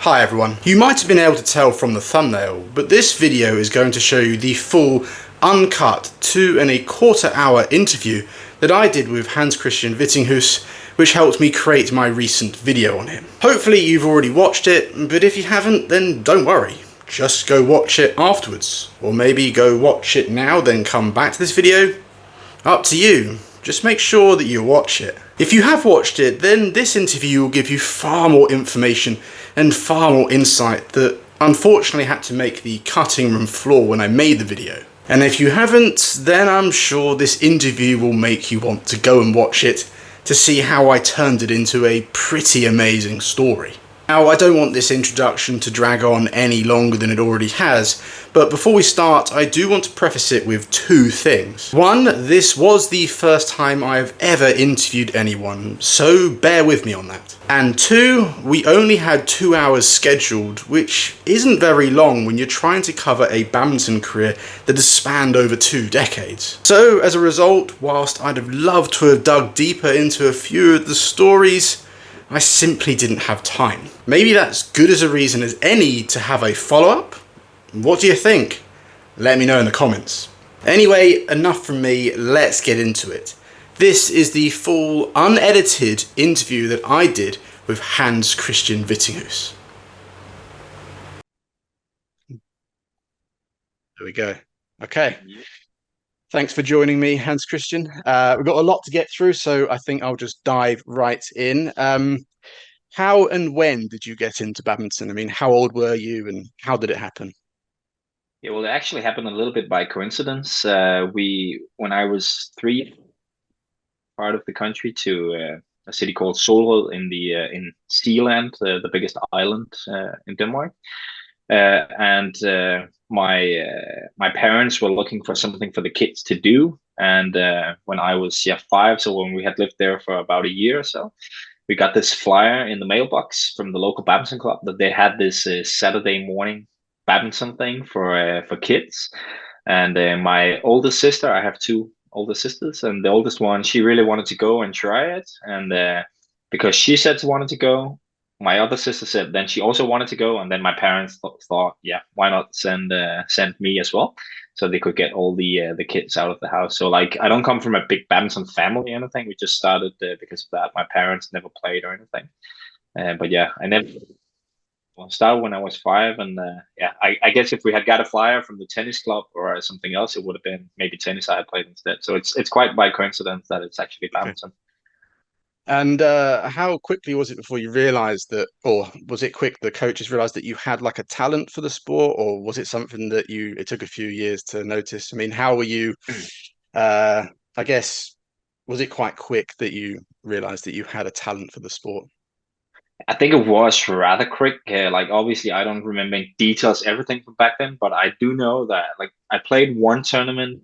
Hi everyone. You might have been able to tell from the thumbnail, but this video is going to show you the full, uncut 2¼ hour interview that I did with Hans-Kristian Vittinghus, which helped me create my recent video on him. Hopefully you've already watched it, but if you haven't, then don't worry. Just go watch it afterwards. Or maybe go watch it now, then come back to this video. Up to you. Just make sure that you watch it. If you have watched it, then this interview will give you far more information and far more insight that unfortunately had to make the cutting room floor when I made the video. And if you haven't, then I'm sure this interview will make you want to go and watch it to see how I turned it into a pretty amazing story. Now, I don't want this introduction to drag on any longer than it already has, but before we start, I do want to preface it with two things. One, this was the first time I've ever interviewed anyone, so bear with me on that. And two, we only had 2 hours scheduled, which isn't very long when you're trying to cover a badminton career that has spanned over 2 decades. So as a result, whilst I'd have loved to have dug deeper into a few of the stories, I simply didn't have time. Maybe that's good as a reason as any to have a follow-up? What do you think? Let me know in the comments. Anyway, enough from me, let's get into it. This is the full, unedited interview that I did with Hans-Kristian Vittinghus. There we go. Okay. Thanks for joining me, Hans-Kristian. We've got a lot to get through, so I think I'll just dive right in. How and when did you get into badminton? I mean, how old were you and how did it happen? Yeah, well, it actually happened a little bit by coincidence. When I was 3, part of the country to a city called Solrød in Sealand, the biggest island in Denmark. My parents were looking for something for the kids to do, and when I was 5, so when we had lived there for about a year or so, we got this flyer in the mailbox from the local badminton club that they had this Saturday morning badminton thing for kids. And my oldest sister, I have 2 older sisters, and the oldest one, she really wanted to go and try it, and because she said she wanted to go, my other sister said then she also wanted to go, and then my parents thought, yeah, why not send me as well, so they could get all the kids out of the house. So like, I don't come from a big badminton family or anything. We just started because of that. My parents never played or anything, but yeah, I never started when I was 5, and yeah, I guess if we had got a flyer from the tennis club or something else, it would have been maybe tennis I had played instead. So it's quite by coincidence that it's actually badminton. And how quickly was it before you realized that, or was it quick the coaches realized that you had like a talent for the sport, or was it something that it took a few years to notice? I mean, how were you, I guess, was it quite quick that you realized that you had a talent for the sport? I think it was rather quick. Like, obviously, I don't remember in details everything from back then, but I do know that like I played one tournament,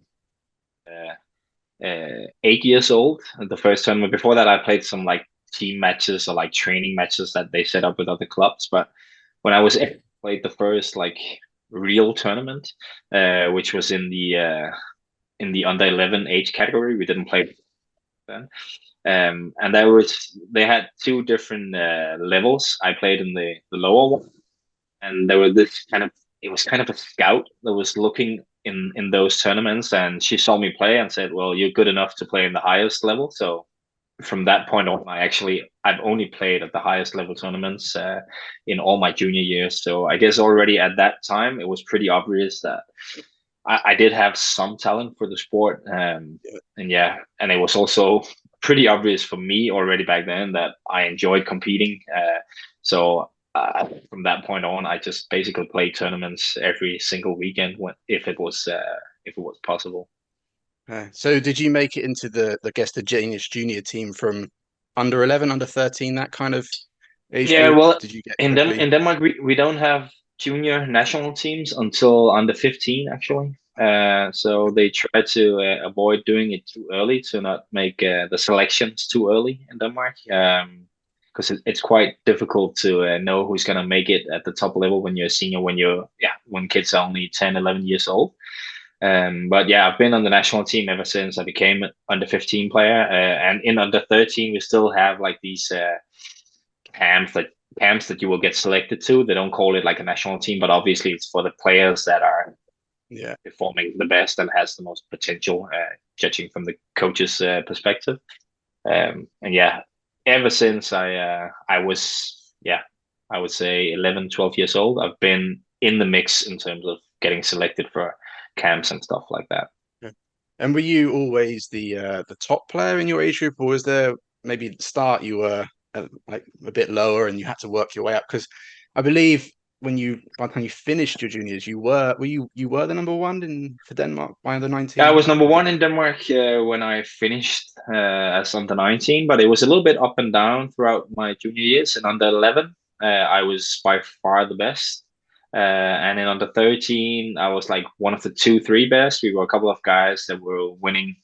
8 years old. The first tournament. Before that, I played some like team matches or like training matches that they set up with other clubs. But when I was played the first like real tournament, which was in the under 11 age category. We didn't play then. And they had 2 different levels. I played in the lower one, and there was this it was kind of a scout that was looking in those tournaments, and she saw me play and said, well, you're good enough to play in the highest level. So from that point on, I've only played at the highest level tournaments in all my junior years. So I guess already at that time it was pretty obvious that I did have some talent for the sport. And yeah, and it was also pretty obvious for me already back then that I enjoyed competing. So from that point on, I just basically played tournaments every single weekend if it was possible. So did you make it into I guess the Danish junior team from under 11, under 13, that kind of age Yeah, group? well, Did you get in quickly? Denmark we don't have junior national teams until under 15 actually. So they try to avoid doing it too early to not make the selections too early in Denmark. Because it's quite difficult to know who's gonna make it at the top level when you're a senior, when kids are only 10, 11 years old. But yeah, I've been on the national team ever since I became an under 15 player. And in under 13, we still have like these camps that camps that you will get selected to. They don't call it like a national team, but obviously it's for the players that are performing the best and has the most potential, judging from the coach's perspective. And yeah, ever since I was, I would say 11, 12 years old, I've been in the mix in terms of getting selected for camps and stuff like that. Yeah. And were you always the top player in your age group, or was there maybe at the start you were like a bit lower and you had to work your way up? Because I believe by the time you finished your juniors, you were the number one for Denmark by under I 19? was number one in Denmark when I finished as under 19, but it was a little bit up and down throughout my junior years. And under 11, I was by far the best. And in under 13, I was like one of the 2, 3 best. We were a couple of guys that were winning.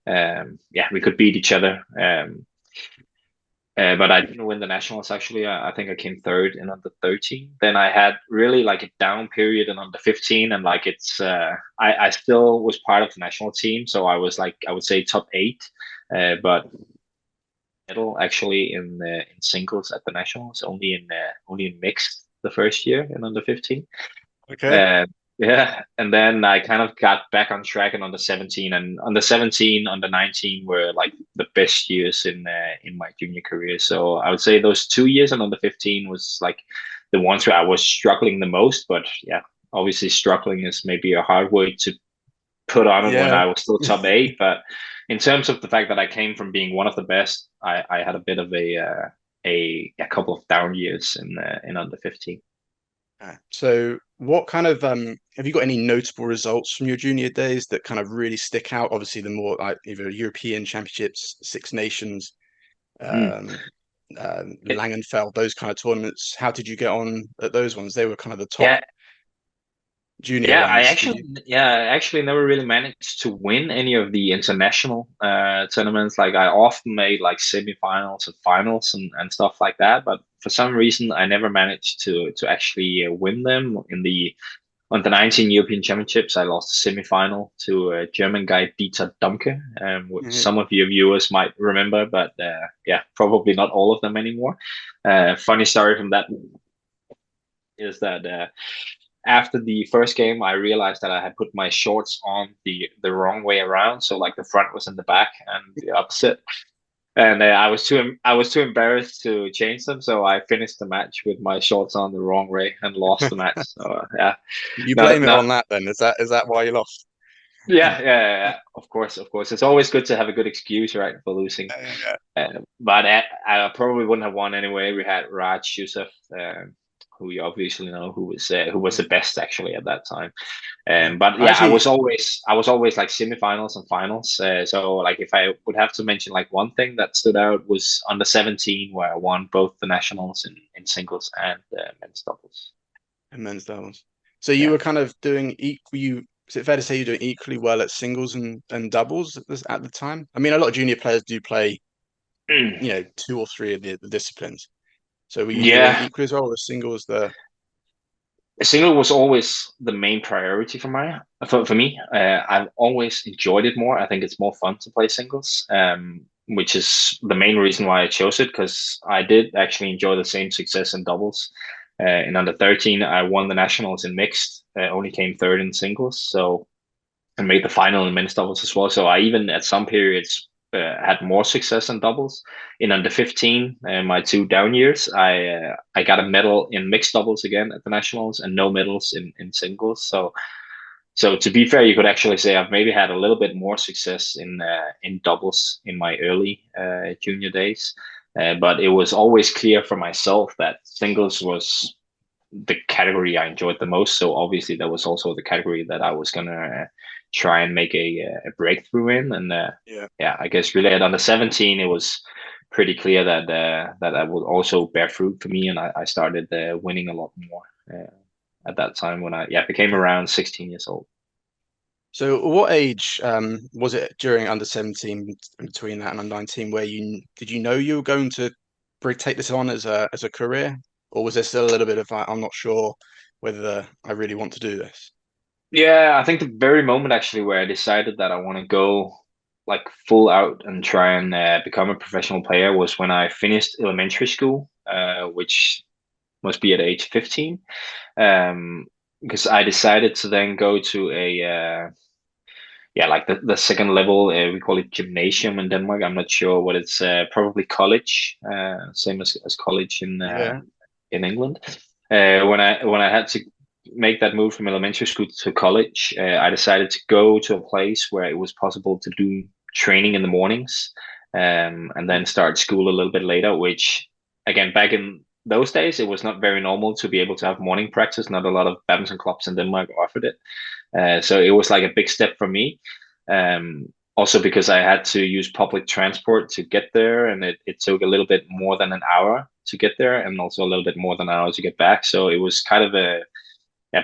We could beat each other. But I didn't win the nationals actually. I think I came third in under 13. Then I had really like a down period in under 15, and like I still was part of the national team, so I was like I would say top 8, but medal actually in singles at the nationals, only in mixed the first year in under 15. Okay. Yeah, and then I kind of got back on track in under 17, and under 17, under 19 were like the best years in my junior career. So I would say those 2 years and under 15 was like the ones where I was struggling the most. But yeah, obviously struggling is maybe a hard word to put on it when Yeah. I was still top 8. But in terms of the fact that I came from being one of the best, I had a bit of a couple of down years in under 15. So what kind of have you got any notable results from your junior days that kind of really stick out? Obviously, the more like either European Championships, Six Nations, Mm. um, Langenfeld, those kind of tournaments. How did you get on at those ones? They were kind of the top Yeah, junior Yeah, I ones. Did actually, you? yeah, I actually never really managed to win any of the international tournaments. Like I often made like semifinals and finals and stuff like that, but for some reason I never managed to actually win them. In the under 19 European Championships, I lost a semifinal to a German guy, Dieter Domke, which Mhm. some of your viewers might remember, but yeah, probably not all of them anymore. Funny story from that is that after the first game, I realized that I had put my shorts on the wrong way around. So like the front was in the back and the opposite. And I was too embarrassed to change them, so I finished the match with my shorts on the wrong way and lost the match. So yeah, You not blame it not on that then? Is that why you lost? yeah. Of course, of course. It's always good to have a good excuse, right, for losing. Yeah. But I probably wouldn't have won anyway. We had Raj Yusuf, who you obviously know, who was the best actually at that time. Yeah. But I yeah, actually, I was always like semifinals and finals. So like if I would have to mention like one thing that stood out was under 17, where I won both the nationals in singles and men's doubles. in men's doubles. So you Yeah. were kind of doing equal. Is it fair to say you're doing equally well at singles and doubles at the time? I mean, a lot of junior players do play, two or three of the disciplines. So were you doing Yeah, equally as well, or was singles the? a single was always the main priority for me. I've always enjoyed it more. I think it's more fun to play singles, which is the main reason why I chose it, because I did actually enjoy the same success in doubles. In under 13, I won the nationals in mixed, only came third in singles, so and made the final in men's doubles as well. So I even at some periods had more success in doubles. In under 15, my 2 down years, I got a medal in mixed doubles again at the nationals and no medals in singles. So to be fair, you could actually say I've maybe had a little bit more success in doubles in my early junior days. But it was always clear for myself that singles was the category I enjoyed the most. So obviously that was also the category that I was gonna try and make a breakthrough in. And Yeah. yeah, I guess really at under 17, it was pretty clear that that would also bear fruit for me, and I started winning a lot more at that time when I became around 16 years old. So what age was it during under 17 between that and under 19 where you know you were going to take this on as a career, or was there still a little bit of like, I'm not sure whether I really want to do this? Yeah, I think the very moment actually where I decided that I want to go like full out and try and become a professional player was when I finished elementary school. which must be at age 15. Because I decided to then go to like the second level. We call it gymnasium in Denmark. I'm not sure what it's. Probably college, same as college Yeah. in England. When I had to make that move from elementary school to college, I decided to go to a place where it was possible to do training in the mornings, and then start school a little bit later. Which, again, back in those days, it was not very normal to be able to have morning practice. Not a lot of badminton clubs in Denmark offered it. So it was like a big step for me. Also because I had to use public transport to get there, and it took a little bit more than an hour to get there, and also a little bit more than an hour to get back. So it was kind of a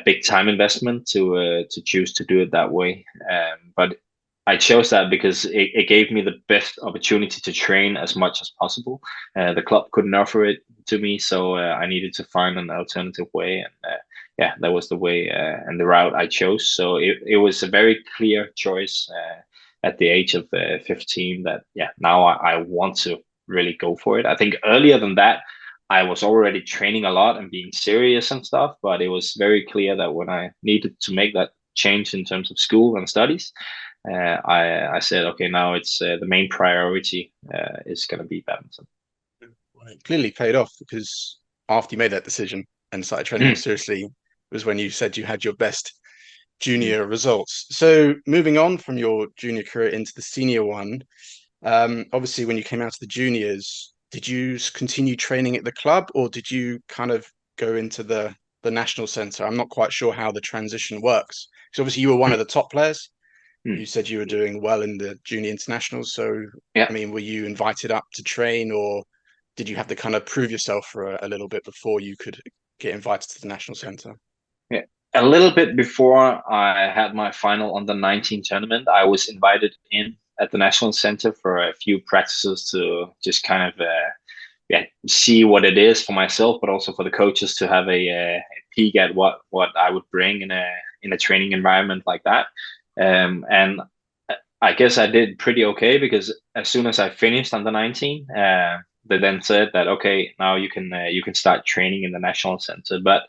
big time investment to choose to do it that way. But I chose that because it gave me the best opportunity to train as much as possible. The club couldn't offer it to me, so I needed to find an alternative way, and yeah, that was the way and the route I chose. So it was a very clear choice at the age of 15 that, yeah, now I want to really go for it. I think earlier than that, I was already training a lot and being serious and stuff, but it was very clear that when I needed to make that change in terms of school and studies, I said, okay, now it's the main priority is going to be badminton. Well, it clearly paid off, because after you made that decision and started training more Mm, seriously was when you said you had your best mm, junior results. So moving on from your junior career into the senior one, obviously when you came out of the juniors, did you continue training at the club, or did you kind of go into the national centre? I'm not quite sure how the transition works, because obviously you were one mm, of the top players. mm. You said you were doing well in the junior internationals. So, Yeah. I mean, were you invited up to train, or did you have to kind of prove yourself for a little bit before you could get invited to the national centre? Yeah. A little bit before I had my final under 19 tournament, I was invited in at the National Center for a few practices to just kind of see what it is for myself, but also for the coaches to have a peek at what I would bring in a training environment like that. And I guess I did pretty okay, because as soon as I finished under 19, they then said that, okay, now you can start training in the National Center. But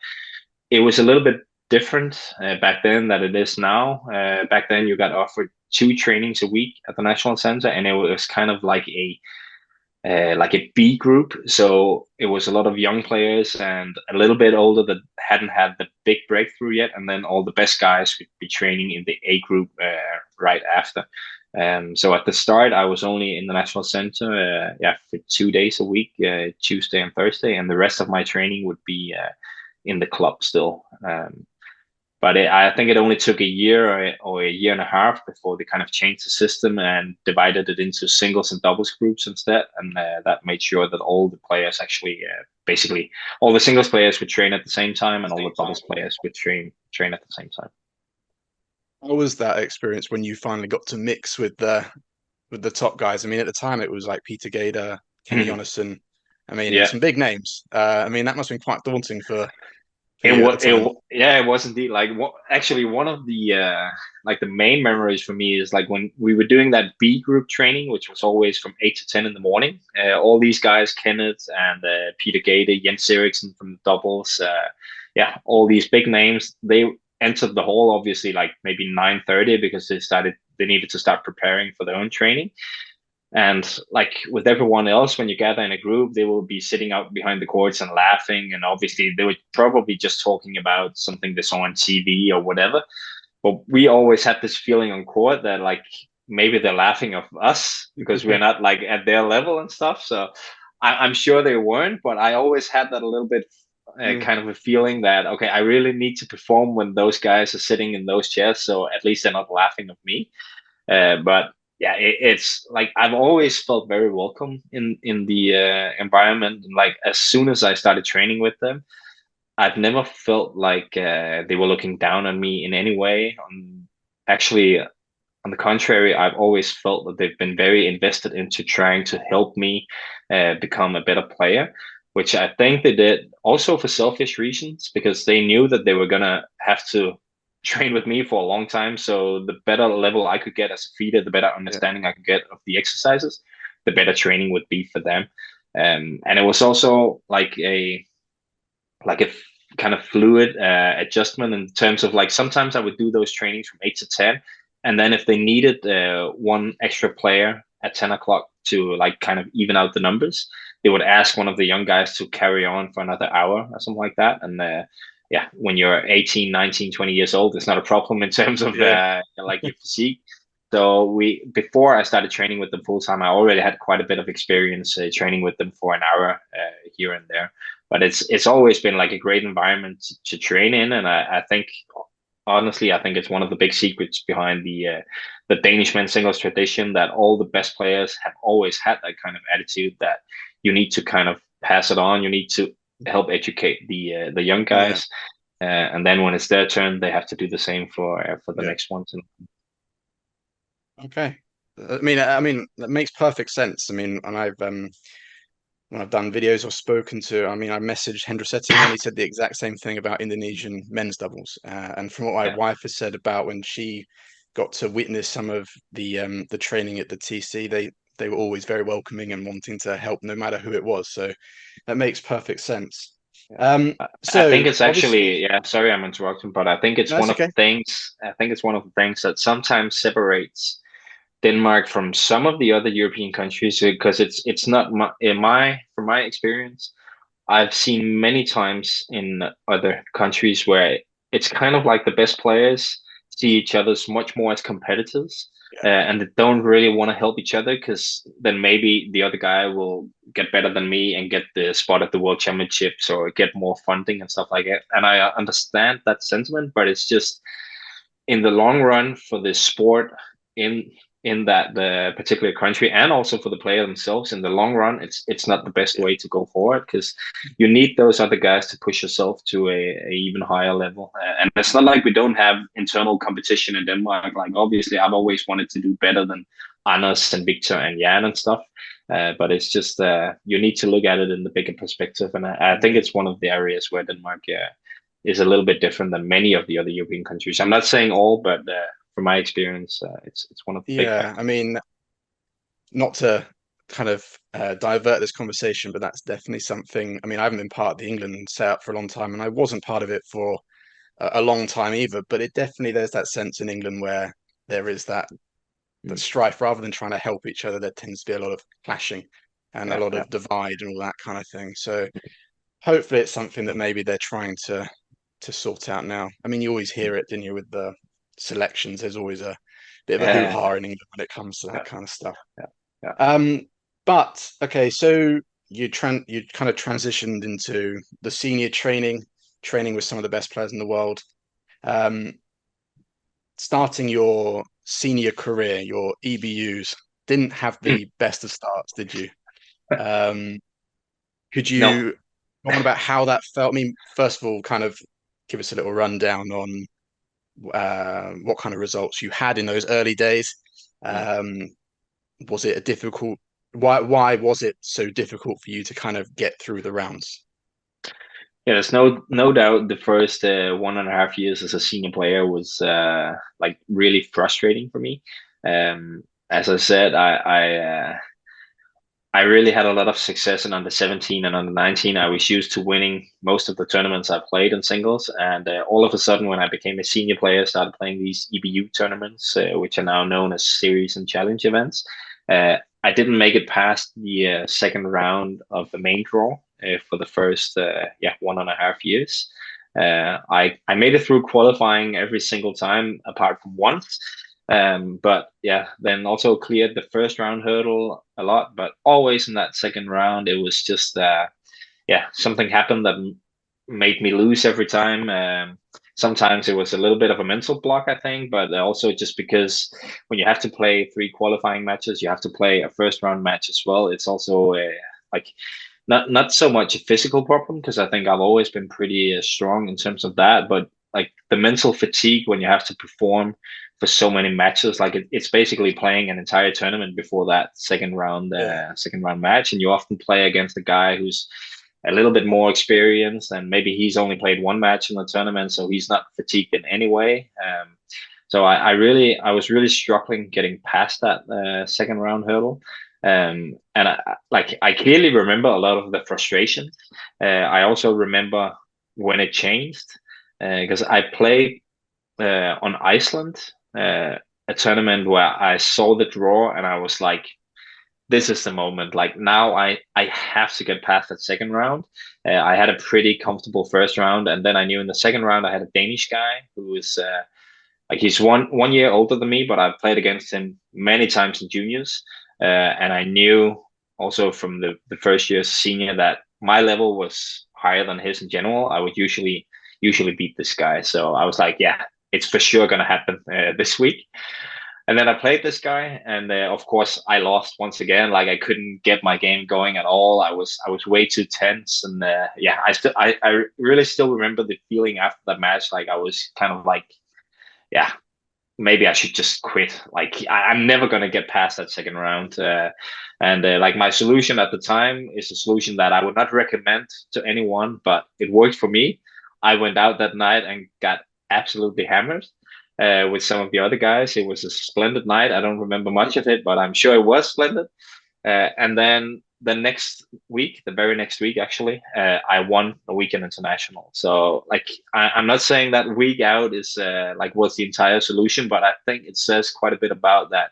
it was a little bit different back then than it is now. Back then, you got offered two trainings a week at the National Center, and it was kind of like a B group. So it was a lot of young players and a little bit older that hadn't had the big breakthrough yet, and then all the best guys would be training in the A group right after. So at the start, I was only in the National Center, for 2 days a week, Tuesday and Thursday, and the rest of my training would be in the club still. But I think it only took a year or a year and a half before they kind of changed the system and divided it into singles and doubles groups instead. And that made sure that all the players actually, basically, all the singles players would train at the same time, and all the doubles players would train at the same time. How was that experience when you finally got to mix with the top guys? I mean, at the time it was like Peter Gader, Kenny Mhm. Jonasson. I mean, Yeah. some big names. I mean, that must have been quite daunting for It you at the was, time. yeah, it was indeed. Like, actually, one of the like the main memories for me is like when we were doing that B group training, which was always from 8 to 10 in the morning. All these guys, Kenneth and Peter Gader, Jens Eriksen from the doubles, all these big names. They entered the hall obviously like maybe 9:30, because they needed to start preparing for their own training. And like with everyone else, when you gather in a group, they will be sitting out behind the courts and laughing. And obviously, they were probably just talking about something they saw on TV or whatever. But we always had this feeling on court that like maybe they're laughing of us because we're not like at their level and stuff. So I'm sure they weren't, but I always had that a little bit Mm. kind of a feeling that, okay, I really need to perform when those guys are sitting in those chairs. So at least they're not laughing at me. But yeah, it's like I've always felt very welcome in the environment. And like as soon as I started training with them, I've never felt like they were looking down on me in any way. Actually, on the contrary, I've always felt that they've been very invested into trying to help me become a better player, which I think they did also for selfish reasons, because they knew that they were gonna have to train with me for a long time. So the better level I could get as a feeder, the better Yeah. understanding I could get of the exercises, the better training would be for them. And it was also like a kind of fluid adjustment in terms of like sometimes I would do those trainings from 8 to 10, and then if they needed one extra player at 10 o'clock to like kind of even out the numbers, they would ask one of the young guys to carry on for another hour or something like that. And yeah, when you're 18, 19, 20 years old, it's not a problem in terms of Yeah. like your physique. So before I started training with them full time, I already had quite a bit of experience training with them for an hour here and there. But it's always been like a great environment to train in, and I think honestly, I think it's one of the big secrets behind the Danish men's singles tradition, that all the best players have always had that kind of attitude that you need to kind of pass it on. You need to help educate the young Yeah. guys, and then when it's their turn, they have to do the same for the Yeah. next ones. Okay. I mean, that makes perfect sense. I mean, and I've when I've done videos or spoken to, I mean, I messaged Hendra Setting and he said the exact same thing about Indonesian men's doubles. And from what my Yeah. wife has said about when she got to witness some of the training at the TC, they were always very welcoming and wanting to help no matter who it was. So that makes perfect sense. Yeah. Um, I think so it's obviously, actually, yeah, sorry I'm interrupting, but I think it's no, it's one of the okay. things, I think it's one of the things that sometimes separates Denmark from some of the other European countries, because it's not from my experience, I've seen many times in other countries where it's kind of like the best players see each other much more as competitors, Yeah, and they don't really want to help each other, because then maybe the other guy will get better than me and get the spot at the World Championships or get more funding and stuff like that. And I understand that sentiment, but it's just in the long run for the sport in that the particular country, and also for the player themselves in the long run, it's not the best yeah, way to go forward, because you need those other guys to push yourself to a even higher level. And it's not like we don't have internal competition in Denmark. Like obviously I've always wanted to do better than Anders and Victor and Jan and stuff, but it's just you need to look at it in the bigger perspective. And I think yeah. it's one of the areas where Denmark is a little bit different than many of the other European countries. I'm not saying all, but from my experience, it's one of the big Yeah, I factors. mean, not to kind of divert this conversation, but that's definitely something. I mean, I haven't been part of the England setup for a long time, and I wasn't part of it for a long time either. But it definitely there's that sense in England where there is that Mm. strife rather than trying to help each other. There tends to be a lot of clashing and a Yeah, lot yeah. of divide and all that kind of thing. So hopefully, it's something that maybe they're trying to sort out now. I mean, you always hear it, didn't you, with the selections? There's always a bit of a hoo ha Yeah, in England when it comes to yeah, that kind of stuff. yeah, yeah. Um, but okay, so you kind of transitioned into the senior training with some of the best players in the world. Um, Starting your senior career, your EBUs didn't have Mm. the best of starts, did you? Um, could No. you go on about how that felt? I mean, first of all, kind of give us a little rundown on what kind of results you had in those early days. Mm. Um, was it a difficult why was it so difficult for you to kind of get through the rounds? Yeah, there's no doubt the first 1.5 years as a senior player was like really frustrating for me. As I said, I really had a lot of success in under 17 and under 19. I was used to winning most of the tournaments I played in singles. And all of a sudden, when I became a senior player, I started playing these EBU tournaments, which are now known as series and challenge events. I didn't make it past the second round of the main draw for the first 1.5 years. I made it through qualifying every single time apart from once. But yeah, then also cleared the first round hurdle a lot, but always in that second round, it was just something happened that made me lose every time. Sometimes it was a little bit of a mental block, I think, but also just because when you have to play three qualifying matches, you have to play a first round match as well. It's also like not so much a physical problem, because I think I've always been pretty strong in terms of that, but like the mental fatigue when you have to perform for so many matches, like it's basically playing an entire tournament before that Yeah, second round match, and you often play against a guy who's a little bit more experienced, and maybe he's only played one match in the tournament, so he's not fatigued in any way. So I was really struggling getting past that second round hurdle. And I clearly remember a lot of the frustration. I also remember when it changed because I played on Iceland, a tournament where I saw the draw and I was like, this is the moment. Like now, I have to get past that second round. I had a pretty comfortable first round, and then I knew in the second round I had a Danish guy who is like he's one year older than me, but I've played against him many times in juniors, and I knew also from the first year as a senior that my level was higher than his in general. I would usually beat this guy, so I was like, yeah, it's for sure gonna happen this week. And then I played this guy, and of course I lost once again. Like I couldn't get my game going at all. I was way too tense, and yeah, I really still remember the feeling after that match. Like I was kind of like, yeah, maybe I should just quit. Like I'm never gonna get past that second round. And like my solution at the time is a solution that I would not recommend to anyone, but it worked for me. I went out that night and got absolutely hammered with some of the other guys. It was a splendid night. I don't remember much of it, but I'm sure it was splendid. And then the next week, the very next week, actually, I won a weekend international. So, like, I'm not saying that week out is like was the entire solution, but I think it says quite a bit about that.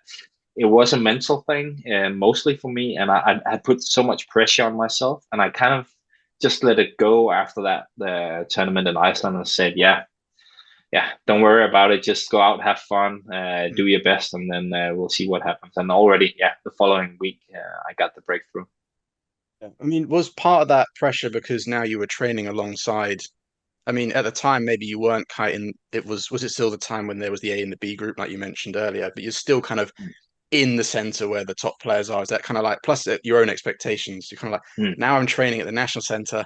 It was a mental thing, mostly for me, and I put so much pressure on myself, and I kind of just let it go after that the tournament in Iceland and said, yeah, don't worry about it. Just go out, have fun, do your best, and then we'll see what happens. And already, yeah, the following week, I got the breakthrough. Yeah. I mean, was part of that pressure because now you were training alongside? I mean, at the time, maybe you weren't kiting. Was it still the time when there was the A and the B group, like you mentioned earlier? But you're still kind of in the center where the top players are. Is that kind of like plus your own expectations? You're kind of like, Mm, now I'm training at the national center.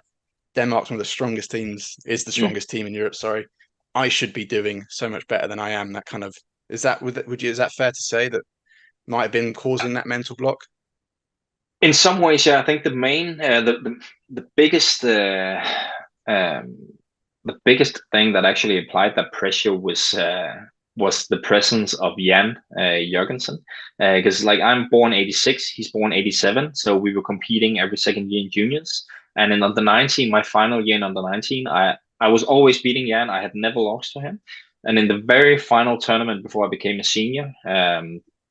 Denmark's one of the strongest teams. Is the mm. strongest team in Europe. Sorry, I should be doing so much better than I am. That kind of is that. Would you? Is that fair to say that might have been causing that mental block? In some ways, yeah, I think the biggest um, the biggest thing that actually applied that pressure was the presence of Jan Jørgensen. Because like I'm born '86, he's born '87, so we were competing every second year in juniors. And in under 19, my final year in under 19, I was always beating Jan. I had never lost to him. And in the very final tournament before I became a senior,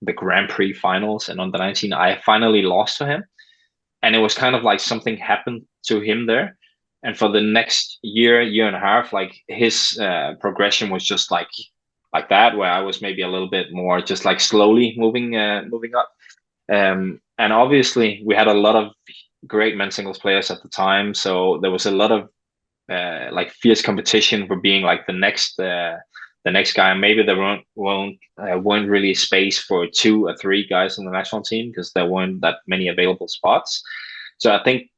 the Grand Prix finals and under 19, I finally lost to him. And it was kind of like something happened to him there. And for the next year and a half, like his progression was just like that, where I was maybe a little bit more just like slowly moving up. And obviously, we had a lot of great men's singles players at the time, so there was a lot of like fierce competition for being like the next guy. Maybe there weren't really space for two or three guys in the national team because there weren't that many available spots. So I think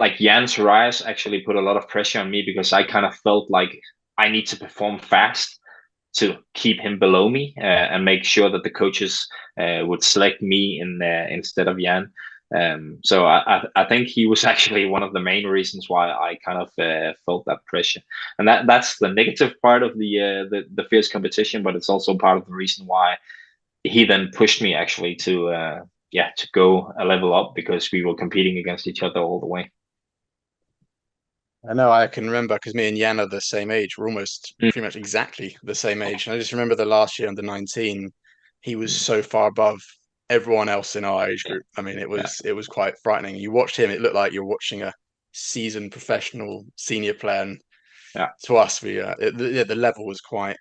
like Jan's rise actually put a lot of pressure on me because I kind of felt like I need to perform fast to keep him below me and make sure that the coaches would select me instead of Jan. So I think he was actually one of the main reasons why I kind of felt that pressure, and that's the negative part of the fierce competition, but it's also part of the reason why he then pushed me actually to go a level up because we were competing against each other all the way. I know I can remember because me and Jan are the same age. We're almost Mm, pretty much exactly the same age. And I just remember the last year under 19, he was so far above everyone else in our age group. I mean, yeah, it was quite frightening. You watched him, it looked like you're watching a seasoned professional senior player. And yeah, to us, the level was quite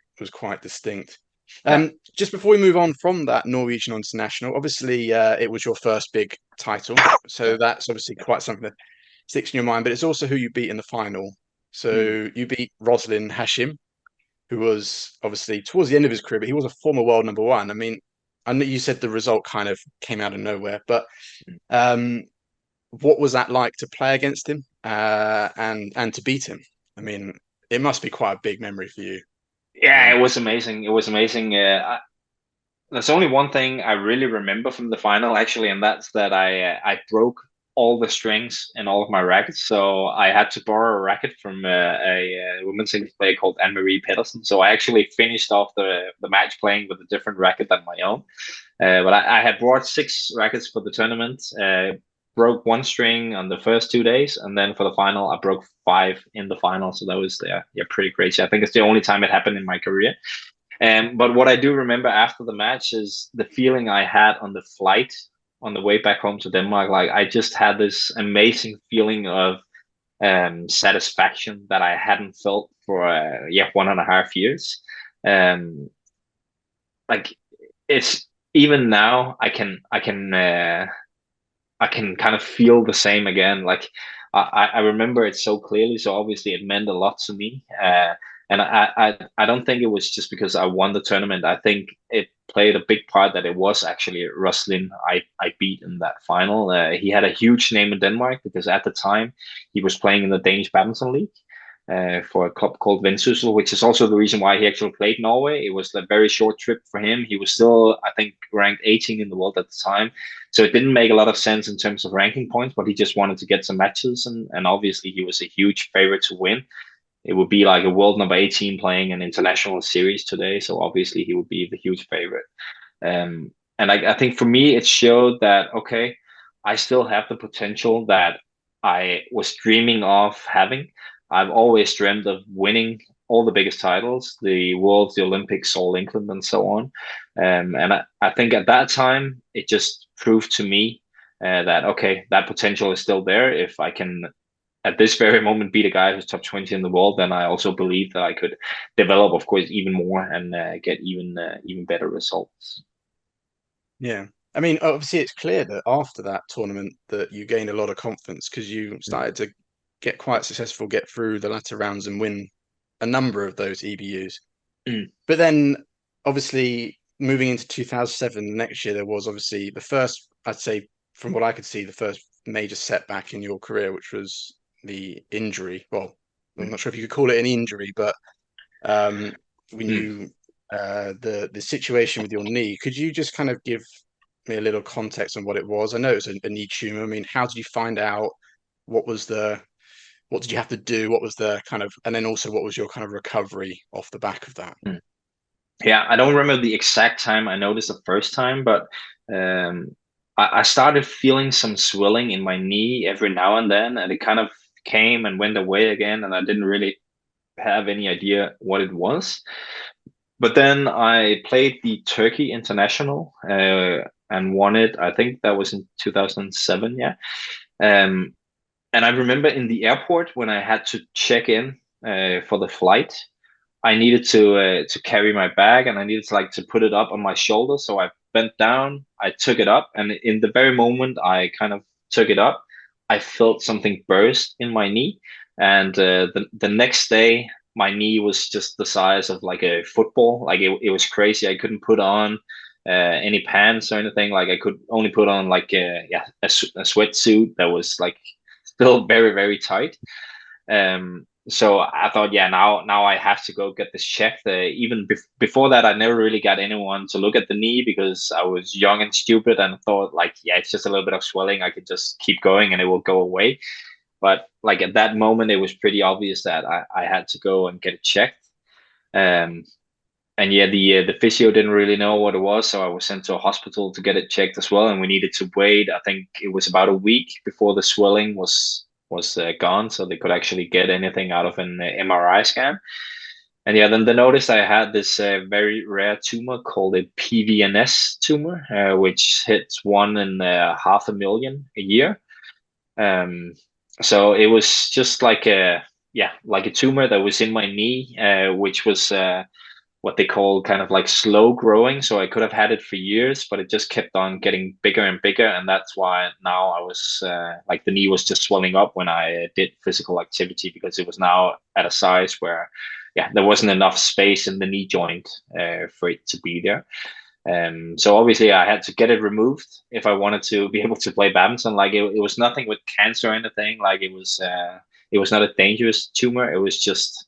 distinct. yeah. Just before we move on from that Norwegian international, obviously it was your first big title, so that's obviously quite something that sticks in your mind. But it's also who you beat in the final. Mm. So you beat Roslin Hashim, who was obviously towards the end of his career, but he was a former world number one. I mean, I know you said the result kind of came out of nowhere, but um, what was that like to play against him and to beat him? I mean, it must be quite a big memory for you, I Yeah, think. it was amazing. It was amazing. There's only one thing I really remember from the final, actually, and that's that I broke all the strings in all of my rackets. So I had to borrow a racket from a women's singles player called Anne Marie Pedersen. So I actually finished off the match playing with a different racket than my own. But I had brought 6 rackets for the tournament. Broke 1 string on the first 2 days, and then for the final, I broke 5 in the final. So that was pretty crazy. I think it's the only time it happened in my career. But what I do remember after the match is the feeling I had on the flight on the way back home to Denmark. Like I just had this amazing feeling of satisfaction that I hadn't felt for 1.5 years. Um, like it's even now I can kind of feel the same again. Like I remember it so clearly. So obviously it meant a lot to me. And I don't think it was just because I won the tournament. I think it played a big part that it was actually Ruslin I beat in that final. He had a huge name in Denmark because at the time he was playing in the Danish Badminton League for a club called Vendsyssel, which is also the reason why he actually played Norway. It was a very short trip for him. He was still, I think, ranked 18 in the world at the time. So it didn't make a lot of sense in terms of ranking points, but he just wanted to get some matches. And obviously, he was a huge favorite to win. It would be like a world number 18 playing an international series today. So obviously, he would be the huge favorite. And I think for me, it showed that, okay, I still have the potential that I was dreaming of having. I've always dreamed of winning all the biggest titles, the Worlds, the Olympics, All England, and so on. And I think at that time, it just proved to me that, okay, that potential is still there. If I can, at this very moment, beat a guy who's top 20 in the world, then I also believe that I could develop, of course, even more and get even better results. Yeah. I mean, obviously, it's clear that after that tournament that you gained a lot of confidence because you started to get quite successful, get through the latter rounds and win a number of those EBUs. Mm. But then, obviously, moving into 2007, next year, there was obviously the first, I'd say, from what I could see, the first major setback in your career, which was the injury. Well, I'm Mm. not sure if you could call it an injury, but um, when Mm. you the situation with your knee, could you just kind of give me a little context on what it was? I know it was a knee tumor. I mean, how did you find out? What was the what did you have to do? What was the kind of, and then also what was your kind of recovery off the back of that? Mm. Yeah, I don't remember the exact time I noticed the first time, but um, I started feeling some swelling in my knee every now and then, and it kind of came and went away again, and I didn't really have any idea what it was. But then I played the Turkey International and won it. I think that was in 2007, yeah. Um, and I remember in the airport when I had to check in for the flight, I needed to carry my bag and I needed to like to put it up on my shoulder. So I bent down, I took it up, and in the very moment I kind of took it up, I felt something burst in my knee. And the next day, my knee was just the size of like a football. Like it was crazy. I couldn't put on any pants or anything. Like I could only put on like a sweatsuit that was like still very very tight. So I thought, yeah, now I have to go get this checked. Even before that, I never really got anyone to look at the knee because I was young and stupid and thought like, yeah, it's just a little bit of swelling. I could just keep going and it will go away. But like at that moment, it was pretty obvious that I had to go and get it checked. Um, and yeah, the physio didn't really know what it was, so I was sent to a hospital to get it checked as well. And we needed to wait. I think it was about a week before the swelling was gone, so they could actually get anything out of an MRI scan. And yeah, then they noticed I had this very rare tumor called a PVNS tumor, which hits 1 in 500,000 a year. Um, so it was just like a tumor that was in my knee, which was what they call kind of like slow growing. So I could have had it for years, but it just kept on getting bigger and bigger. And that's why now I was like the knee was just swelling up when I did physical activity because it was now at a size where, yeah, there wasn't enough space in the knee joint for it to be there. So obviously I had to get it removed if I wanted to be able to play badminton. Like it was nothing with cancer or anything. Like it was not a dangerous tumor. It was just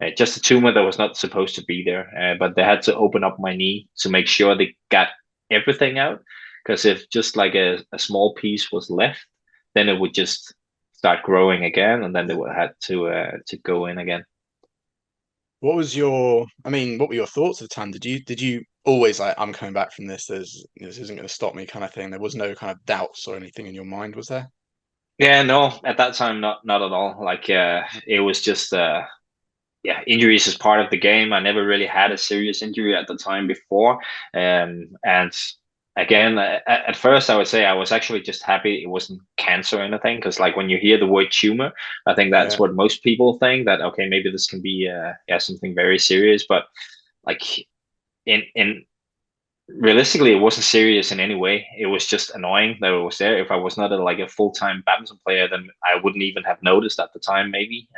a tumor that was not supposed to be there. But they had to open up my knee to make sure they got everything out. Because if just like a small piece was left, then it would just start growing again, and then they would have to go in again. What was your, I mean, what were your thoughts at the time? Did you always like, I'm coming back from this. This isn't going to stop me, kind of thing. There was no kind of doubts or anything in your mind, was there? Yeah, no, at that time, not at all. Like, it was just, yeah, injuries is part of the game. I never really had a serious injury at the time before. And again, at first, I would say I was actually just happy it wasn't cancer or anything. Because like when you hear the word tumor, I think that's Yeah, what most people think, that okay, maybe this can be yeah, something very serious. But like in realistically, it wasn't serious in any way. It was just annoying that it was there. If I was not like a full-time badminton player, then I wouldn't even have noticed at the time, maybe.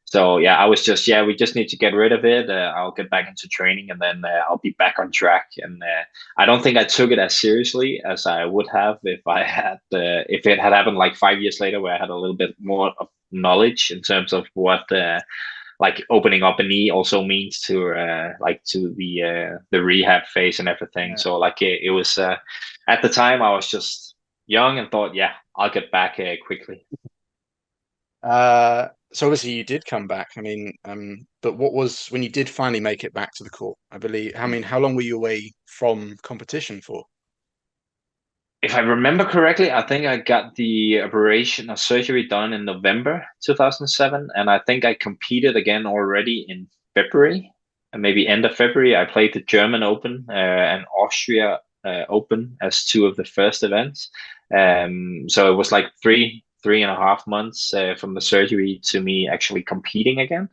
So yeah, I was just, yeah, we just need to get rid of it. I'll get back into training, and then I'll be back on track. And I don't think I took it as seriously as I would have if I had if it had happened like 5 years later, where I had a little bit more of knowledge in terms of what like opening up a knee also means to like to the rehab phase and everything. yeah. So like it was at the time I was just young and thought, yeah, I'll get back quickly. So obviously you did come back. I mean, but what was when you did finally make it back to the court? I believe. I mean, how long were you away from competition for? If I remember correctly, I think I got the operation or surgery done in November 2007, and I think I competed again already in February, and maybe end of February. I played the German Open and Austria Open as two of the first events. So it was like three and a half months from the surgery to me actually competing again.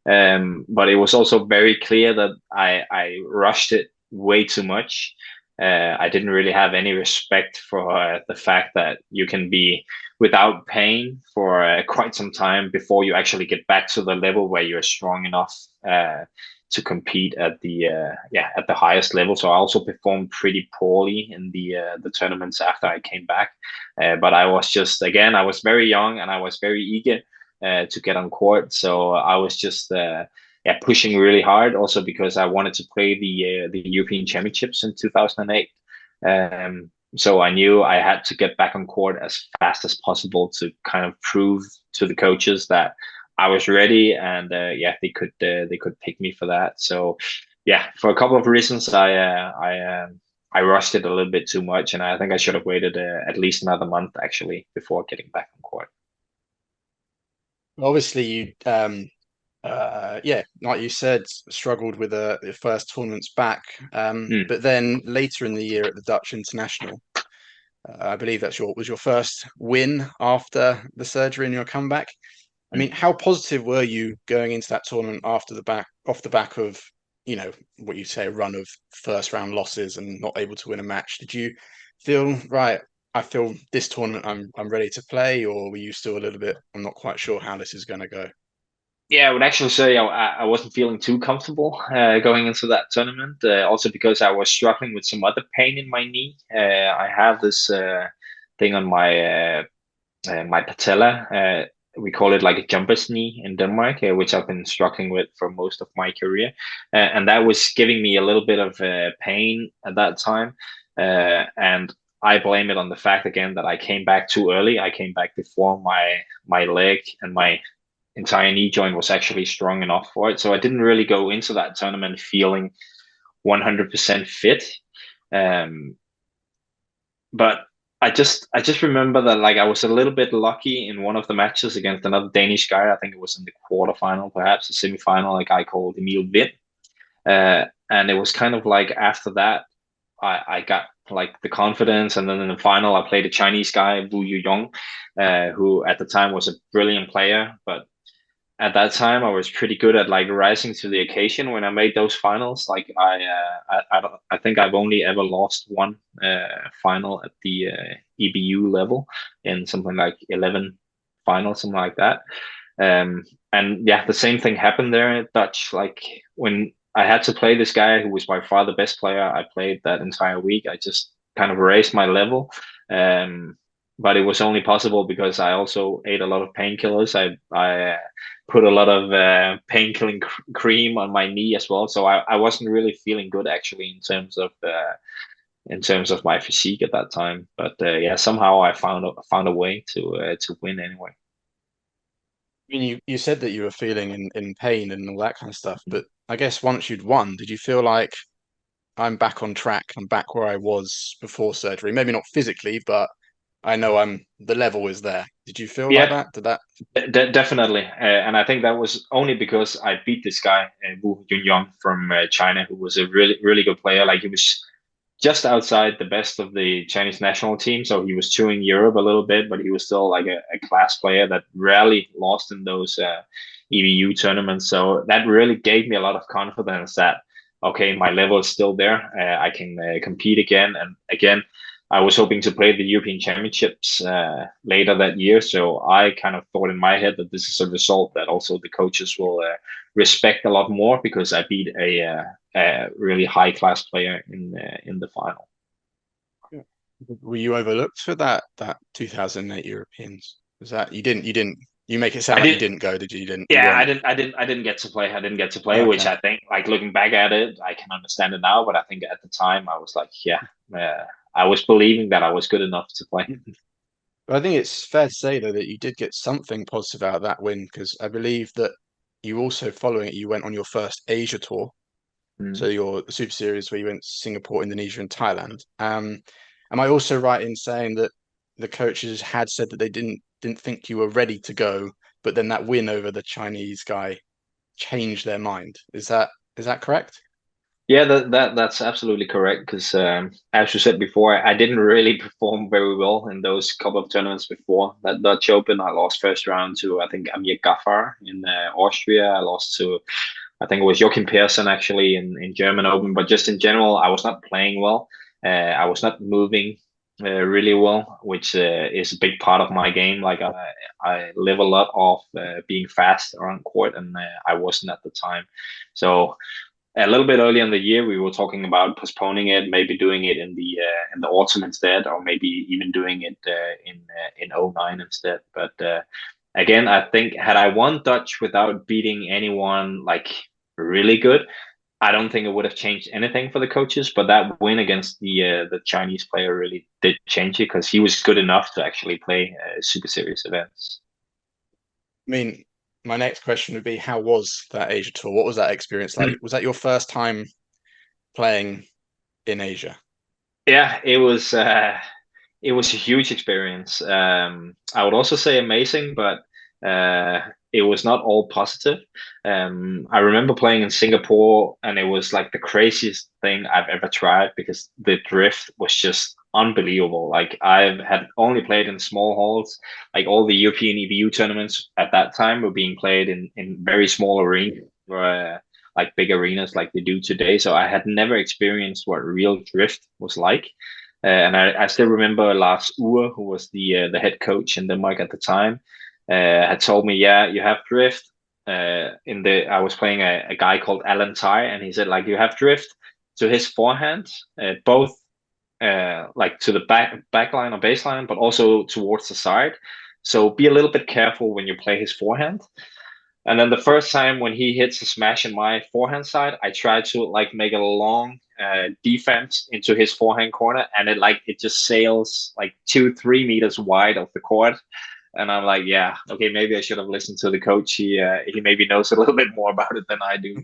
But it was also very clear that I rushed it way too much. I didn't really have any respect for the fact that you can be without pain for quite some time before you actually get back to the level where you're strong enough to compete at the yeah, at the highest level. So I also performed pretty poorly in the tournaments after I came back. But I was just, again, I was very young and I was very eager to get on court. So I was just yeah, pushing really hard. Also because I wanted to play the European Championships in 2008. So I knew I had to get back on court as fast as possible to kind of prove to the coaches that I was ready, and yeah, they could pick me for that. So yeah, for a couple of reasons, I rushed it a little bit too much, and I think I should have waited at least another month actually before getting back on court. Obviously, you yeah, like you said, struggled with the first tournaments back. Mm, But then later in the year at the Dutch International, I believe that's your first win after the surgery and your comeback. I mean, mm. how positive were you going into that tournament after the back off the back of, what you say, a run of first round losses and not able to win a match? Did you feel right? I feel this tournament I'm ready to play, or were you still a little bit, I'm not quite sure how this is going to go? Yeah, I would actually say I wasn't feeling too comfortable going into that tournament. Also because I was struggling with some other pain in my knee. I have this thing on my patella. We call it like a jumper's knee in Denmark, which I've been struggling with for most of my career, and that was giving me a little bit of pain at that time. And I blame it on the fact again that I came back too early. I came back before my leg and my entire knee joint was actually strong enough for it. So I didn't really go into that tournament feeling 100% fit. Um, but I just remember that like I was a little bit lucky in one of the matches against another Danish guy. I think it was in the quarterfinal, perhaps a semifinal, a guy called Emil Witt. And it was kind of like after that, I got like the confidence, and then in the final, I played a Chinese guy, Wu Yuyong, who at the time was a brilliant player, but at that time I was pretty good at like rising to the occasion when I made those finals. Like I think I've only ever lost one final at the EBU level in something like 11 finals, something like that. And yeah, the same thing happened there at Dutch. Like when I had to play this guy who was by far the best player I played that entire week, I just kind of raised my level. Um, but it was only possible because I also ate a lot of painkillers. I put a lot of pain killing cream on my knee as well. So I wasn't really feeling good actually in terms of my physique at that time. But yeah, somehow I found a way to win anyway. I mean, you said that you were feeling in pain and all that kind of stuff, but I guess once you'd won, did you feel like I'm back on track. I'm back where I was before surgery. Maybe not physically, but I know the level is there. Did you feel like Yeah, that? Did that? definitely. And I think that was only because I beat this guy, Wu Yunyong from China, who was a really good player. Like he was just outside the best of the Chinese national team. So he was touring Europe a little bit, but he was still like a class player that rarely lost in those EBU tournaments. So that really gave me a lot of confidence that, okay, my level is still there. I can compete again. And again, I was hoping to play the European Championships later that year. So I kind of thought in my head that this is a result that also the coaches will respect a lot more because I beat a really high class player in the final. Were you overlooked for that 2008 Europeans? Was that you make it sound I like you did, didn't go, did you? You yeah, weren't. I didn't get to play. I didn't get to play, which Okay. I think, like looking back at it, I can understand it now. But I think at the time, I was like, yeah, I was believing that I was good enough to play. But I think it's fair to say though that you did get something positive out of that win because I believe that you also following it, you went on your first Asia tour. So Mm. your Super Series where you went to Singapore, Indonesia, and Thailand. Am I also right in saying that the coaches had said that they didn't think you were ready to go, but then that win over the Chinese guy changed their mind? Is that correct? Yeah, that's absolutely correct. Because as you said before, I didn't really perform very well in those couple of tournaments before that Dutch Open. I lost first round to I think Amir Gafar in Austria. I lost to I think it was Joachim Persson actually in German Open. But just in general, I was not playing well. I was not moving really well, which is a big part of my game. Like I live a lot off being fast around court, and I wasn't at the time. So a little bit early in the year, we were talking about postponing it, maybe doing it in the autumn instead, or maybe even doing it in '09 instead. But again, I think had I won Dutch without beating anyone like really good, I don't think it would have changed anything for the coaches. But that win against the Chinese player really did change it because he was good enough to actually play Super Series events. I mean, my next question would be, how was that Asia tour? What was that experience like? Was that your first time playing in Asia? Yeah, it was a huge experience. I would also say amazing, but it was not all positive. I remember playing in Singapore, and it was like the craziest thing I've ever tried because the drift was just unbelievable. Like I've had only played in small halls, like all the European EBU tournaments at that time were being played in very small arenas, like big arenas like they do today. So I had never experienced what real drift was like. And I still remember Lars Ure, who was the head coach in Denmark at the time, had told me, "Yeah, you have drift." I was playing a guy called Alan Ty, and he said like you have drift to his forehand, both like to the back line or baseline, but also towards the side. So be a little bit careful when you play his forehand. And then the first time when he hits a smash in my forehand side, I try to like make a long defense into his forehand corner, and it just sails like 2-3 meters wide of the court. And I'm like, yeah, okay, maybe I should have listened to the coach. He maybe knows a little bit more about it than I do.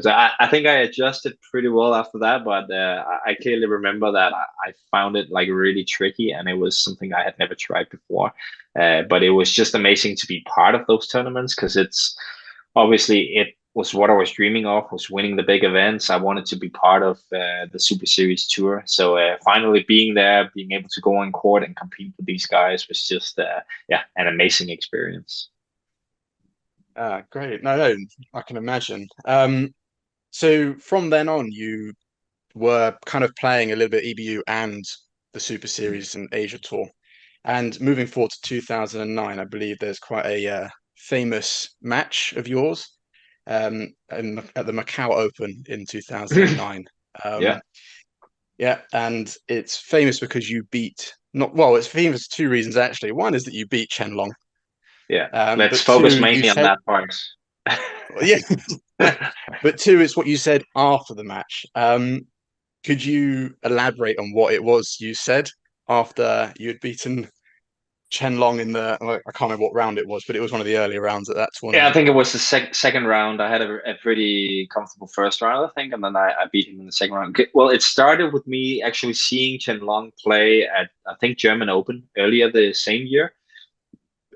So I think I adjusted pretty well after that, but I clearly remember that I found it like really tricky, and it was something I had never tried before. But it was just amazing to be part of those tournaments because it's obviously it was what I was dreaming of, was winning the big events. I wanted to be part of the Super Series tour. So finally being there, being able to go on court and compete with these guys was just yeah, an amazing experience. Ah, great. No, I can imagine. So from then on, you were kind of playing a little bit EBU and the Super Series and Asia Tour. And moving forward to 2009, I believe there's quite a famous match of yours at the Macau Open in 2009. Yeah, Um, yeah, and it's famous because you beat not well. It's famous for two reasons actually. One is that you beat Chen Long, yeah. Let's but focus two, you mainly on said that part. yeah, but two, it's what you said after the match. Could you elaborate on what it was you said after you had beaten Chen Long in the, I can't remember what round it was, but it was one of the earlier rounds at that Yeah, I tournament. think it was the second round. I had a pretty comfortable first round, I think, and then I beat him in the second round. Well, it started with me actually seeing Chen Long play at, I think, German Open earlier the same year,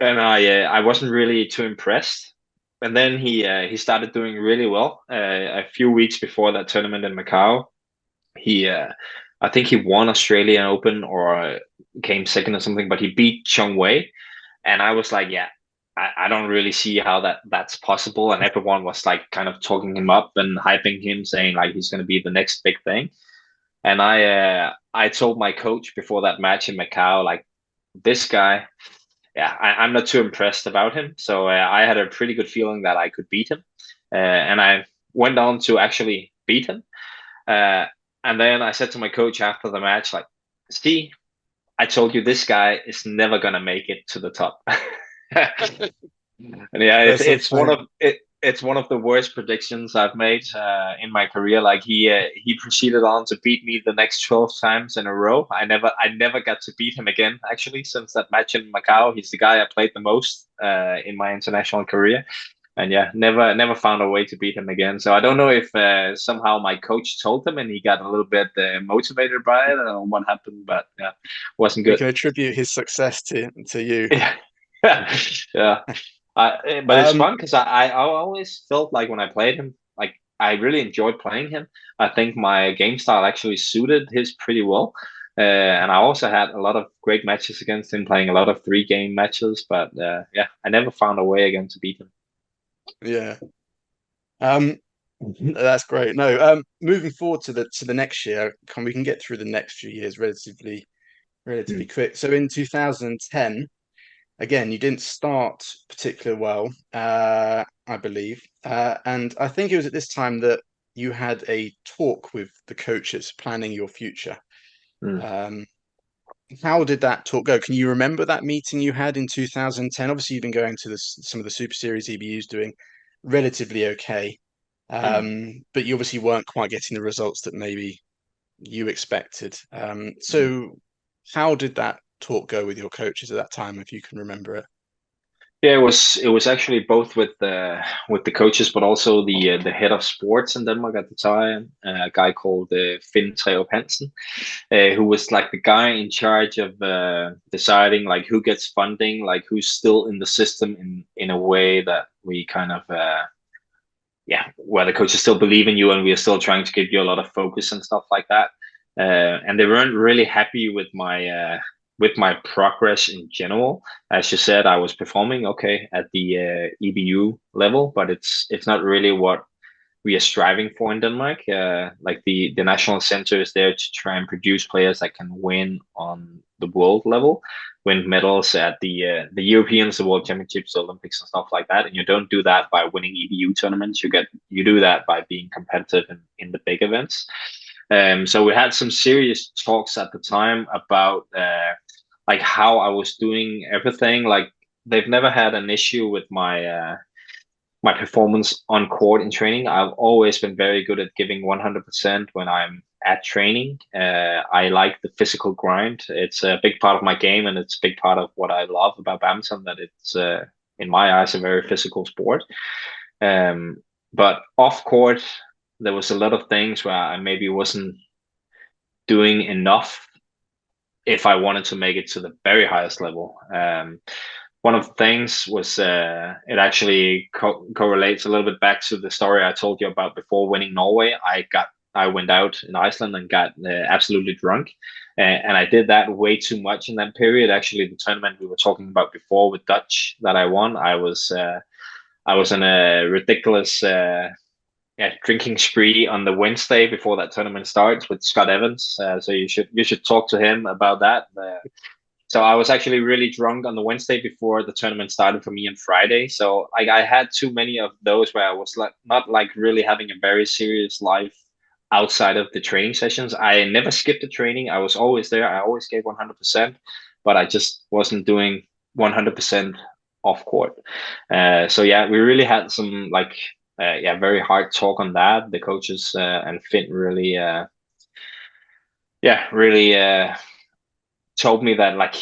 and I wasn't really too impressed. And then he started doing really well. A few weeks before that tournament in Macau, he I think he won Australian Open or came second or something, but he beat Chong Wei, and I was like, yeah, I don't really see how that's possible. And everyone was like kind of talking him up and hyping him, saying like he's going to be the next big thing. And I told my coach before that match in Macau, like, this guy, yeah, I'm not too impressed about him. So I had a pretty good feeling that I could beat him, and I went on to actually beat him. Uh, and then I said to my coach after the match, like, see, I told you this guy is never gonna make it to the top. And yeah, That's so it's one funny. of it's one of the worst predictions I've made in my career. Like he proceeded on to beat me the next 12 times in a row. I never got to beat him again. Actually, since that match in Macau, he's the guy I played the most in my international career. And yeah, never found a way to beat him again. So I don't know if somehow my coach told him and he got a little bit motivated by it, or what happened. But yeah, wasn't We good. can attribute his success to you. Yeah, yeah. But it's Um, fun because I always felt like when I played him, like I really enjoyed playing him. I think my game style actually suited his pretty well. And I also had a lot of great matches against him, playing a lot of 3-game matches. But yeah, I never found a way again to beat him. yeah. Um, that's great. No, moving forward to the next year, we can get through the next few years relatively Mm. quick. So in 2010, again, you didn't start particularly well, I believe, and I think it was at this time that you had a talk with the coaches planning your future. Mm. Um, how did that talk go? Can you remember that meeting you had in 2010? Obviously, you've been going to some of the Super Series EBUs doing relatively okay, Mm. but you obviously weren't quite getting the results that maybe you expected. Mm. So how did that talk go with your coaches at that time, if you can remember it? Yeah, it was actually both with the coaches, but also the head of sports in Denmark at the time, a guy called Finn Treop Hansen, who was like the guy in charge of deciding like who gets funding, like who's still in the system in a way that we kind of yeah, where the coaches still believe in you and we are still trying to give you a lot of focus and stuff like that. And they weren't really happy with my progress in general. As you said, I was performing okay at the EBU level, but it's not really what we are striving for in Denmark. Like the national center is there to try and produce players that can win on the world level, win medals at the Europeans, the World Championships, the Olympics, and stuff like that. And you don't do that by winning EBU tournaments. You do that by being competitive in the big events. So we had some serious talks at the time about like how I was doing everything. Like they've never had an issue with my performance on court in training. I've always been very good at giving 100% when I'm at training. I like the physical grind. It's a big part of my game, and it's a big part of what I love about badminton. That it's, in my eyes, a very physical sport. Um, but off court, there was a lot of things where I maybe wasn't doing enough if I wanted to make it to the very highest level. One of the things was it actually correlates a little bit back to the story I told you about before winning Norway. I went out in Iceland and got absolutely drunk, and I did that way too much in that period. Actually, the tournament we were talking about before with Dutch that I won, I was in a ridiculous yeah, drinking spree on the Wednesday before that tournament starts with Scott Evans. So you should talk to him about that. So I was actually really drunk on the Wednesday before the tournament started for me on Friday. So I had too many of those where I was like not like really having a very serious life outside of the training sessions. I never skipped the training. I was always there. I always gave 100%, but I just wasn't doing 100% off court. So yeah, we really had some like yeah, very hard talk on that. The coaches and Finn really yeah, really told me that like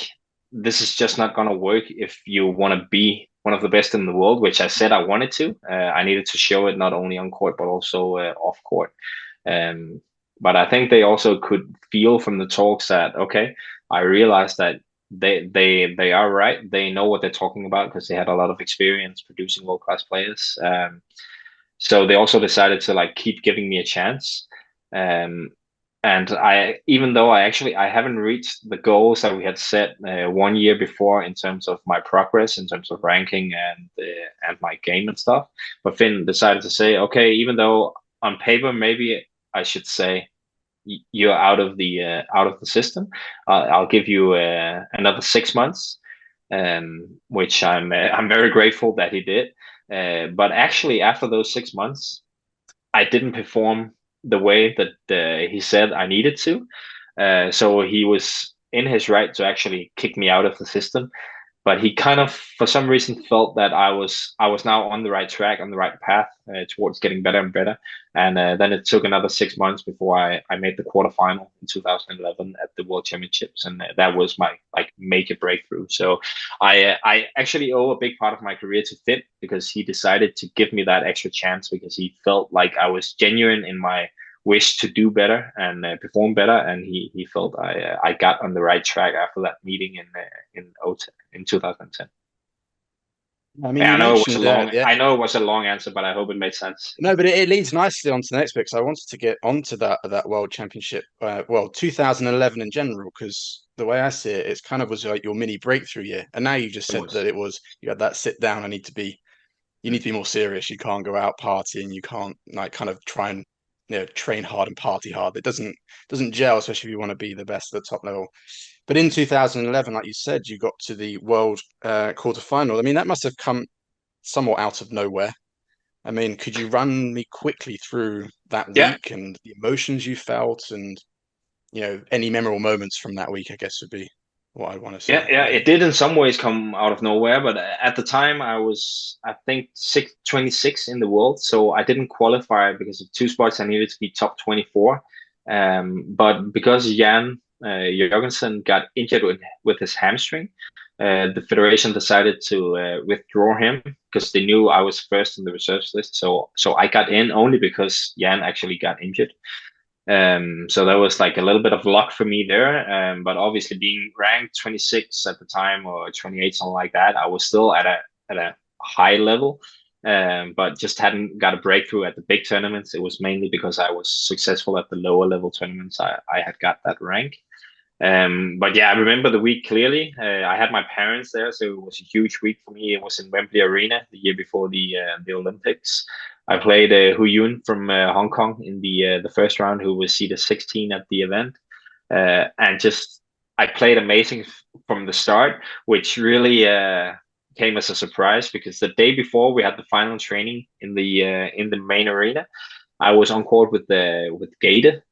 this is just not gonna work if you want to be one of the best in the world, which I said I wanted to. I needed to show it not only on court but also off court. Um, but I think they also could feel from the talks that okay, I realized that they are right. They know what they're talking about because they had a lot of experience producing world class players. So they also decided to like keep giving me a chance. Um, and even though I haven't reached the goals that we had set 1 year before in terms of my progress, in terms of ranking and my game and stuff, but Finn decided to say, okay, even though on paper maybe I should say you're out of the system, I'll give you another 6 months, which I'm very grateful that he did. But actually, after those 6 months, I didn't perform the way that he said I needed to. So he was in his right to actually kick me out of the system, but he kind of for some reason felt that I was now on the right track, on the right path towards getting better and better. And then it took another 6 months before I made the quarterfinal in 2011 at the World Championships, and that was my like major breakthrough. So I actually owe a big part of my career to Finn because he decided to give me that extra chance because he felt like I was genuine in my wish to do better and perform better, and he felt I got on the right track after that meeting in 2010. I mean, Yeah, you mentioned yeah. I know it was a long answer, but I hope it made sense. No, but it leads nicely on to the next bit because I wanted to get onto that World Championship, well, 2011 in general, because the way I see it, it's kind of was like your mini breakthrough year. And now you just It said was. that it was you had that sit down. You need to be more serious. You can't go out partying. You can't like kind of try and train hard and party hard. It doesn't gel, especially if you want to be the best at the top level. But in 2011, like you said, you got to the world quarterfinal. I mean, that must have come somewhat out of nowhere. I mean, could you run me quickly through that Yeah, week and the emotions you felt and, any memorable moments from that week, I guess would be what I want to yeah, see, yeah. really. It did in some ways come out of nowhere, but at the time I was, I think, 26 in the world, so I didn't qualify because of two spots. I needed to be top 24. But because Jan Jorgensen got injured with his hamstring, the federation decided to withdraw him because they knew I was first in the reserves list. So I got in only because Jan actually got injured. So that was like a little bit of luck for me there. But obviously being ranked 26 at the time or 28, something like that, I was still at a high level. But just hadn't got a breakthrough at the big tournaments. It was mainly because I was successful at the lower level tournaments. I had got that rank. But yeah, I remember the week clearly. I had my parents there, so it was a huge week for me. It was in Wembley Arena the year before the Olympics. I played Hu Yun from Hong Kong in the first round, who was seeded 16 at the event, and just I played amazing from the start, which really came as a surprise because the day before we had the final training in the main arena. I was on court with Gade,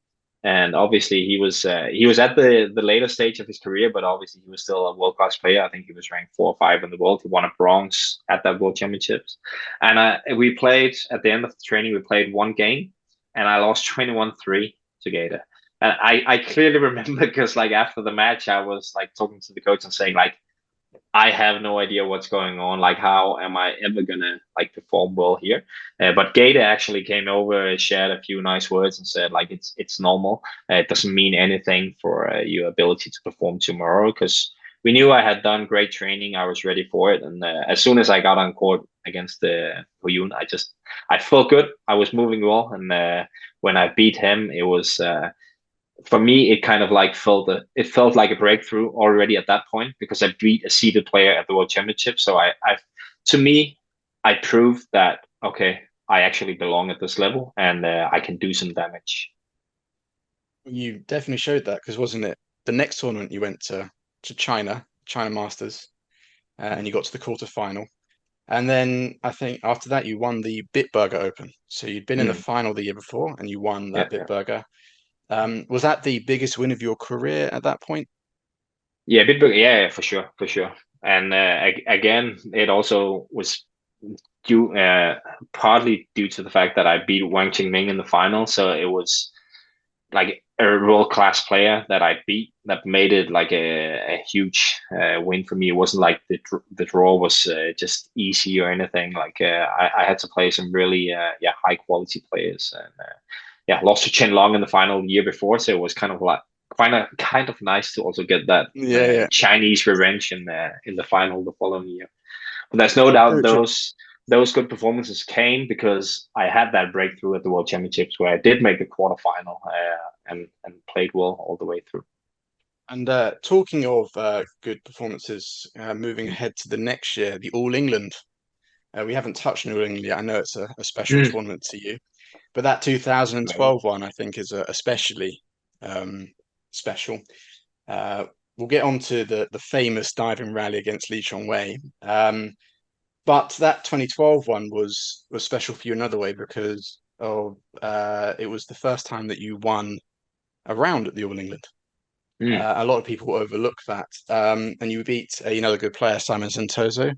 and obviously he was at the later stage of his career, but obviously he was still a world class player. I think he was ranked 4 or 5 in the world. He won a bronze at that World Championships, and we played at the end of the training. We played one game, and I lost 21-3 to Gator. And I clearly remember because like after the match, I was like talking to the coach and saying like I have no idea what's going on. Like, how am I ever gonna like perform well here? But Gator actually came over, shared a few nice words, and said like it's normal. It doesn't mean anything for your ability to perform tomorrow because we knew I had done great training. I was ready for it, and as soon as I got on court against the Huyun, I felt good. I was moving well, and when I beat him, it was. For me, it kind of like it felt like a breakthrough already at that point because I beat a seeded player at the World Championship. So to me, I proved that okay, I actually belong at this level and I can do some damage. You definitely showed that because wasn't it the next tournament you went to China Masters, and you got to the quarterfinal. And then I think after that you won the Bitburger Open. So you'd been in the Mm, final the year before and you won yeah, that yeah, Bitburger. Was that the biggest win of your career at that point? yeah, Bitburg, yeah, yeah, for sure, for sure. And again, it also was due partly due to the fact that I beat Wang Qingming in the final. So it was like world-class player that I beat, that made it like a huge win for me. It wasn't like the draw was just easy or anything. Like I had to play some really high quality players, and lost to Chen Long in the final the year before, so it was kind of like kind of nice to also get that Yeah, Chinese revenge in the final the following year. But there's no doubt yeah. those good performances came because I had that breakthrough at the World Championships where I did make the quarterfinal and played well all the way through. And talking of good performances, moving ahead to the next year, the All England. We haven't touched on All England yet. I know it's a special Mm. tournament to you, but that 2012 one, I think, is especially special. We'll get on to the famous diving rally against Lee Chong-wei. But that 2012 one was special for you another way because of it was the first time that you won a round at the All England. Mm. A lot of people overlook that. And you beat another good player, Simon Santoso.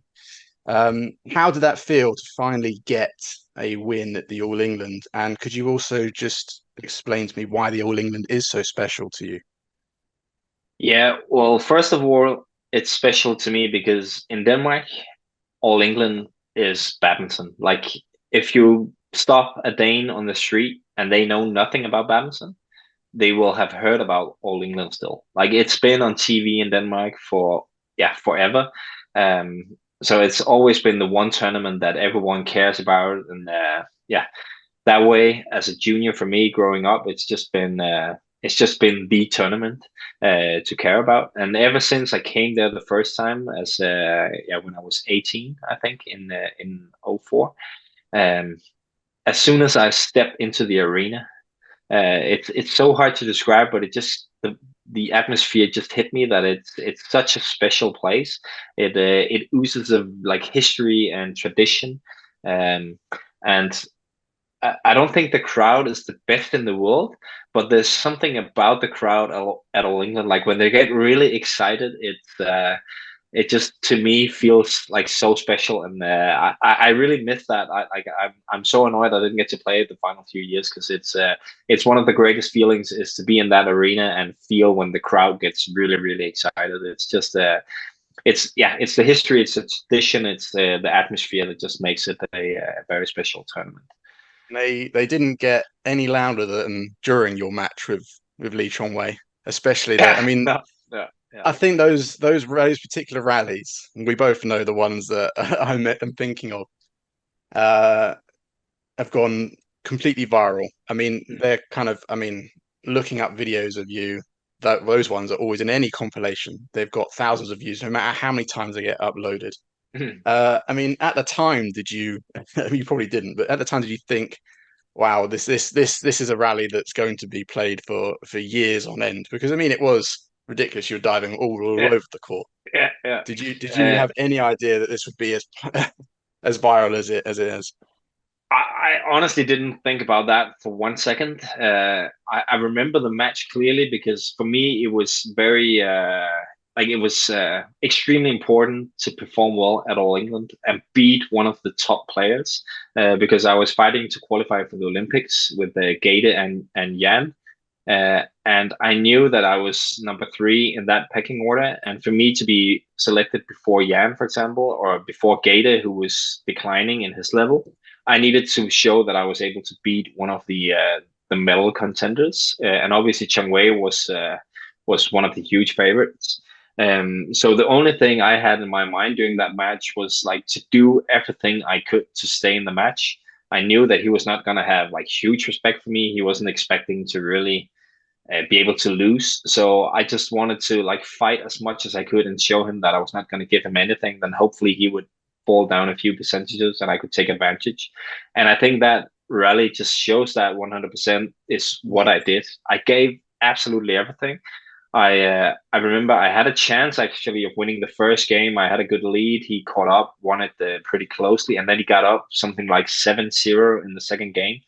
How did that feel to finally get a win at the All England? And could you also just explain to me why the All England is so special to you? Yeah, well, first of all, it's special to me because in Denmark, All England is badminton. Like if you stop a Dane on the street and they know nothing about badminton, they will have heard about All England still. Like it's been on TV in Denmark for forever. Um, so it's always been the one tournament that everyone cares about, and that way as a junior for me growing up, it's just been the tournament to care about. And ever since I came there the first time as when I was 18, I think in '04, as soon as I stepped into the arena, it's so hard to describe, but the atmosphere just hit me that it's such a special place. It oozes of like history and tradition, and I don't think the crowd is the best in the world, but there's something about the crowd at All England. Like when they get really excited, it just to me feels like so special, and I really miss that. I'm so annoyed I didn't get to play it the final few years because it's one of the greatest feelings is to be in that arena and feel when the crowd gets really really excited. It's just it's the history, it's the tradition, it's the atmosphere that just makes it a very special tournament. They didn't get any louder than during your match with Lee Chong-wei, especially the. I Yeah, mean, no, yeah, yeah. I think those particular rallies, we both know the ones that I'm thinking of, uh, have gone completely viral. I mean, they're kind of. I mean, looking up videos of you, those ones are always in any compilation. They've got thousands of views, no matter how many times they get uploaded. I mean, at the time, did you? You probably didn't, but at the time, did you think, "Wow, this is a rally that's going to be played for years on end"? Because I mean, it was ridiculous. You were diving all Yeah, over the court. yeah, yeah. Did you have any idea that this would be as as viral as it is? I honestly didn't think about that for 1 second. I remember the match clearly because for me it was very like it was extremely important to perform well at All England and beat one of the top players because I was fighting to qualify for the Olympics with Gade and Jan. And I knew that I was number three in that pecking order. And for me to be selected before Jan, for example, or before Gade, who was declining in his level, I needed to show that I was able to beat one of the medal contenders. And obviously, Chang Wei was one of the huge favorites. So the only thing I had in my mind during that match was like to do everything I could to stay in the match. I knew that he was not going to have like huge respect for me. He wasn't expecting to really be able to lose. So I just wanted to like fight as much as I could and show him that I was not going to give him anything. Then hopefully he would fall down a few percentages and I could take advantage. And I think that rally just shows that 100% is what I did. I gave absolutely everything. I remember I had a chance actually of winning the first game. I had a good lead. He caught up, won it pretty closely, and then he got up something like 7-0 in the second game.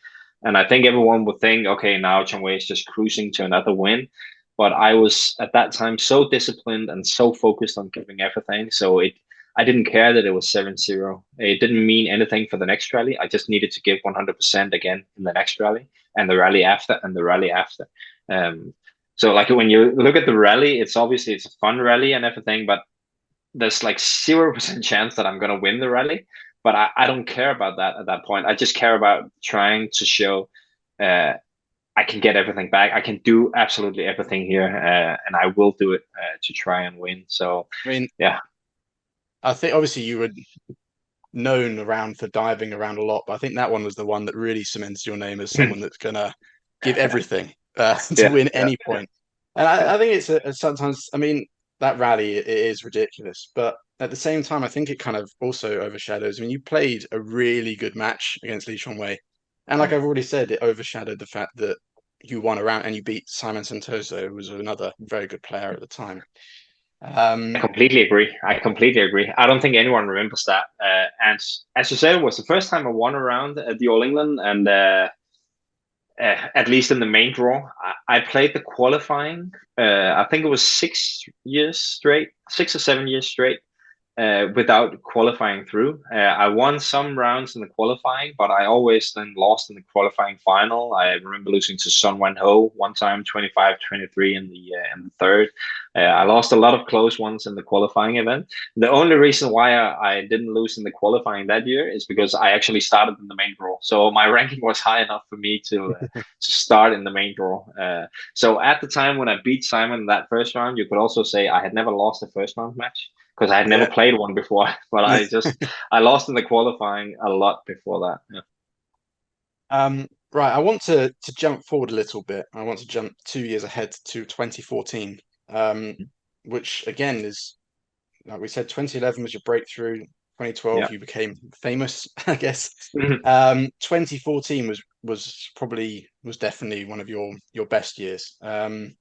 And I think everyone would think, okay, now Chong Wei is just cruising to another win. But I was at that time so disciplined and so focused on giving everything. So I didn't care that it was 7-0. It didn't mean anything for the next rally. I just needed to give 100% again in the next rally and the rally after and the rally after. So like when you look at the rally, it's a fun rally and everything, but there's like 0% chance that I'm gonna win the rally. But I don't care about that at that point. I just care about trying to show I can get everything back. I can do absolutely everything here, and I will do it to try and win. So I mean, yeah, I think obviously you were known around for diving around a lot, but I think that one was the one that really cements your name as someone that's gonna give everything to yeah, win yeah, any point. And yeah. I think it's sometimes, I mean, that rally it is ridiculous, but at the same time, I think it kind of also overshadows. I mean, you played a really good match against Lee Chong Wei, and like Mm. I've already said, it overshadowed the fact that you won a round and you beat Simon Santoso, who was another very good player at the time. I Um, completely agree. I completely agree. I don't think anyone remembers that. And as you said, it was the first time I won around at the All England, and at least in the main draw. I played the qualifying. I think it was 6 years straight, 6 or 7 years straight, without qualifying through. I won some rounds in the qualifying, but I always then lost in the qualifying final. I remember losing to Sun Wan Ho one time, 25-23 in the third. I lost a lot of close ones in the qualifying event. The only reason why I didn't lose in the qualifying that year is because I actually started in the main draw. So my ranking was high enough for me to start in the main draw. So at the time when I beat Simon in that first round, you could also say I had never lost a first round match because I had never yeah. played one before. But I lost in the qualifying a lot before that. Yeah. Right, I want to jump forward a little bit. I want to jump 2 years ahead to 2014, um, which again is, like we said, 2011 was your breakthrough. 2012, Yeah. you became famous, I guess. Mhm. 2014 was definitely one of your best years. Can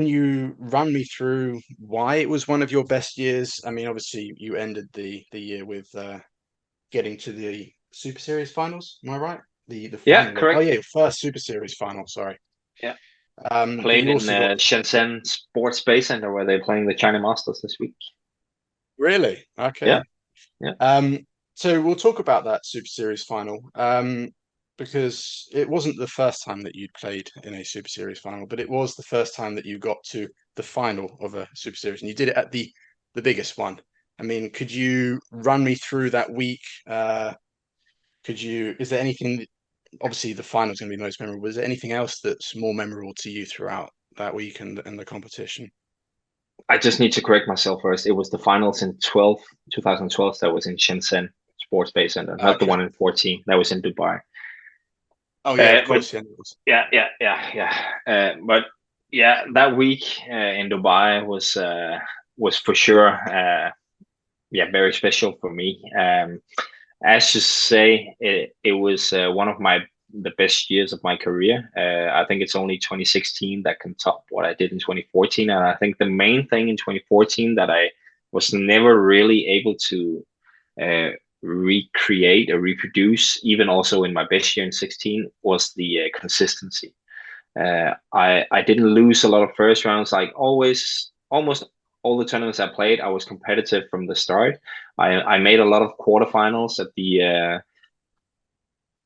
you run me through why it was one of your best years? I mean, obviously you ended the year with getting to the Super Series finals. Am I right? The Yeah, final. Oh correct. yeah, your first Super Series final. Sorry. Yeah. But Played you in also got Shenzhen Sports Space Center where they're playing the China Masters this week. really Yeah. okay. Yeah. Um, so we'll talk about that Super Series final. Because it wasn't the first time that you'd played in a Super Series final, but it was the first time that you got to the final of a Super Series, and you did it at the biggest one. I mean, could you run me through that week? Could you? Is there anything? Obviously, the final is going to be most memorable. Is there anything else that's more memorable to you throughout that week and the competition? I just need to correct myself first. It was the finals in 2012 that was in Shenzhen Sports Space Center, not the Okay. one in 14 that was in Dubai. Oh yeah, of But course. Yeah. It was. yeah. But yeah, that week in Dubai was for sure yeah, very special for me. As you say, it was one of the best years of my career. I think it's only 2016 that can top what I did in 2014, and I think the main thing in 2014 that I was never really able to uh, recreate or reproduce, even also in my best year in 16, was the consistency. I didn't lose a lot of first rounds. Like always, almost all the tournaments I played, I was competitive from the start. I made a lot of quarterfinals at the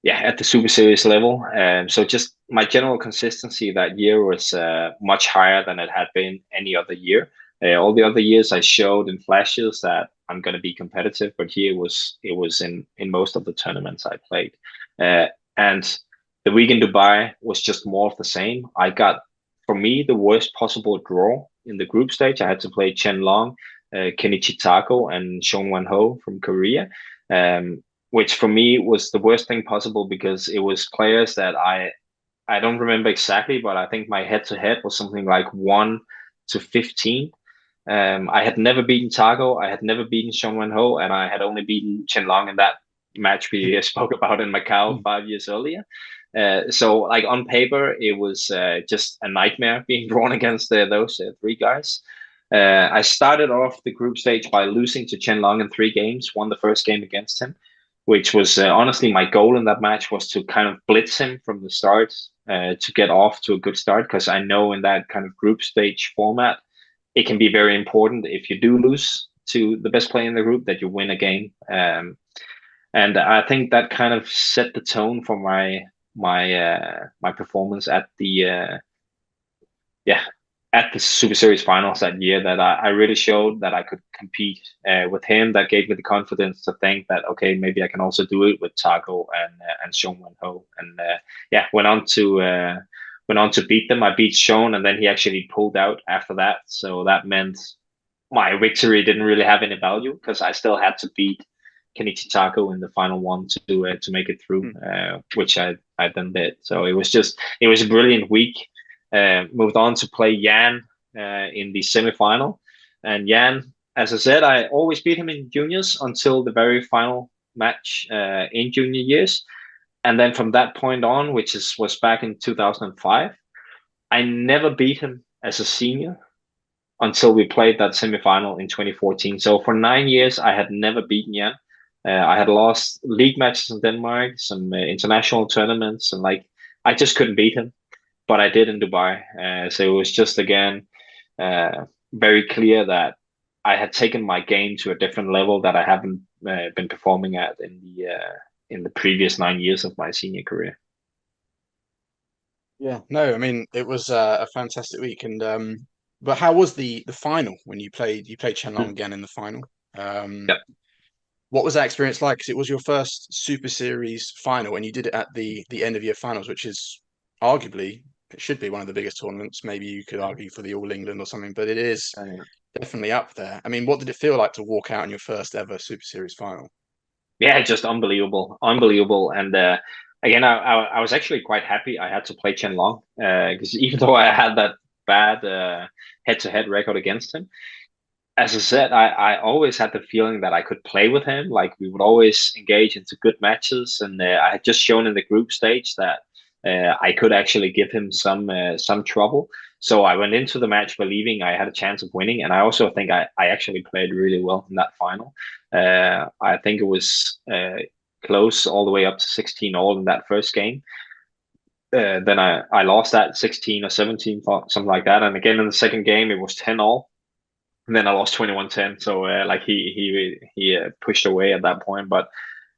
at the Super Series level. So just my general consistency that year was much higher than it had been any other year. All the other years I showed in flashes that I'm going to be competitive, but here it was in most of the tournaments I played. And the week in Dubai was just more of the same. I got, for me, the worst possible draw in the group stage. I had to play Chen Long, Kenichi Tako, and Seong Wan Ho from Korea. Which for me was the worst thing possible because it was players that I don't remember exactly, but I think my head to head was something like 1-15. I had never beaten Tago, I had never beaten Seong Wan Ho, and I had only beaten Chen Long in that match we spoke about in Macau 5 years earlier. So like on paper, it was just a nightmare being drawn against those three guys. I started off the group stage by losing to Chen Long in 3 games, won the first game against him, which was honestly my goal in that match was to kind of blitz him from the start to get off to a good start because I know in that kind of group stage format it can be very important if you do lose to the best player in the group that you win a game. And I think that kind of set the tone for my performance at the yeah, at the Super Series finals that year, that I really showed that I could compete with him. That gave me the confidence to think that, okay, maybe I can also do it with Taco and Sean Wan Ho. And yeah, went on to beat them. I beat Sean, and then he actually pulled out after that. So that meant my victory didn't really have any value, because I still had to beat Kenichi Taco in the final one to make it through, which I then did. So it was a brilliant week. Moved on to play Jan in the semifinal, and Jan, as I said, I always beat him in juniors until the very final match in junior years, and then from that point on, which was back in 2005, I never beat him as a senior until we played that semifinal in 2014. So for 9 years, I had never beaten Jan. I had lost league matches in Denmark, some international tournaments, and like I just couldn't beat him. But I did in Dubai. So it was just again very clear that I had taken my game to a different level that I haven't been performing at in the previous 9 years of my senior career. Yeah, no, I mean it was a fantastic week, and but how was the final when you played? You played Chen Long Hmm. again in the final. Um, Yep. what was that experience like? Because it was your first Super Series final, and you did it at the end of year finals, which is arguably it should be one of the biggest tournaments. Maybe you could argue for the All England or something, but it is definitely up there. I mean, what did it feel like to walk out in your first ever Super Series final? Yeah, just unbelievable, unbelievable. And again, I was actually quite happy I had to play Chen Long, because even though I had that bad head-to-head record against him, as I said, I always had the feeling that I could play with him. Like we would always engage into good matches, and I had just shown in the group stage that I could actually give him some trouble. So I went into the match believing I had a chance of winning, and I also think I actually played really well in that final. I think it was close all the way up to 16 all in that first game. Then I lost that 16 or 17, something like that. And again in the second game, it was 10 all. And then I lost 21-10. So like he pushed away at that point. But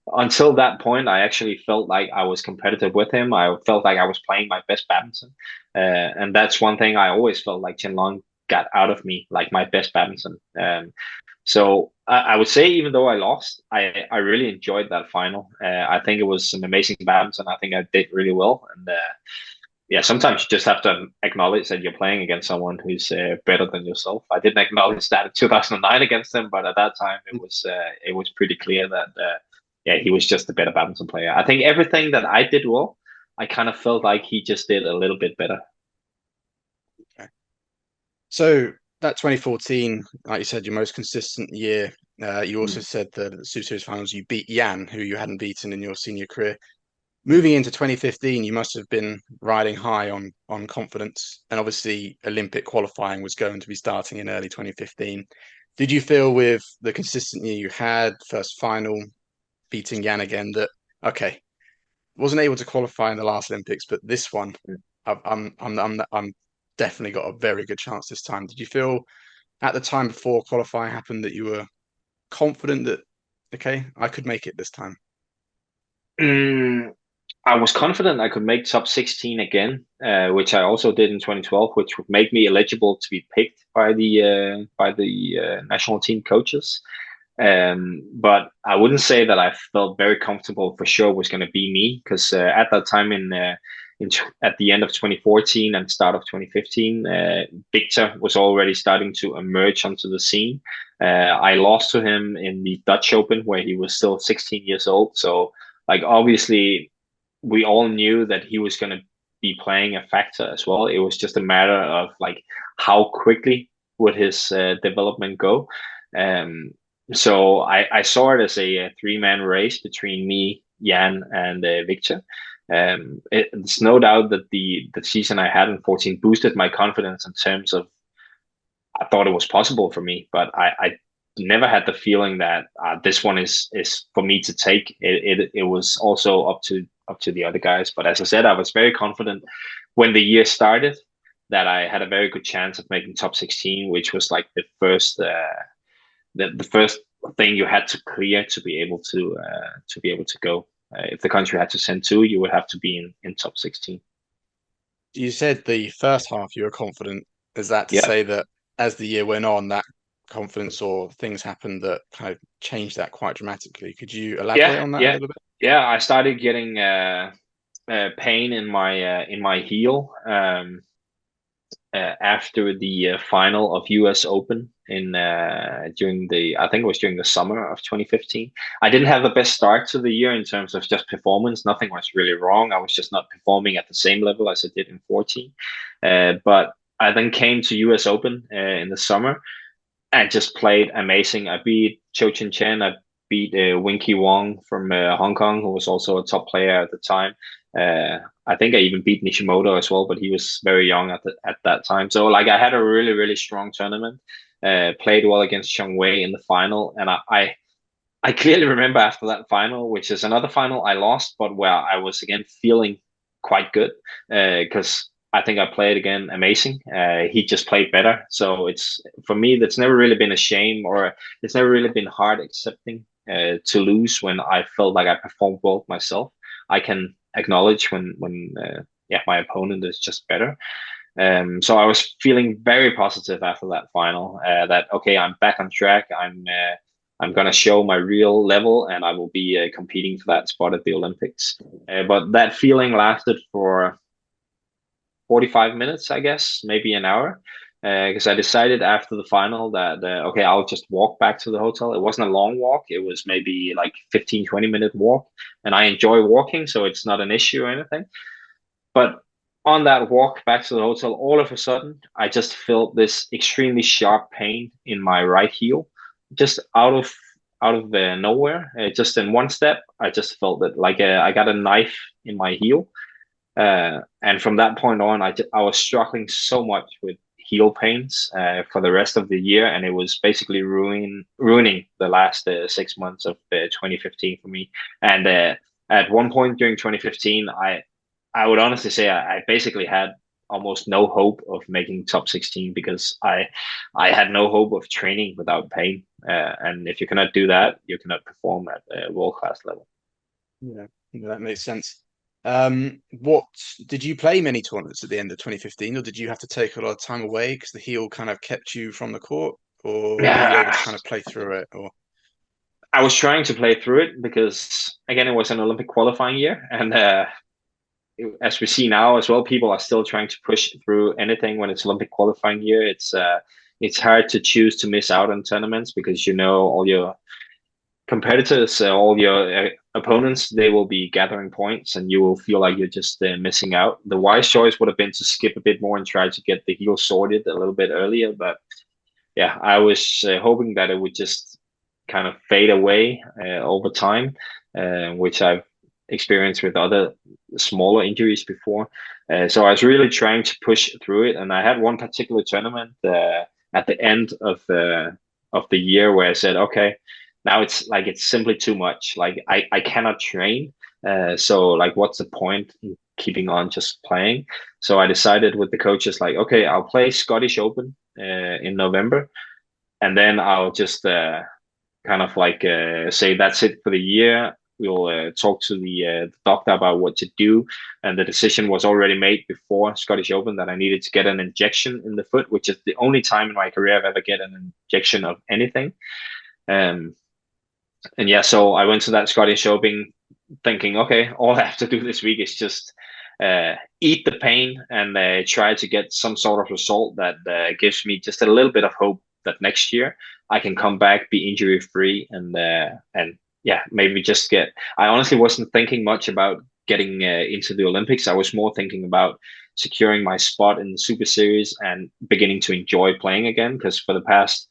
until that point, I actually felt like I was competitive with him. I felt like I was playing my best badminton. And that's one thing I always felt like Chen Long got out of me, like my best badminton. So I would say, even though I lost, I really enjoyed that final. I think it was an amazing badminton. I think I did really well. And yeah, sometimes you just have to acknowledge that you're playing against someone who's better than yourself. I didn't acknowledge that in 2009 against him, but at that time it was pretty clear that yeah, he was just a better badminton player. I think everything that I did well, I kind of felt like he just did a little bit better. Okay. So that 2014, like you said, your most consistent year. You also Mm. said that at the Super Series finals you beat Jan, who you hadn't beaten in your senior career. Moving into 2015, you must have been riding high on confidence, and obviously Olympic qualifying was going to be starting in early 2015. Did you feel with the consistent year you had, first final, beating Jan again, that okay, wasn't able to qualify in the last Olympics, but this one, I'm definitely got a very good chance this time. Did you feel at the time before qualifying happened that you were confident that okay, I could make it this time? Mm, I was confident I could make top 16 again, which I also did in 2012, which would make me eligible to be picked by the national team coaches. But I wouldn't say that I felt very comfortable for sure was going to be me, because at that time at the end of 2014 and start of 2015, Victor was already starting to emerge onto the scene. I lost to him in the Dutch Open, where he was still 16 years old. So like obviously we all knew that he was going to be playing a factor as well. It was just a matter of like how quickly would his development go. Um, so I saw it as a three-man race between me, Jan, and Victor. It's no doubt that the season I had in 14 boosted my confidence in terms of I thought it was possible for me, but I never had the feeling that this one is for me to take. It was also up to the other guys. But as I said, I was very confident when the year started that I had a very good chance of making top 16, which was like the first thing you had to clear to be able to go. If the country had to send two, you would have to be in top 16. You said the first half you were confident. Is that to Yeah, say that as the year went on, that confidence or things happened that kind of changed that quite dramatically? Could you elaborate yeah, on that a yeah, little bit? yeah. I started getting pain in my heel. After the final of US Open in during the I think it was during the summer of 2015. I didn't have the best start to the year in terms of just performance. Nothing was really wrong. I was just not performing at the same level as I did in 14. But I then came to US Open in the summer and just played amazing. I beat Cho Chin Chen. I beat Winky Wong from Hong Kong, who was also a top player at the time. I think I even beat Nishimoto as well, but he was very young at that time. So like I had a really strong tournament. Played well against Cheng Wei in the final, and I clearly remember after that final, which is another final I lost, but where I was again feeling quite good because I think I played again amazing. He just played better, so it's for me that's never really been a shame, or it's never really been hard accepting to lose when I felt like I performed well myself. I can acknowledge when yeah, my opponent is just better. So I was feeling very positive after that final. That okay, I'm back on track. I'm gonna show my real level, and I will be competing for that spot at the Olympics. But that feeling lasted for 45 minutes, I guess, maybe an hour, because I decided after the final that okay, I'll just walk back to the hotel. It wasn't a long walk; it was maybe like 15-20 minute walk, and I enjoy walking, so it's not an issue or anything. But on that walk back to the hotel, all of a sudden, I just felt this extremely sharp pain in my right heel, just out of nowhere. Just in one step, I just felt it like I got a knife in my heel. And from that point on, I was struggling so much with heel pains for the rest of the year, and it was basically ruining the last 6 months of 2015 for me. And at one point during 2015, I would honestly say I basically had almost no hope of making top 16 because I had no hope of training without pain. And if you cannot do that, you cannot perform at a world class level. Yeah, yeah, that makes sense. What did you play many tournaments at the end of 2015, or did you have to take a lot of time away because the heel kind of kept you from the court, or were you able to Yeah, kind of play through it? Or I was trying to play through it because again, it was an Olympic qualifying year, and as we see now as well, people are still trying to push through anything when it's Olympic qualifying year. It's hard to choose to miss out on tournaments because you know all your competitors, all your opponents, they will be gathering points, and you will feel like you're just missing out. The wise choice would have been to skip a bit more and try to get the heel sorted a little bit earlier, but yeah, I was hoping that it would just kind of fade away over time, which I've experienced with other smaller injuries before. So I was really trying to push through it, and I had one particular tournament at the end of the year where I said, okay, now it's simply too much. Like I cannot train. So like, what's the point in keeping on just playing? So I decided with the coaches, like, okay, I'll play Scottish Open in November, and then I'll just kind of like say that's it for the year. We'll talk to the doctor about what to do, and the decision was already made before Scottish Open that I needed to get an injection in the foot, which is the only time in my career I've ever get an injection of anything. Um, and yeah, so I went to that Scottish Open thinking, okay, all I have to do this week is just eat the pain and try to get some sort of result that gives me just a little bit of hope that next year I can come back, be injury free, and yeah, maybe just get. I honestly wasn't thinking much about getting into the Olympics. I was more thinking about securing my spot in the Super Series and beginning to enjoy playing again. Because for the past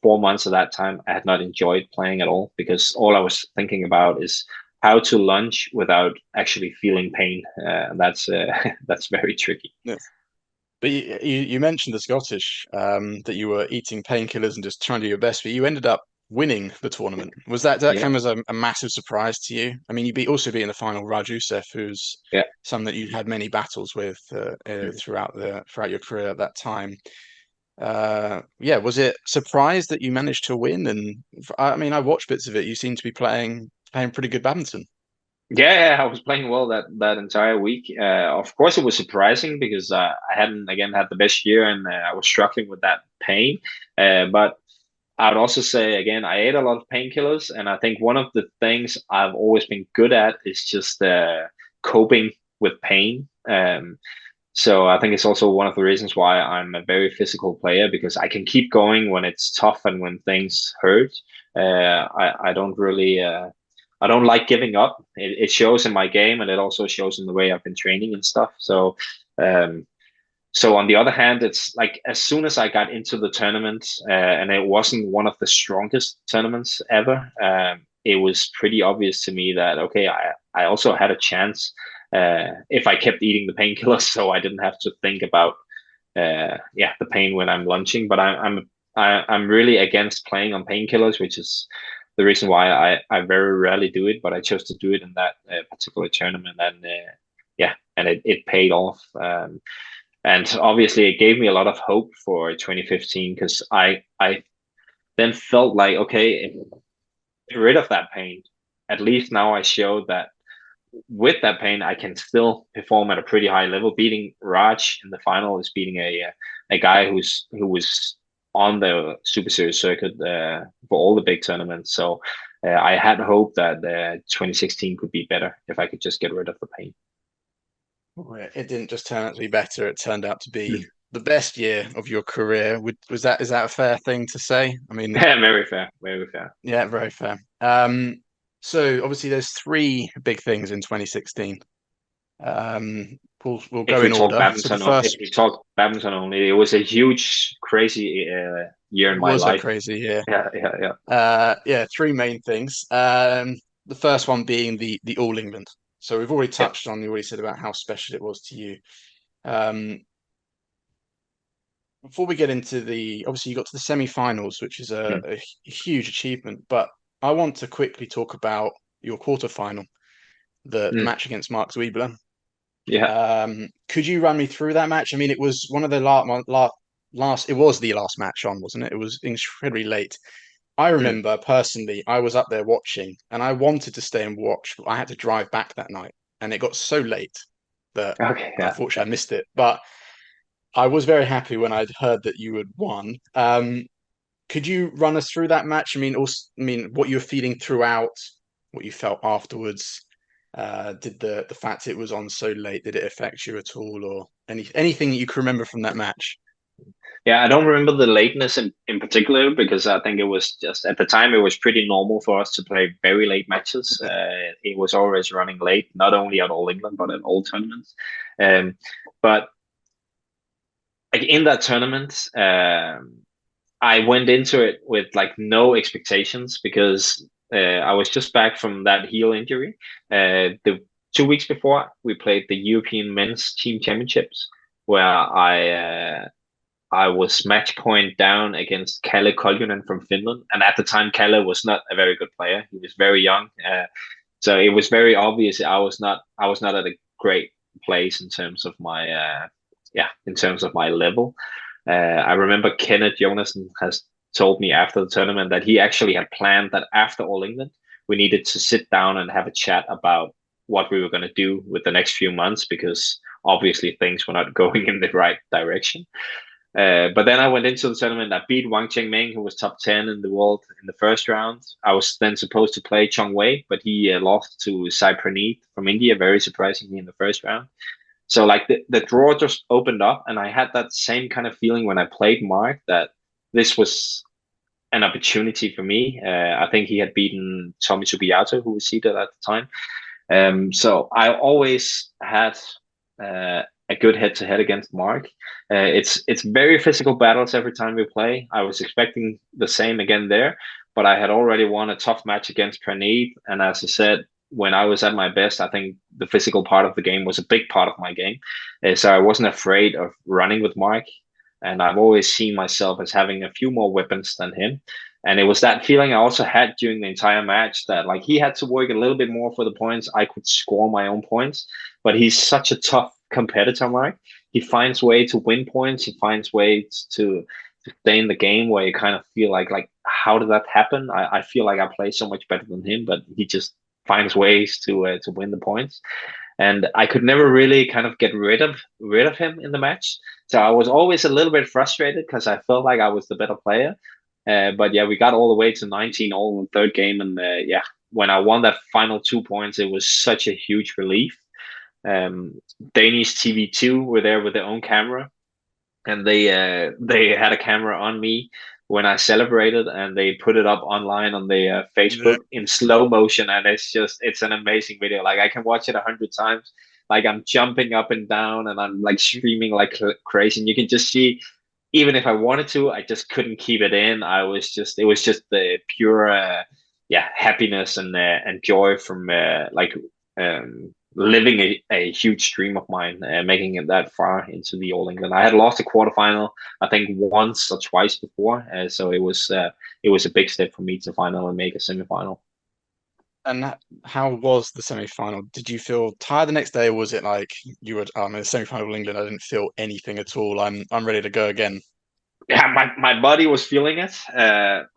4 months of that time, I had not enjoyed playing at all because all I was thinking about is how to lunge without actually feeling pain. That's that's very tricky. yeah. But you mentioned the Scottish that you were eating painkillers and just trying to do your best, but you ended up winning the tournament. Was that Yeah, came as a massive surprise to you? I mean, you beat in the final Rajusef, who's yeah. someone that you had many battles with Mhm. throughout your career at that time. Yeah, was it surprised that you managed to win? And I mean, I watched bits of it. You seem to be playing pretty good badminton. Yeah, I was playing well that entire week. Of course, it was surprising because I hadn't again had the best year, and I was struggling with that pain. But I would also say again, I ate a lot of painkillers, and I think one of the things I've always been good at is just coping with pain. So I think it's also one of the reasons why I'm a very physical player, because I can keep going when it's tough and when things hurt. I don't really I don't like giving up. It shows in my game, and it also shows in the way I've been training and stuff. Um, so on the other hand, it's like as soon as I got into the tournament, and it wasn't one of the strongest tournaments ever, it was pretty obvious to me that okay, I also had a chance if I kept eating the painkillers, so I didn't have to think about the pain when I'm lunching. But I'm really against playing on painkillers, which is the reason why I very rarely do it. But I chose to do it in that particular tournament, and and it paid off. And obviously, it gave me a lot of hope for 2015, because I then felt like okay, get rid of that pain. At least now I showed that with that pain, I can still perform at a pretty high level. Beating Raj in the final is beating a guy who was on the Super Series circuit for all the big tournaments. So I had hope that 2016 could be better if I could just get rid of the pain. Well, it didn't just turn out to be better, it turned out to be Mm. the best year of your career. Is that a fair thing to say? I mean, Yeah, very fair, very fair. yeah, very fair. So obviously there's three big things in 2016. We'll go If we in talk order. So the badminton, if first we talk badminton only, it was a huge, crazy year in my was a life. crazy year. Yeah, yeah, yeah. Yeah, three main things. The first one being the All England. So we've already Yeah. touched on, you already said about how special it was to you. Um, Before we get into obviously you got to the semi-finals, which is Mm. a huge achievement, but I want to quickly talk about your quarterfinal, the Mm. match against Mark Zwiebler. Yeah. Could you run me through that match? I mean, it was one of the last, it was the last match on, wasn't it? It was incredibly late. I Mm. remember personally, I was up there watching and I wanted to stay and watch, but I had to drive back that night. And it got so late that Okay. Yeah. unfortunately I missed it. But I was very happy when I'd heard that you had won. Could you run us through that match? I mean, also, I mean, what you were feeling throughout, what you felt afterwards. Did the fact it was on so late, did it affect you at all, or anything that you can remember from that match? Yeah, I don't remember the lateness in particular, because I think it was just at the time it was pretty normal for us to play very late matches. It was always running late, not only at All England but at all tournaments. But like in that tournament, I went into it with like no expectations, because I was just back from that heel injury. The 2 weeks before, we played the European Men's Team Championships, where I was match point down against Kalle Koljonen from Finland, and at the time, Kalle was not a very good player. He was very young, so it was very obvious I was not at a great place in terms of my in terms of my level. I remember Kenneth Jonassen has told me after the tournament that he actually had planned that after All England we needed to sit down and have a chat about what we were going to do with the next few months, because obviously things were not going in the right direction. But then I went into the tournament. I beat Wang Chengming, who was top 10 in the world in the first round. I was then supposed to play Chong Wei, but he lost to Sai Praneeth from India, very surprisingly, in the first round. So like the draw just opened up, and I had that same kind of feeling when I played Mark, that this was an opportunity for me. I think he had beaten Tommy Subiato, who was seeded at the time. So I always had a good head-to-head against Mark. It's very physical battles every time we play. I was expecting the same again there, but I had already won a tough match against Praneeth, and as I said, when I was at my best, I think the physical part of the game was a big part of my game. So I wasn't afraid of running with Mark, and I've always seen myself as having a few more weapons than him. And it was that feeling I also had during the entire match, that like he had to work a little bit more for the points. I could score my own points, but he's such a tough competitor, Mike. He finds way to win points. He finds ways to stay in the game, where you kind of feel like how did that happen? I feel like I play so much better than him, but he just finds ways to win the points. And I could never really kind of get rid of him in the match. So I was always a little bit frustrated because I felt like I was the better player. But yeah, we got all the way to 19 all in the third game, and yeah, when I won that final 2 points, it was such a huge relief. Um, Danish TV2 were there with their own camera, and they had a camera on me when I celebrated, and they put it up online on the Yeah. Facebook in slow motion, and it's an amazing video. Like I can watch it 100 times. Like I'm jumping up and down, and I'm like screaming like crazy. And you can just see, even if I wanted to, I just couldn't keep it in. It was just the pure, yeah, happiness and joy from living a huge dream of mine, making it that far into the All England. I had lost a quarterfinal, I think once or twice before, so it was a big step for me to finally make a semifinal. And how was the semi-final? Did you feel tired the next day, or was it like you were, in the semi-final of England, I didn't feel anything at all. I'm ready to go again. Yeah, my body was feeling it.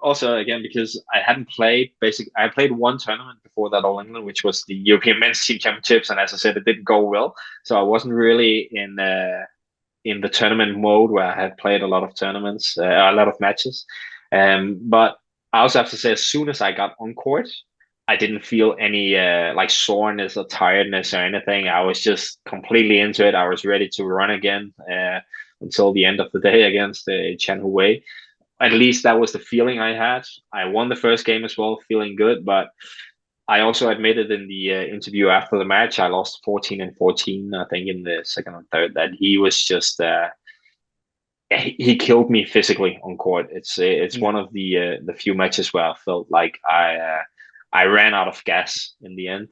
Also, again, because I hadn't played. Basically, I played one tournament before that All England, which was the European Men's Team Championships, and as I said, it didn't go well. So I wasn't really in the tournament mode where I had played a lot of tournaments, a lot of matches. But I also have to say, as soon as I got on court, I didn't feel any like soreness or tiredness or anything. I was just completely into it. I was ready to run again until the end of the day against Chen Hui. At least that was the feeling I had. I won the first game as well, feeling good, but I also admitted in the interview after the match, I lost 14 and 14, I think, in the second and third, that he was just he killed me physically on court. It's one of the few matches where I felt like I ran out of gas in the end.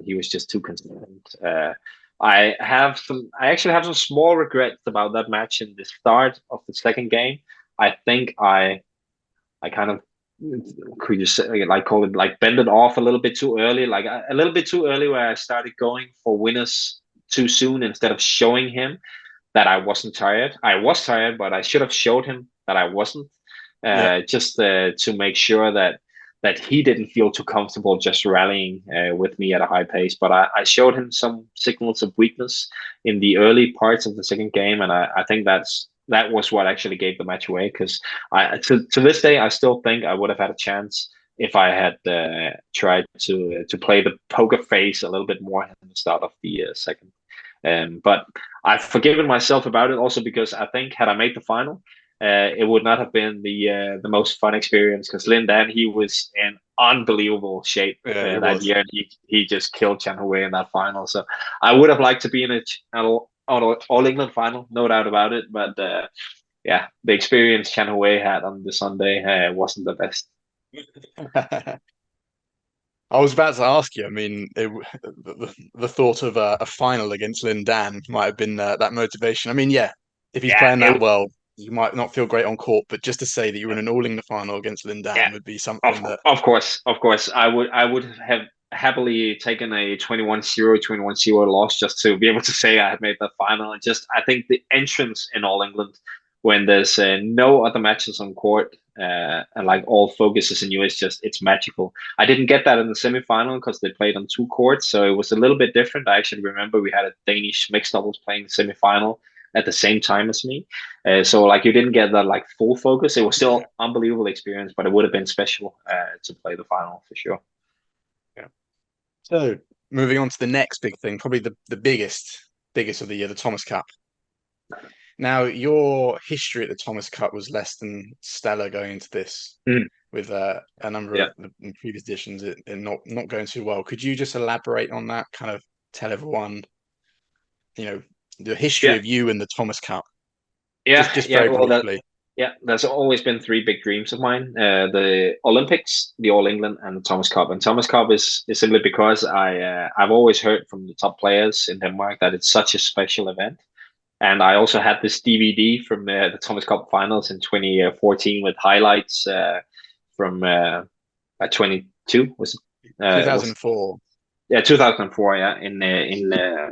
He was just too consistent. I actually have some small regrets about that match in the start of the second game. I think I kind of, could you say, like, call it like bend it off a little bit too early, like a little bit too early, where I started going for winners too soon instead of showing him that I wasn't tired. I was tired, but I should have showed him that I wasn't, Yeah. just to make sure that he didn't feel too comfortable just rallying with me at a high pace. But I showed him some signals of weakness in the early parts of the second game, and I think that was what actually gave the match away. Because to this day, I still think I would have had a chance if I had tried to play the poker face a little bit more at the start of the second. But I've forgiven myself about it also because I think had I made the final, it would not have been the most fun experience, because Lin Dan, he was in unbelievable shape Yeah, he that was. year, and he just killed Chen Hui in that final. So I would have liked to be in an all England final, no doubt about it. But yeah, the experience Chen Hui had on the Sunday wasn't the best. I was about to ask you. I mean, the thought of a final against Lin Dan might have been that motivation. I mean, yeah, if he's Yeah, playing that well, you might not feel great on court, but just to say that you're in an All England final against Lin yeah, Dan would be of something that, of course, I would have happily taken a 21-0, 21-0 loss just to be able to say I had made the final. And just, I think the entrance in All England, when there's no other matches on court, and like all focuses in you, it's magical. I didn't get that in the semifinal because they played on two courts, so it was a little bit different. I actually remember we had a Danish mixed doubles playing the semifinal at the same time as me. So like you didn't get that like full focus. It was yeah, still unbelievable experience, but it would have been special to play the final for sure. yeah. So moving on to the next big thing, probably the biggest of the year, the Thomas Cup. Now, your history at the Thomas Cup was less than stellar going into this, Mm. with a number Yeah. of the previous editions it not going too well. Could you just elaborate on that? Kind of tell everyone, the history Yeah. of you and the Thomas Cup, Yeah. just Yeah. very Well, briefly. there's always been three big dreams of mine: the Olympics, the All England, and the Thomas Cup. And Thomas Cup is simply because I've always heard from the top players in Denmark that it's such a special event. And I also had this DVD from the Thomas Cup finals in 2014 with highlights from 22, was it? Was 2004. Yeah, 2004, yeah, in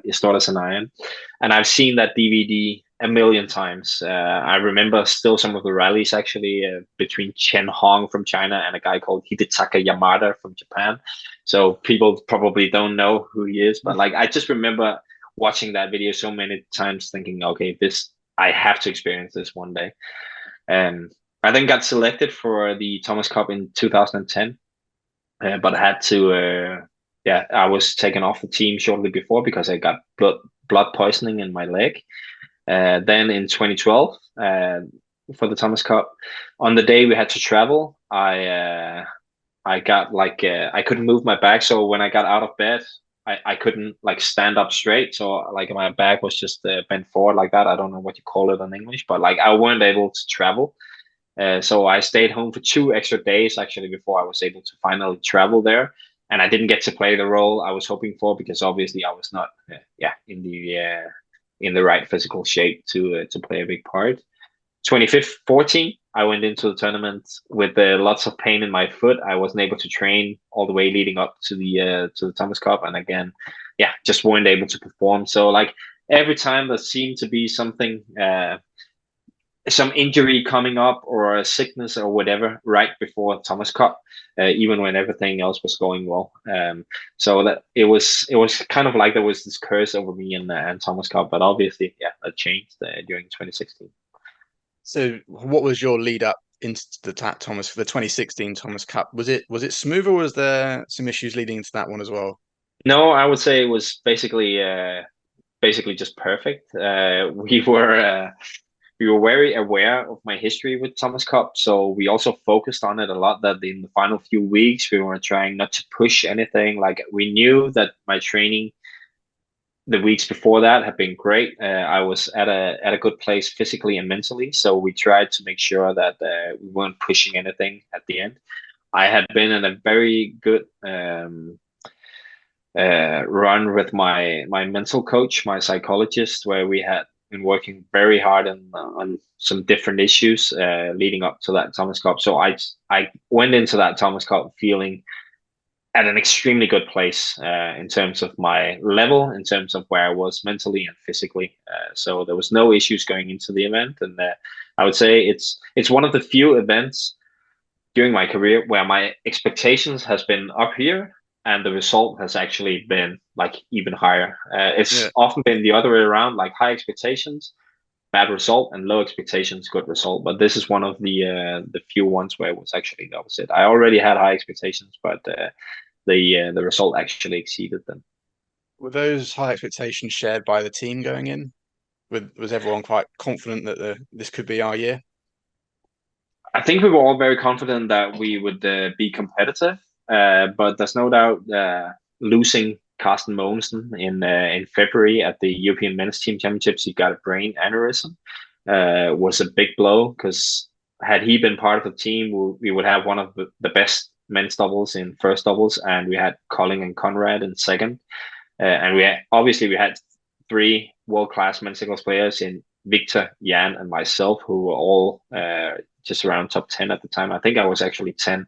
Historias and Iron. And I've seen that DVD a million times. I remember still some of the rallies actually between Chen Hong from China and a guy called Hidetaka Yamada from Japan. So people probably don't know who he is, but like I just remember watching that video so many times, thinking, okay, this I have to experience this one day. Um, I then got selected for the Thomas Cup in 2010, but I had to. Yeah, I was taken off the team shortly before because I got blood poisoning in my leg. Then in 2012, for the Thomas Cup, on the day we had to travel, I got like I couldn't move my back, so when I got out of bed, I couldn't like stand up straight. So like my back was just bent forward like that. I don't know what you call it in English, but like I weren't able to travel. So I stayed home for 2 extra days actually before I was able to finally travel there. And I didn't get to play the role I was hoping for because obviously I was not, in the right physical shape to play a big part. 2014, I went into the tournament with lots of pain in my foot. I wasn't able to train all the way leading up to the Thomas Cup, and again, just weren't able to perform. So like every time there seemed to be something, some injury coming up or a sickness or whatever right before Thomas Cup, even when everything else was going well. So that it was kind of like there was this curse over me and Thomas Cup, but obviously, that changed during 2016. So, what was your lead up into the the 2016 Thomas Cup? Was it smooth, or was there some issues leading into that one as well? No, I would say it was basically just perfect. We were very aware of my history with Thomas Cup, so we also focused on it a lot. That in the final few weeks, we were trying not to push anything. Like we knew that my training the weeks before that had been great. I was at a good place physically and mentally, so we tried to make sure that we weren't pushing anything at the end. I had been in a very good run with my mental coach, my psychologist, where we had been working very hard on some different issues leading up to that Thomas Cup. So I went into that Thomas Cup feeling at an extremely good place in terms of my level, in terms of where I was mentally and physically. So there was no issues going into the event, and I would say it's one of the few events during my career where my expectations has been up here and the result has actually been like even higher. It's Yeah. often been the other way around, like high expectations, bad result, and low expectations, good result. But this is one of the few ones where it was actually the opposite. I already had high expectations, but the result actually exceeded them. Were those high expectations shared by the team going in? Was everyone quite confident that this could be our year? I think we were all very confident that we would be competitive, but there's no doubt losing Carsten Mogensen in February at the European Men's Team Championships, he got a brain aneurysm, was a big blow because had he been part of the team, we would have one of the best men's doubles in first doubles, and we had Colin and Conrad in second, and we had three world-class men's singles players in Victor, Jan, and myself, who were all just around top 10 at the time. I think I was actually 10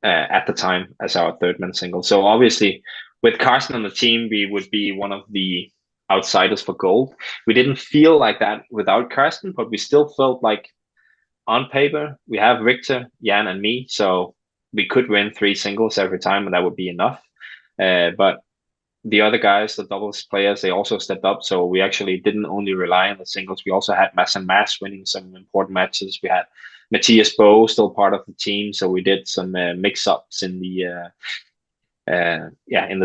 at the time as our third men's single. So obviously, with Carsten on the team, we would be one of the outsiders for gold. We didn't feel like that without Carsten, but we still felt like on paper, we have Victor, Jan, and me. So we could win three singles every time, and that would be enough. But the other guys, the doubles players, they also stepped up. So we actually didn't only rely on the singles. We also had Mads and Mads winning some important matches. We had Matthias Bo still part of the team. So we did some mix-ups in the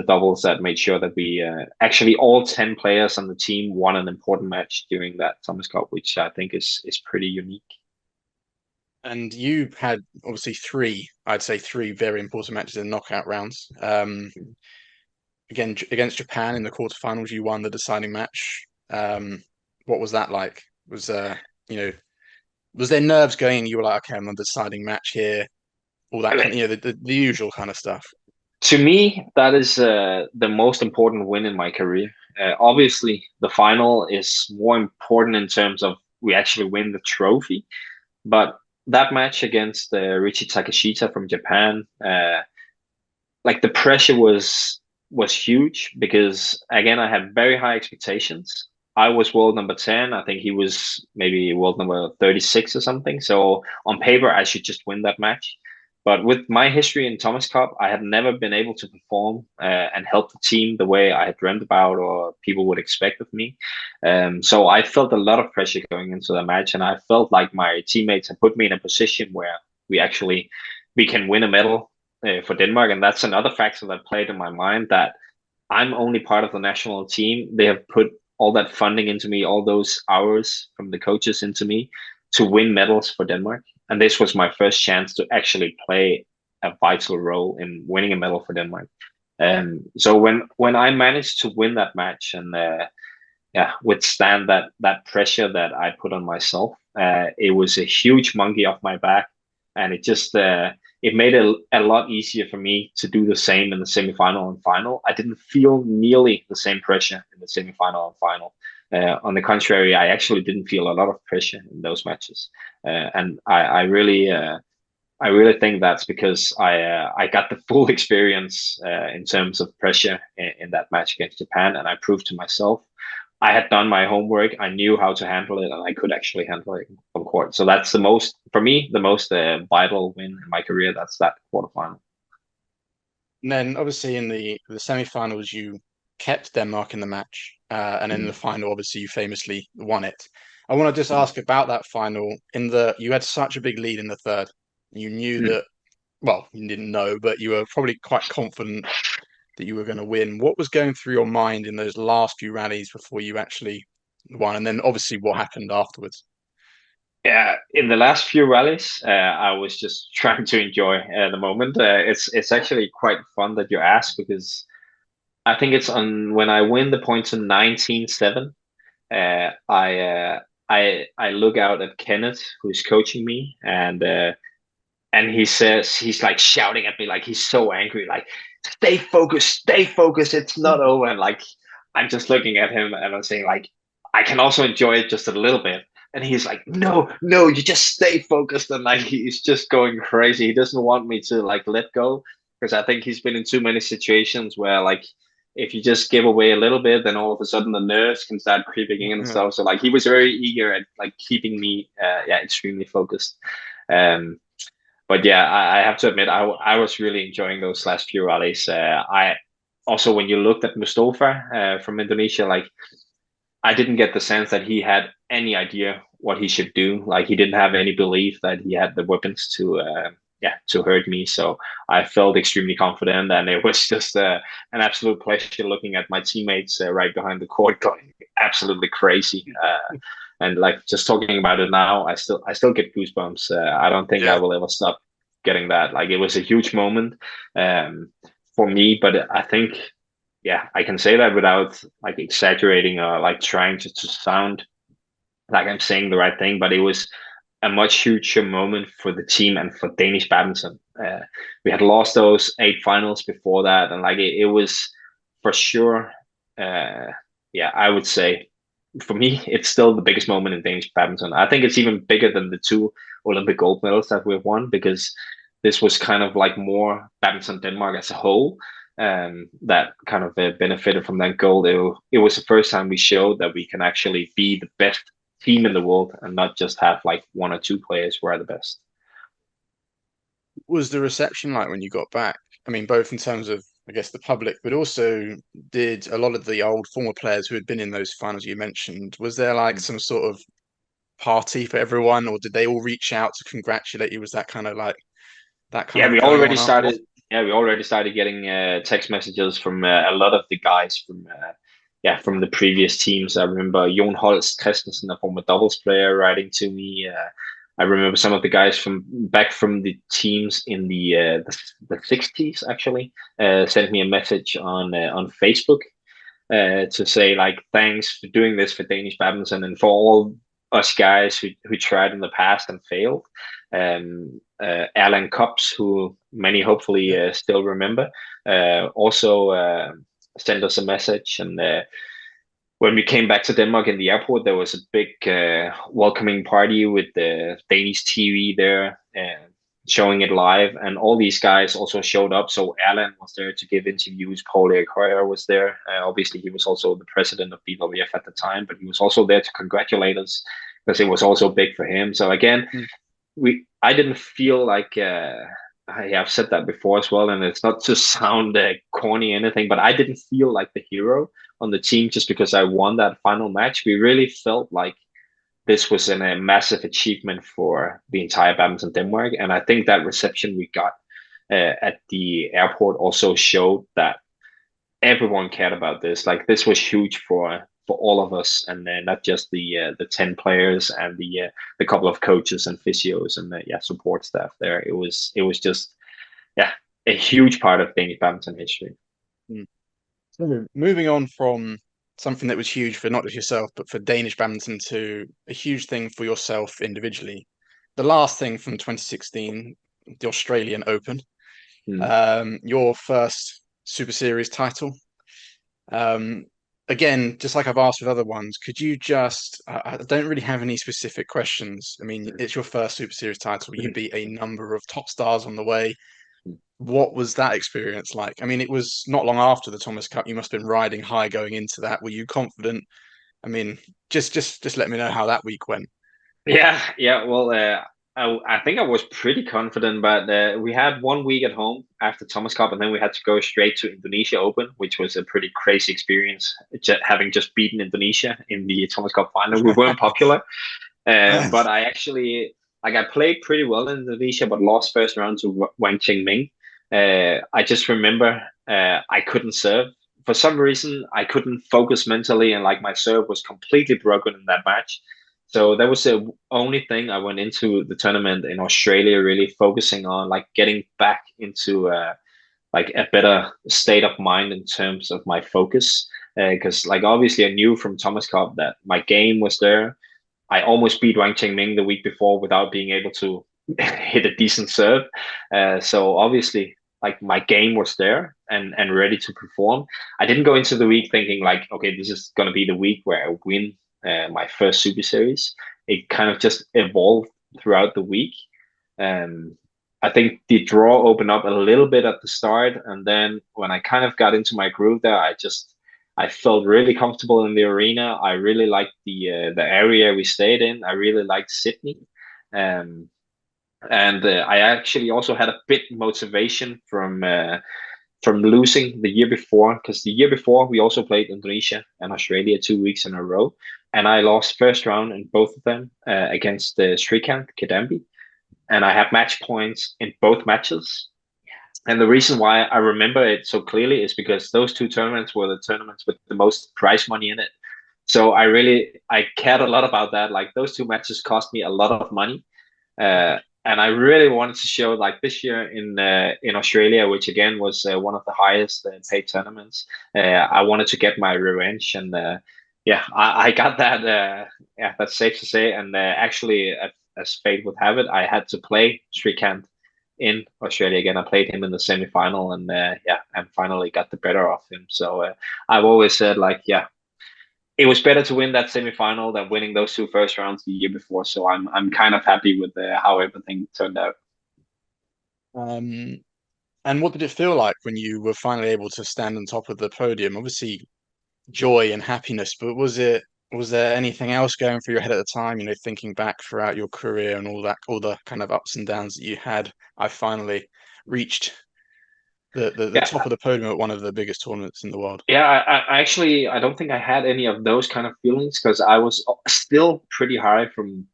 doubles that made sure that we actually all 10 players on the team won an important match during that Thomas Cup, which I think is pretty unique. And you had obviously I'd say three very important matches in knockout rounds. Again, against Japan in the quarterfinals, you won the deciding match. What was that like? Was was there nerves going in? You were like, okay, I'm on the deciding match here. All that kind of, the usual kind of stuff. To me, that is the most important win in my career. Obviously, the final is more important in terms of we actually win the trophy. But that match against Richie Takeshita from Japan, like the pressure was huge because again I had very high expectations. I was world number 10. I think he was maybe world number 36 or something. So on paper, I should just win that match. But with my history in Thomas Cup, I had never been able to perform and help the team the way I had dreamt about or people would expect of me. So I felt a lot of pressure going into the match, and I felt like my teammates had put me in a position where we can win a medal for Denmark, and that's another factor that played in my mind, that I'm only part of the national team. They have put all that funding into me, all those hours from the coaches into me to win medals for Denmark. And this was my first chance to actually play a vital role in winning a medal for Denmark. So when I managed to win that match and withstand that pressure that I put on myself, it was a huge monkey off my back, and it just it made it a lot easier for me to do the same in the semifinal and final. I didn't feel nearly the same pressure in the semifinal and final. On the contrary, I actually didn't feel a lot of pressure in those matches, and I really think that's because I got the full experience in terms of pressure in that match against Japan, and I proved to myself I had done my homework. I knew how to handle it, and I could actually handle it on court. So that's for me, the most vital win in my career. That's that quarterfinal. And then obviously in the semi-finals, you kept Denmark in the match, and in the final, obviously you famously won it. I want to just ask about that final. You had such a big lead in the third. You knew that, well, you didn't know, but you were probably quite confident that you were going to win. What was going through your mind in those last few rallies before you actually won? And then obviously what happened afterwards? Yeah, in the last few rallies, I was just trying to enjoy the moment. It's actually quite fun that you ask, because I think it's on when I win the points in 19-7. I look out at Kenneth, who's coaching me, and he says, he's like shouting at me, like he's so angry, like stay focused, it's not over. And like I'm just looking at him and I'm saying, like, I can also enjoy it just a little bit. And he's like, no, you just stay focused. And like he's just going crazy. He doesn't want me to like let go, because I think he's been in too many situations where like if you just give away a little bit, then all of a sudden the nerves can start creeping in and stuff. So like he was very eager at like keeping me extremely focused. Um but yeah, I have to admit, I was really enjoying those last few rallies. I also, when you looked at Mustafa from Indonesia, like I didn't get the sense that he had any idea what he should do. Like he didn't have any belief that he had the weapons to hurt me. So I felt extremely confident, and it was just an absolute pleasure looking at my teammates right behind the court going absolutely crazy. And like just talking about it now, I still get goosebumps. I don't think I will ever stop getting that. Like it was a huge moment for me, but I think I can say that without like exaggerating or like trying to sound like I'm saying the right thing. But it was a much huger moment for the team and for Danish badminton. We had lost those 8 finals before that, and like it was for sure. I would say for me, it's still the biggest moment in Danish badminton. I think it's even bigger than the 2 Olympic gold medals that we've won, because this was kind of like more badminton Denmark as a whole. That kind of benefited from that gold. It was the first time we showed that we can actually be the best team in the world and not just have like 1 or 2 players who are the best. Was the reception like when you got back? I mean, both in terms of, I guess, the public, but also did a lot of the old former players who had been in those finals you mentioned, was there like some sort of party for everyone, or did they all reach out to congratulate you? Was that kind of like that kind of We going already on afterwards? started. Yeah, we already started getting text messages from a lot of the guys from the previous teams. I remember Jon Hans-Kristian, a former doubles player, writing to me. I remember some of the guys from back from the teams in the 60s actually sent me a message on Facebook to say like thanks for doing this for Danish badminton and for all us guys who tried in the past and failed. Erland Kops, who many hopefully still remember, also sent us a message. And when we came back to Denmark in the airport, there was a big welcoming party with the Danish TV there, showing it live. And all these guys also showed up. So Erland was there to give interviews. Paul Erik Høyer was there. Obviously, he was also the president of BWF at the time, but he was also there to congratulate us because it was also big for him. So again, I didn't feel like I've said that before as well, and it's not to sound corny or anything, but I didn't feel like the hero on the team just because I won that final match. We really felt like this was a massive achievement for the entire Badminton Denmark, and I think that reception we got at the airport also showed that everyone cared about this. Like this was huge for all of us, and not just the 10 players and the couple of coaches and physios and the support staff there. It was just yeah a huge part of Danish badminton history. Mm. So moving on from something that was huge for not just yourself, but for Danish badminton to a huge thing for yourself individually. The last thing from 2016, the Australian Open, Mm. your first Super Series title. Um, Again, just like I've asked with other ones, could you just, I don't really have any specific questions. I mean, it's your first Super Series title. You beat a number of top stars on the way. What was that experience like? I mean, it was not long after the Thomas Cup. You must have been riding high going into that. Were you confident? I mean, just let me know how that week went. Yeah. Well, I think I was pretty confident, but we had 1 week at home after Thomas Cup, and then we had to go straight to Indonesia Open, which was a pretty crazy experience. Having just beaten Indonesia in the Thomas Cup final, we weren't popular, but I actually I played pretty well in Indonesia, but lost first round to Wang Qingming. I just remember I couldn't serve. For some reason, I couldn't focus mentally, and like my serve was completely broken in that match. So that was the only thing I went into the tournament in Australia really focusing on, like getting back into like a better state of mind in terms of my focus. Because like obviously I knew from Thomas Cup that my game was there. I almost beat Wang Qingming the week before without being able to hit a decent serve. So obviously, like my game was there and ready to perform. I didn't go into the week thinking like, okay, this is going to be the week where I win my first Super Series. It kind of just evolved throughout the week. Um, I think the draw opened up a little bit at the start, and then when I kind of got into my groove there, I felt really comfortable in the arena. I really liked the area we stayed in. I really liked Sydney, um, and I actually also had a bit motivation from losing the year before, because the year before we also played Indonesia and Australia 2 weeks in a row, and I lost first round in both of them against Srikant Kedambi, and I had match points in both matches. And the reason why I remember it so clearly is because those two tournaments were the tournaments with the most prize money in it. So I cared a lot about that. Like those two matches cost me a lot of money, and I really wanted to show like this year in Australia, which again was one of the highest paid tournaments. I wanted to get my revenge, and yeah, I got that. Yeah, that's safe to say. And actually, as fate would have it, I had to play Srikant in Australia again. I played him in the semi-final, and yeah, and finally got the better of him. So I've always said like, yeah, it was better to win that semi-final than winning those two first rounds the year before. So I'm kind of happy with how everything turned out. Um, and what did it feel like when you were finally able to stand on top of the podium? Obviously, joy and happiness, but was there anything else going through your head at the time? You know, thinking back throughout your career and all that, all the kind of ups and downs that you had. I finally reached the top Yeah, of the podium at one of the biggest tournaments in the world. yeah. I actually I don't think I had any of those kind of feelings because I was still pretty high from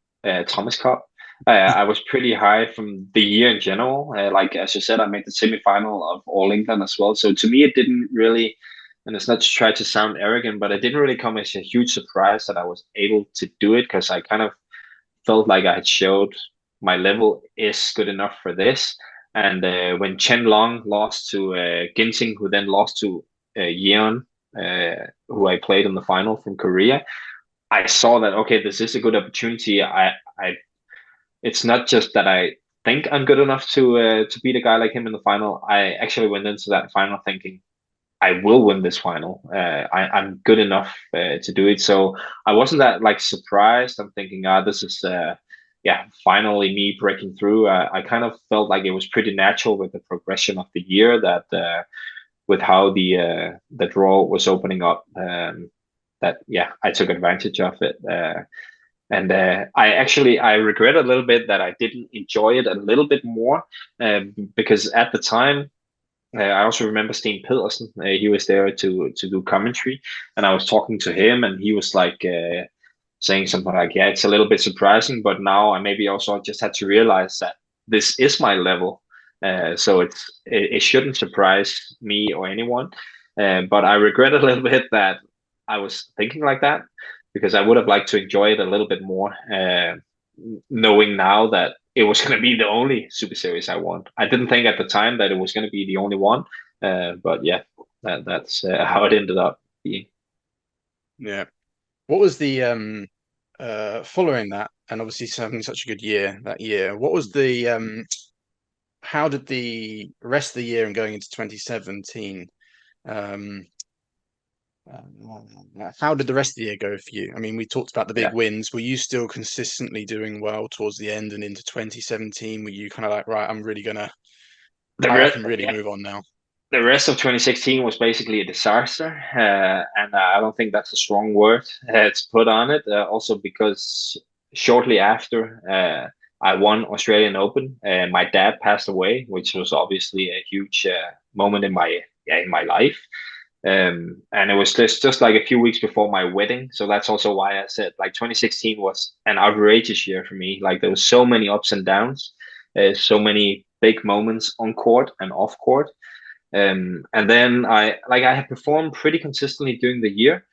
Thomas Cup. I was pretty high from the year in general. Like as you said, I made the semi-final of All England as well. So to me, it didn't really, and it's not to try to sound arrogant, but it didn't really come as a huge surprise that I was able to do it because I kind of felt like I had showed my level is good enough for this. And when Chen Long lost to Ginting, who then lost to Yeon, who I played in the final from Korea, I saw that okay, this is a good opportunity. It's not just that I think I'm good enough to beat a guy like him in the final. I actually went into that final thinking I will win this final. I'm good enough to do it. So I wasn't that like surprised. I'm thinking, this is yeah, finally me breaking through. I kind of felt like it was pretty natural with the progression of the year that with how the draw was opening up. That yeah, I took advantage of it. And I regret a little bit that I didn't enjoy it a little bit more, because at the time, I also remember Sten Pedersen. He was there to do commentary, and I was talking to him, and he was like saying something like, "Yeah, it's a little bit surprising, but now I maybe also just had to realize that this is my level, so it shouldn't surprise me or anyone." But I regret a little bit that I was thinking like that, because I would have liked to enjoy it a little bit more, knowing now that it was going to be the only Super Series I won. I didn't think at the time that it was going to be the only one, but yeah, that's how it ended up being. Yeah. What was the following that, and obviously having such a good year that year, what was the how did the rest of the year and going into 2017, um, how did the rest of the year go for you? I mean, we talked about the big Yeah. wins. Were you still consistently doing well towards the end and into 2017? Were you kind of like, right, The I rest, can really yeah, move on now? the rest of 2016 was basically a disaster, and I don't think that's a strong word to put on it. Also, because shortly after I won Australian Open, my dad passed away, which was obviously a huge moment in my life. And it was just like a few weeks before my wedding, so that's also why I said like 2016 was an outrageous year for me. Like there was so many ups and downs, so many big moments on court and off court. And then I had performed pretty consistently during the year.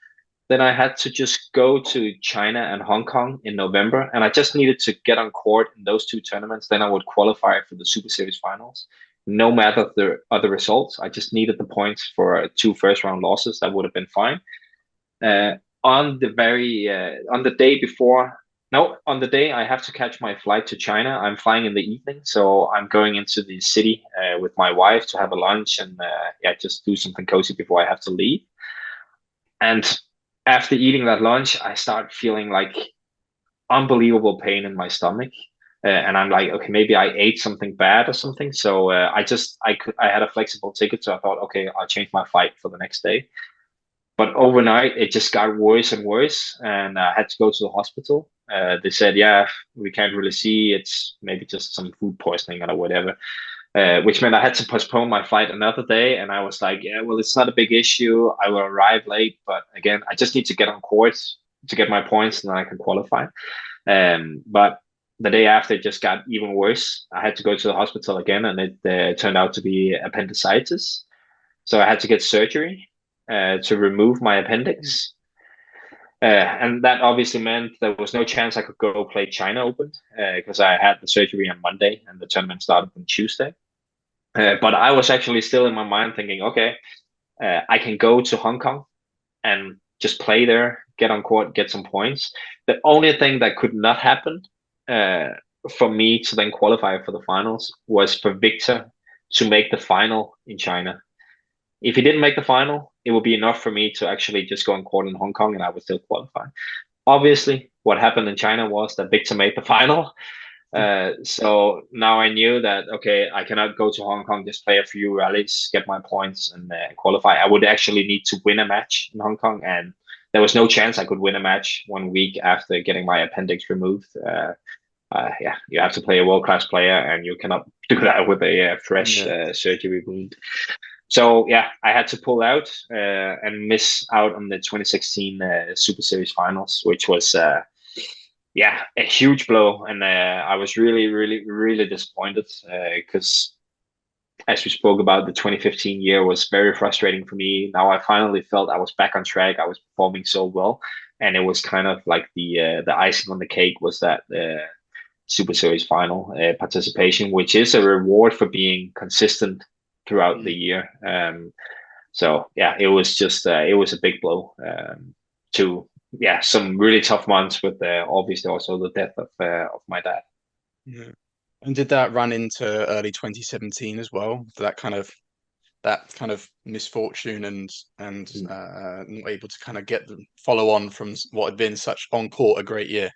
Then I had to just go to China and Hong Kong in November, and I just needed to get on court in those two tournaments. Then I would qualify for the Super Series finals. No matter the other results, I just needed the points for two first round losses. That would have been fine. Uh, on the day before, no, on the day I have to catch my flight to China. I'm flying in the evening, so I'm going into the city with my wife to have a lunch and yeah, just do something cozy before I have to leave. And after eating that lunch, I start feeling like unbelievable pain in my stomach. And I'm like, okay, maybe I ate something bad or something. So I had a flexible ticket, so I thought, okay, I'll change my flight for the next day. But overnight, it just got worse and worse, and I had to go to the hospital. They said, yeah, we can't really see. It's maybe just some food poisoning or whatever, which meant I had to postpone my flight another day. And I was like, yeah, well, it's not a big issue. I will arrive late, but again, I just need to get on court to get my points, and then I can qualify. But the day after, it just got even worse. I had to go to the hospital again, and it turned out to be appendicitis. So I had to get surgery to remove my appendix. And that obviously meant there was no chance I could go play China Open because I had the surgery on Monday and the tournament started on Tuesday. But I was actually still in my mind thinking, okay, I can go to Hong Kong and just play there, get on court, get some points. The only thing that could not happen uh, for me to then qualify for the finals was for Victor to make the final in China. If he didn't make the final, it would be enough for me to actually just go on court in Hong Kong and I would still qualify. Obviously, what happened in China was that Victor made the final. So now I knew that, okay, I cannot go to Hong Kong, just play a few rallies, get my points, and qualify. I would actually need to win a match in Hong Kong, and there was no chance I could win a match 1 week after getting my appendix removed. Yeah, you have to play a world-class player, and you cannot do that with a fresh Yeah. surgery wound. So yeah, I had to pull out and miss out on the 2016 Super Series finals, which was yeah, a huge blow, and I was really, really, really disappointed because, as we spoke about, the 2015 year was very frustrating for me. Now I finally felt I was back on track. I was performing so well, and it was kind of like the icing on the cake was that Super Series final participation, which is a reward for being consistent throughout the Mm. year. So yeah, it was just it was a big blow to yeah some really tough months with obviously also the death of my dad. Yeah. And did that run into early 2017 as well? That kind of misfortune and not able to kind of get the follow on from what had been such on court a great year.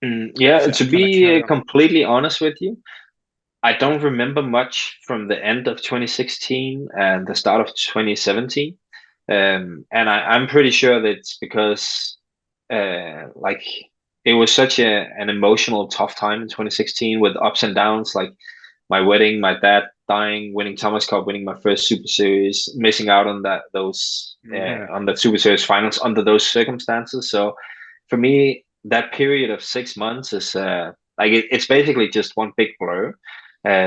Yeah, Did to that kind of be carry on? completely honest with you, I don't remember much from the end of 2016 and the start of 2017. And I'm pretty sure that it's because like it was such an emotional, tough time in 2016 with ups and downs, like my wedding, my dad dying, winning Thomas Cup, winning my first Super Series, missing out on Yeah. on the Super Series finals under those circumstances. So for me, that period of 6 months is like it's basically just one big blur.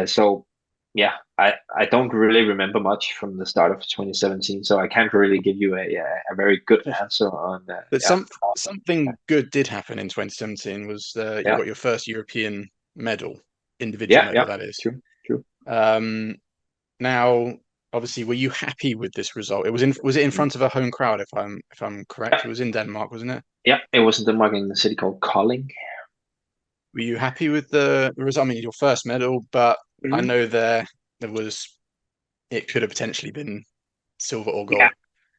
So yeah, I don't really remember much from the start of 2017, so I can't really give you a very good answer on But yeah. something good did happen in 2017 was you Yeah, got your first European medal, individual yeah, medal yeah. that is. True, true. Um, Now, obviously, were you happy with this result? Was it in Mm. front of a home crowd if I'm correct? Yeah, It was in Denmark, wasn't it? yeah. It was in Denmark in the city called Kolding. Were you happy with the result? I mean, your first medal, but I Hmm. know there was it could have potentially been silver or Yeah, gold.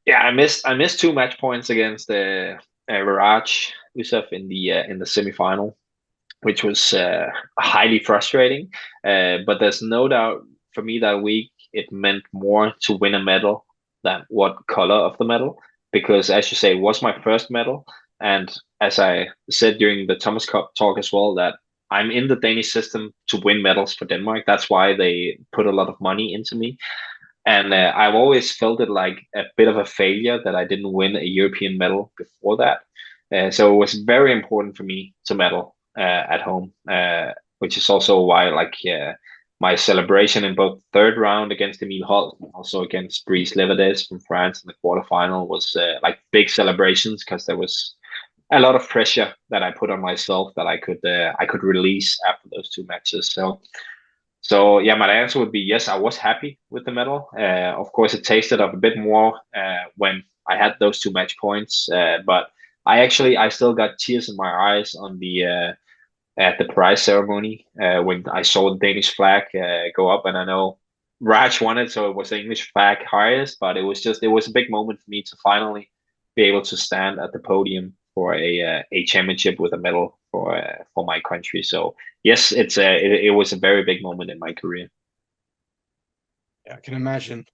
yeah. I missed 2 match points against Viraj Yusuf in the semifinal, which was highly frustrating. But there's no doubt for me that week it meant more to win a medal than what color of the medal, because as you say, it was my first medal, and as I said during the Thomas Cup talk as well, that I'm in the Danish system to win medals for Denmark. That's why they put a lot of money into me. And I've always felt it like a bit of a failure that I didn't win a European medal before that. So it was very important for me to medal at home, which is also why my celebration in both third round against Emil Holt and also against Brice Leverdes from France in the quarterfinal was like big celebrations, because there was a lot of pressure that I put on myself that I could release after those 2 matches. So yeah, my answer would be yes. I was happy with the medal. Of course, it tasted of a bit more when I had those 2 match points. But I still got tears in my eyes on the at the prize ceremony when I saw the Danish flag go up, and I know Raj won it, so it was the English flag highest. But it was a big moment for me to finally be able to stand at the podium for a championship with a medal for my country. So yes, it was a very big moment in my career. Yeah, I can imagine.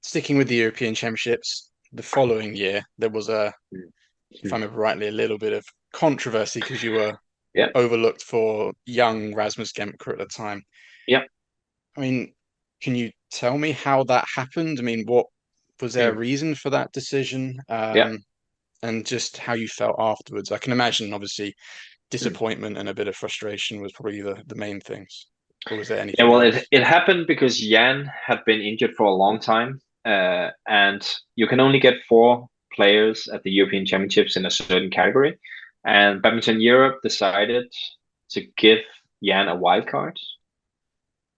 Sticking with the European Championships, the following year there was Mm. if I Mm. remember rightly, a little bit of controversy because you were Yeah, overlooked for young Rasmus Gemker at the time. yeah, I mean, can you tell me how that happened? I mean, what was there a mm, reason for that decision? yeah. And just how you felt afterwards. I can imagine, obviously, Mm. disappointment and a bit of frustration was probably the main things. Or was there Yeah, anything well, else? it happened because Jan had been injured for a long time, and you can only get 4 players at the European Championships in a certain category. And Badminton Europe decided to give Jan a wild card.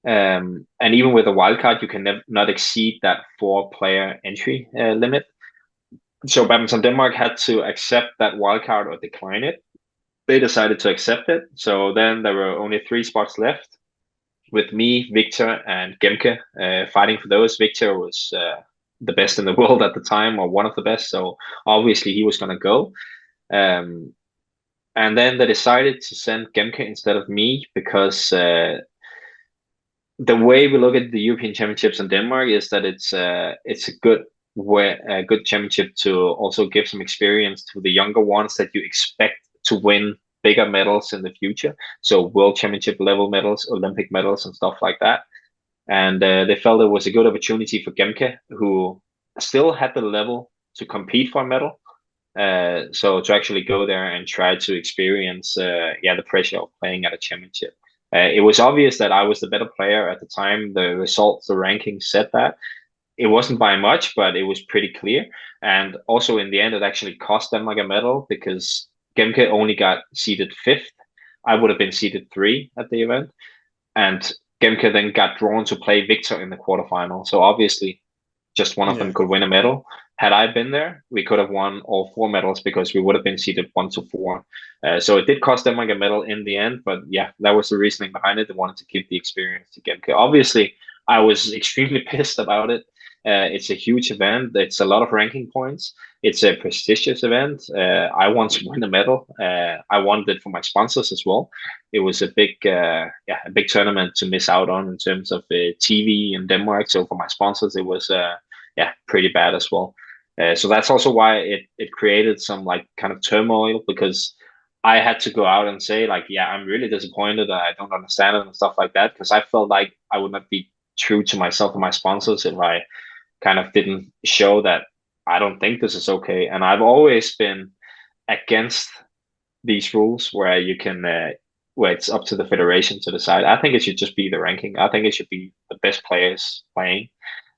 And even with a wild card, you can not exceed that 4 player entry limit. So Badminton Denmark had to accept that wild card or decline it. They decided to accept it. So then there were only 3 spots left, with me, Victor, and Gemke fighting for those. Victor was the best in the world at the time, or one of the best, so obviously he was going to go. Um, and then they decided to send Gemke instead of me, because the way we look at the European Championships in Denmark is that it's a good championship to also give some experience to the younger ones that you expect to win bigger medals in the future. So World Championship level medals, Olympic medals, and stuff like that. And they felt it was a good opportunity for Gemke, who still had the level to compete for a medal. So to actually go there and try to experience, the pressure of playing at a championship. It was obvious that I was the better player at the time. The results, the rankings said that. It wasn't by much, but it was pretty clear. And also in the end, it actually cost them like a medal, because Gemke only got seeded fifth. I would have been seeded three at the event, and Gemke then got drawn to play Victor in the quarterfinal. So obviously, just one of them Yeah. could win a medal. Had I been there, we could have won all 4 medals, because we would have been seeded 1 to 4. So it did cost them like a medal in the end, but yeah, that was the reasoning behind it. They wanted to give the experience to Gemke. Obviously, I was extremely pissed about it. It's a huge event. It's a lot of ranking points. It's a prestigious event. I want to win a medal. I wanted it for my sponsors as well. It was a big tournament to miss out on in terms of TV in Denmark. So for my sponsors, it was pretty bad as well. So that's also why it created some like kind of turmoil, because I had to go out and say like, yeah, I'm really disappointed. I don't understand it and stuff like that, because I felt like I would not be true to myself and my sponsors if I kind of didn't show that I don't think this is okay. And I've always been against these rules where you can where it's up to the federation to decide. I think it should just be the ranking. I think it should be the best players playing.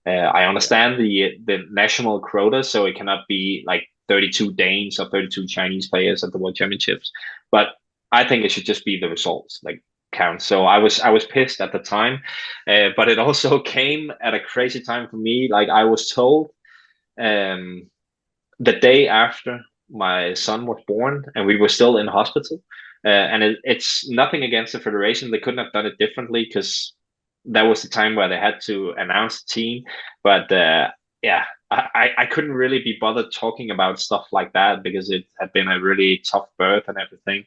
I understand the national quota, so it cannot be like 32 Danes or 32 Chinese players at the World Championships, but I think it should just be the results like count. So I was pissed at the time, but it also came at a crazy time for me. Like I was told um, the day after my son was born, and we were still in hospital. And it's nothing against the federation; they couldn't have done it differently because that was the time where they had to announce the team. But yeah, I couldn't really be bothered talking about stuff like that because it had been a really tough birth and everything.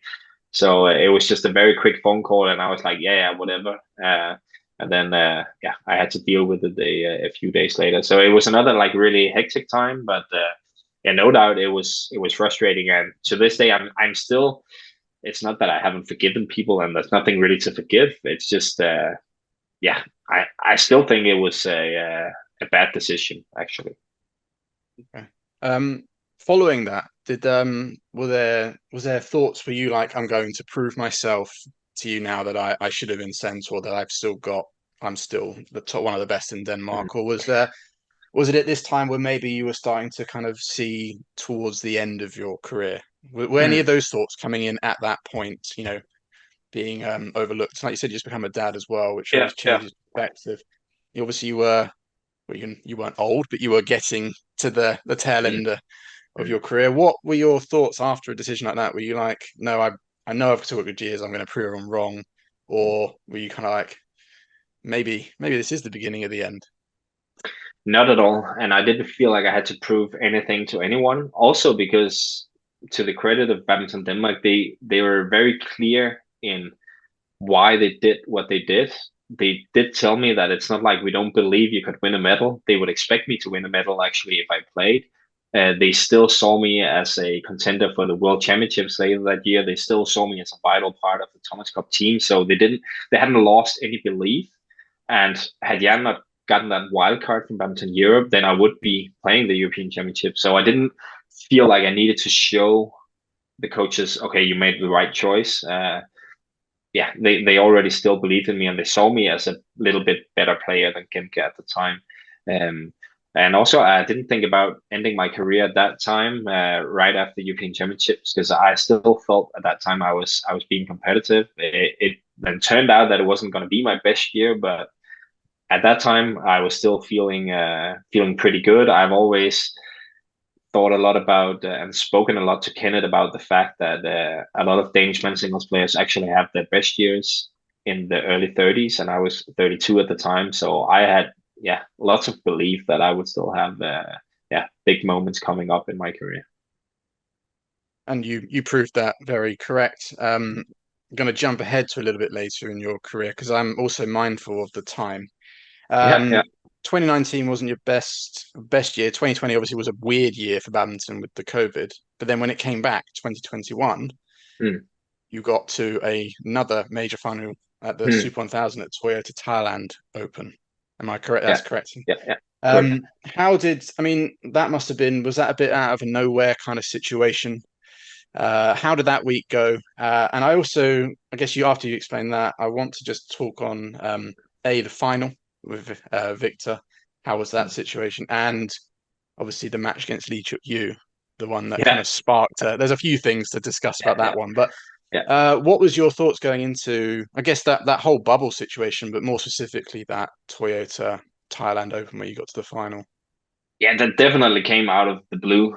So it was just a very quick phone call, and I was like, yeah, whatever. And then yeah, I had to deal with it a few days later. So it was another like really hectic time, but yeah, no doubt it was frustrating. And to this day, I'm still. It's not that I haven't forgiven people, and there's nothing really to forgive. It's just yeah, I still think it was a bad decision actually. Okay. Following that, did was there thoughts for you like I'm going to prove myself to you now that I should have been sent, or that I'm still the top one of the best in Mm. Denmark, or was it at this time where maybe you were starting to kind of see towards the end of your career? Were any of Mm. those thoughts coming in at that point? Being overlooked. Like you said, you just become a dad as well, which Yeah, always yeah. changes perspective. Obviously, you were well, you weren't old, but you were getting to the tail Mm. end of Mm. your career. What were your thoughts after a decision like that? Were you like, no, I know I've took good years, I'm going to prove I'm wrong, or were you kind of like, maybe this is the beginning of the end? Not at all. And I didn't feel like I had to prove anything to anyone. Also because to the credit of Badminton Denmark, they were very clear in why they did what they did. They did tell me that it's not like we don't believe you could win a medal. They would expect me to win a medal actually if I played. They still saw me as a contender for the World Championships later that year. They still saw me as a vital part of the Thomas Cup team. So they hadn't lost any belief. And had Jan not gotten that wild card from Badminton Europe, then I would be playing the European Championship. So I didn't feel like I needed to show the coaches, okay, you made the right choice. Yeah, they already still believed in me, and they saw me as a little bit better player than Kemke at the time. Um, and also, I didn't think about ending my career at that time, right after the European Championships, because I still felt at that time I was being competitive. It then turned out that it wasn't going to be my best year, but at that time I was still feeling pretty good. I've always thought a lot about and spoken a lot to Kenneth about the fact that a lot of Danish men's singles players actually have their best years in the early 30s, and I was 32 at the time. So I had lots of belief that I would still have big moments coming up in my career. And you proved that very correct. I'm going to jump ahead to a little bit later in your career because I'm also mindful of the time. Yeah, yeah, 2019 wasn't your best year. 2020 obviously was a weird year for badminton with the COVID. But then when it came back, 2021, mm, you got to another major final at the mm, Super 1000 at Toyota Thailand Open. Am I correct? yeah, That's correct. yeah, yeah. Correct. I mean, was that a bit out of a nowhere kind of situation? How did that week go? And I guess after you explain that, I want to just talk on the final with Victor. How was that Mm. situation? And obviously the match against Lee Chuk Yu, the one that kind Yeah, of sparked. There's a few things to discuss yeah, about that yeah, one, but yeah. what was your thoughts going into, I guess that whole bubble situation, but more specifically that Toyota Thailand Open where you got to the final? Yeah, that definitely came out of the blue.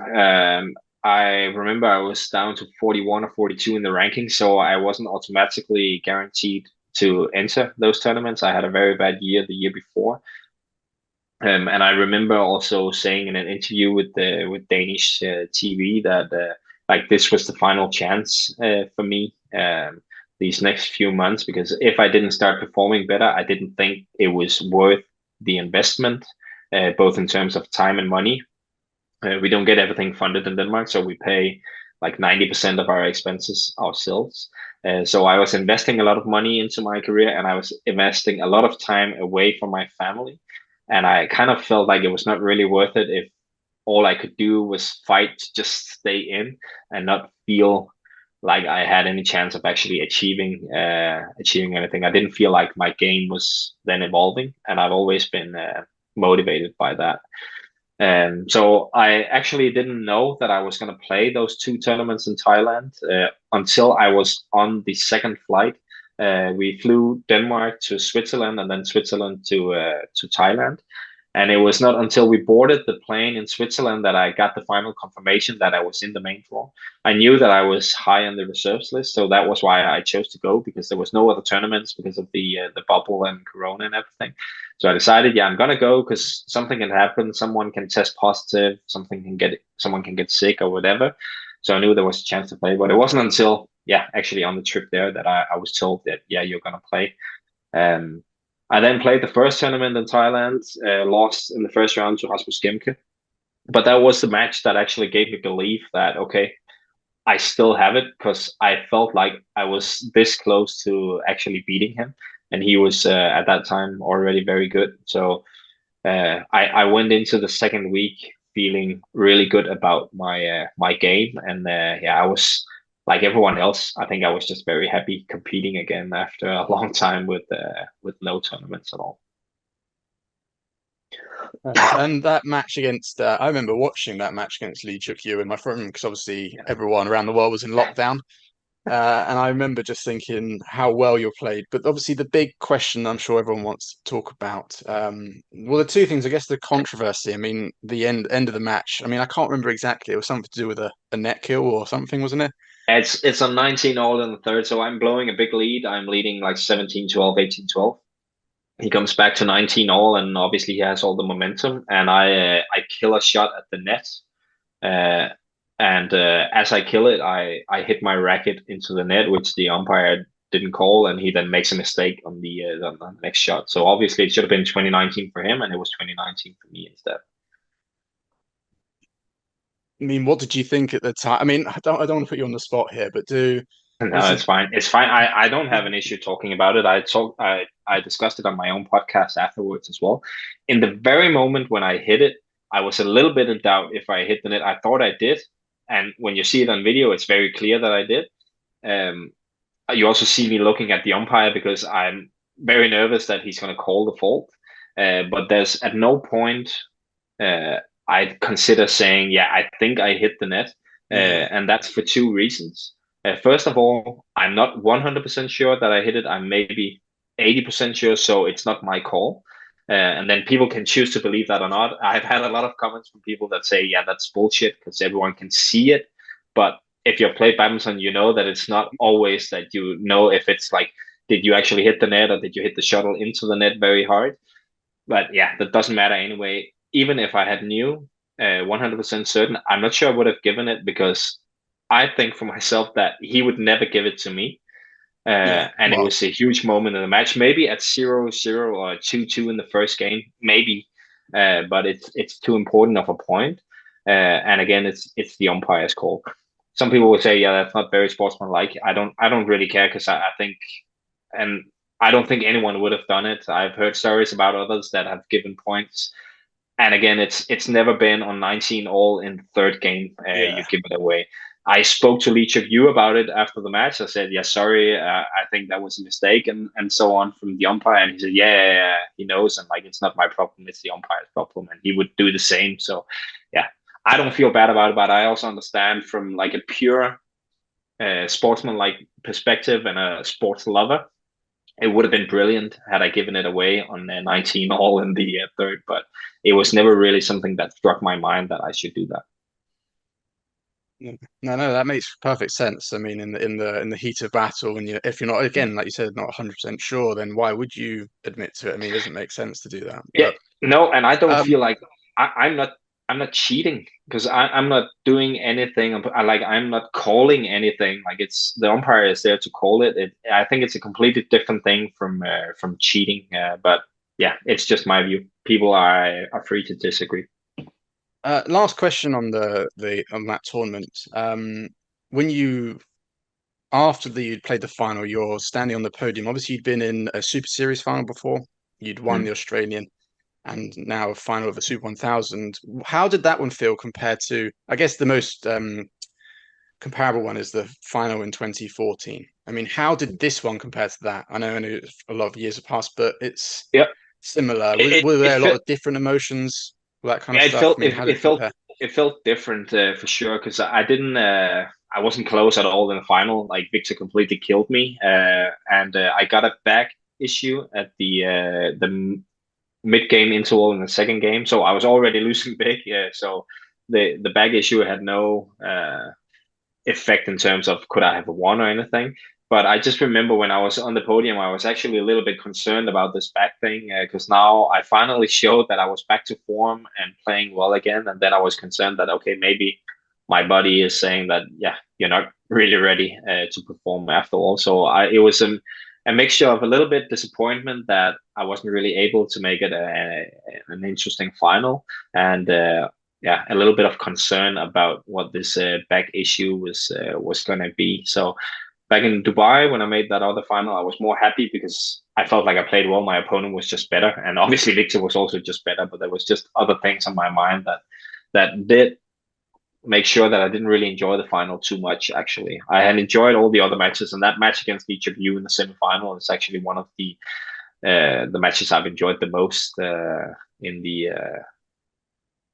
I remember I was down to 41 or 42 in the ranking, so I wasn't automatically guaranteed to enter those tournaments. I had a very bad year the year before. And I remember also saying in an interview with Danish TV that like this was the final chance for me these next few months, because if I didn't start performing better, I didn't think it was worth the investment, both in terms of time and money. We don't get everything funded in Denmark, so we pay like 90% of our expenses ourselves. So I was investing a lot of money into my career, and I was investing a lot of time away from my family. And I kind of felt like it was not really worth it if all I could do was fight to just stay in and not feel like I had any chance of actually achieving anything. I didn't feel like my game was then evolving, and I've always been motivated by that. So I actually didn't know that I was going to play those two tournaments in Thailand until I was on the second flight. We flew Denmark to Switzerland and then Switzerland to Thailand. And it was not until we boarded the plane in Switzerland that I got the final confirmation that I was in the main draw. I knew that I was high on the reserves list, so that was why I chose to go, because there was no other tournaments because of the bubble and Corona and everything. So I decided, yeah, I'm gonna go because something can happen. Someone can test positive. Someone can get sick or whatever. So I knew there was a chance to play, but it wasn't until, yeah, actually on the trip there that I was told that, yeah, you're gonna play. Um, I then played the first tournament in Thailand, lost in the first round to Rasmus Gemke. But that was the match that actually gave me belief that, okay, I still have it, because I felt like I was this close to actually beating him. And he was at that time already very good. So I went into the second week feeling really good about my game. And yeah, I was like everyone else. I think I was just very happy competing again after a long time with no tournaments at all. And that match against, I remember watching that match against Lee Chuk Yu in my front room, because obviously everyone around the world was in lockdown. And I remember just thinking how well you played. But obviously, the big question I'm sure everyone wants to talk about, well, the two things, I guess, the controversy. I mean, the end of the match. I mean, I can't remember exactly. It was something to do with a net kill or something, wasn't it? It's on 19 all in the third, so I'm blowing a big lead. I'm leading like 17-12, 18-12. He comes back to 19 all, and obviously he has all the momentum. And I kill a shot at the net, uh, and as I kill it, I hit my racket into the net, which the umpire didn't call, and he then makes a mistake on the next shot. So obviously it should have been 2019 for him, and it was 2019 for me instead. I mean, what did you think at the time? I mean, I don't want to put you on the spot here, but No, obviously, it's fine. It's fine. I don't have an issue talking about it. I discussed it on my own podcast afterwards as well. In the very moment when I hit it, I was a little bit in doubt if I hit the net. I thought I did, and when you see it on video, it's very clear that I did. Um, you also see me looking at the umpire because I'm very nervous that he's going to call the fault. But there's at no point uh, I'd consider saying, yeah, I think I hit the net. yeah, And that's for two reasons. First of all, I'm not 100% sure that I hit it. I'm maybe 80% sure, so it's not my call. And then people can choose to believe that or not. I've had a lot of comments from people that say, yeah, that's bullshit because everyone can see it. But if you play badminton, you know that it's not always that you know if it's like, did you actually hit the net or did you hit the shuttle into the net very hard? But yeah, that doesn't matter anyway. Even if I had knew 100% certain, I'm not sure I would have given it, because I think for myself that he would never give it to me. yeah. And it Well, was a huge moment in the match, maybe at 0-0 or 2-2 in the first game, maybe. But it's too important of a point. And again, it's the umpire's call. Some people would say, yeah, that's not very sportsmanlike. I don't really care, because I think, and I don't think anyone would have done it. I've heard stories about others that have given points, and again, it's never been on 19 all in the third game. You yeah. give it away. I spoke to each of you about it after the match. I said, yeah, sorry, I think that was a mistake, and so on from the umpire. And he said, yeah, he knows, and like it's not my problem, it's the umpire's problem, and he would do the same. So, yeah, I don't feel bad about it, but I also understand from like a pure sportsman-like perspective and a sports lover, it would have been brilliant had I given it away on 19 all in the third, but it was never really something that struck my mind that I should do that. No, no, that makes perfect sense. I mean, in the heat of battle, and if you're not, again, like you said, not 100% sure, then why would you admit to it? I mean, it doesn't make sense to do that. Yeah, But no, and I don't um, feel like I'm not cheating, because I'm not doing anything. I'm not calling anything. Like it's the umpire is there to call it. I think it's a completely different thing from cheating. But yeah, it's just my view. People are free to disagree. last question on the on that tournament. when after you'd played the final, you're standing on the podium. Obviously, you'd been in a Super Series final before. You'd won the Australian, and now a final of the Super 1000. How did that one feel compared to? I guess the most comparable one is the final in 2014. I mean, how did this one compare to that? I know a lot of years have passed, but it's similar. Were there a lot of different emotions, all that kind of stuff? I mean, how did it compare? It felt different for sure, because I didn't I wasn't close at all in the final. Like, Victor completely killed me, and I got a back issue at the mid game interval in the second game, so I was already losing big. So the back issue had no effect in terms of could I have won or anything. But I just remember when I was on the podium, I was actually a little bit concerned about this back thing, because now I finally showed that I was back to form and playing well again. And then I was concerned that, okay, maybe my body is saying that, yeah, you're not really ready to perform after all. So it was a mixture of a little bit disappointment that I wasn't really able to make it an interesting final, and yeah, a little bit of concern about what this back issue was going to be. So back in Dubai, when I made that other final, I was more happy because I felt like I played well. My opponent was just better, and obviously Victor was also just better. But there was just other things on my mind that did make sure that I didn't really enjoy the final too much. Actually, I had enjoyed all the other matches, and that match against each of you in the semifinal is actually one of the matches I've enjoyed the most in the.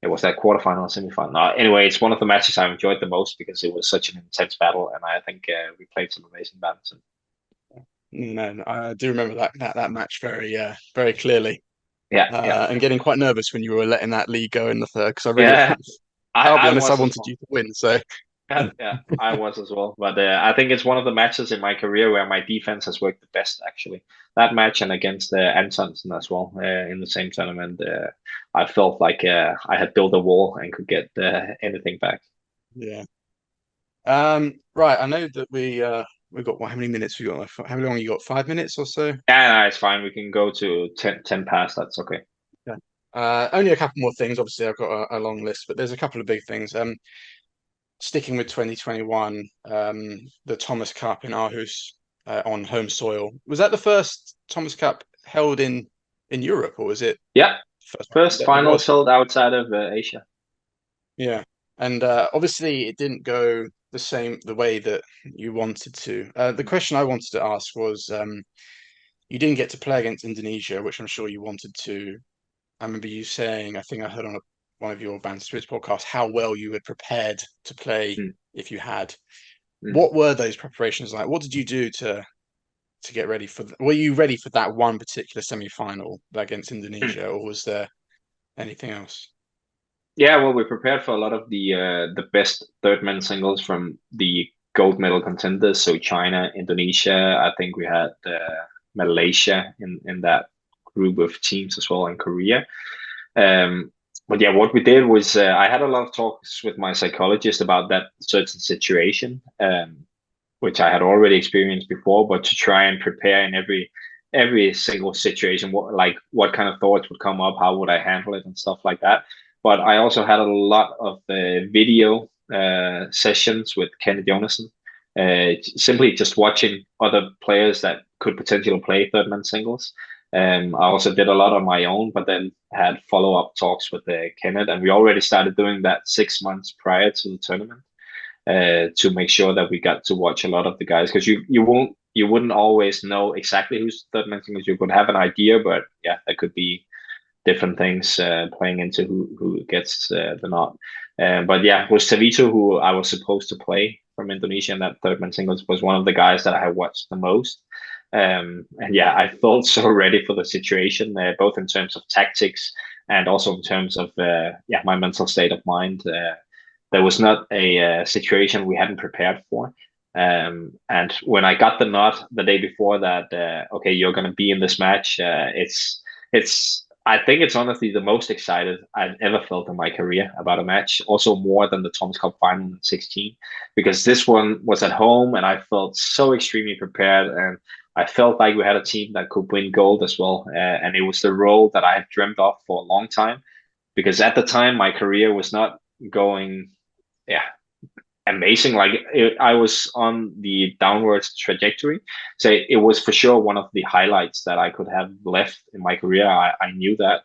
It was that quarterfinal and semifinal. No, anyway, it's one of the matches I enjoyed the most because it was such an intense battle, and I think we played some amazing badminton. No, I do remember that match very clearly. Yeah. And getting quite nervous when you were letting that lead go in the third, because I'll be I honest, I was wanted you to win. So yeah, I was as well. But I think it's one of the matches in my career where my defense has worked the best, actually. That match and against Antonsen as well in the same tournament. I felt like I had built a wall and could get anything back. yeah. Right. I know that we've got how many minutes we got? How long you got? 5 minutes or so? Yeah, no, it's fine. We can go to 10 past. That's okay. Yeah. Only a couple more things. Obviously, I've got a long list, but there's a couple of big things. Sticking with 2021, the Thomas Cup in Aarhus on home soil. Was that the first Thomas Cup held in Europe, or was it? Yeah, first Yeah, final held outside of Asia. Yeah, and obviously it didn't go the way that you wanted to. The question I wanted to ask was, you didn't get to play against Indonesia, which I'm sure you wanted to. I remember you saying, I think I heard on one of your Band Spirits podcasts, how well you had prepared to play if you had. What were those preparations like? What did you do to get ready for? Were you ready for that one particular semi-final against Indonesia, or was there anything else? Yeah, well, we prepared for a lot of the best third men singles from the gold medal contenders. So China, Indonesia. I think we had Malaysia in that group of teams as well, and Korea. But yeah, what we did was I had a lot of talks with my psychologist about that certain situation, which I had already experienced before, but to try and prepare in every single situation, what kind of thoughts would come up, how would I handle it, and stuff like that. But I also had a lot of video sessions with Kenneth Jonassen, simply just watching other players that could potentially play third man singles. I also did a lot on my own, but then had follow-up talks with Kenneth, and we already started doing that 6 months prior to the tournament to make sure that we got to watch a lot of the guys, because you wouldn't always know exactly who's third man singles. You could have an idea, but yeah, there could be different things playing into who gets the nod. But yeah, it was Tavito, who I was supposed to play from Indonesia in that third man singles, was one of the guys that I watched the most. And yeah, I felt so ready for the situation, both in terms of tactics and also in terms of my mental state of mind. There was not a situation we hadn't prepared for. And when I got the nod the day before that, okay, you're going to be in this match, I think it's honestly the most excited I've ever felt in my career about a match, also more than the Thomas Cup final in 2016, because this one was at home and I felt so extremely prepared, and I felt like we had a team that could win gold as well. And it was the role that I had dreamt of for a long time, because at the time my career was not going amazing. Like I was on the downwards trajectory, so it was for sure one of the highlights that I could have left in my career. I knew that.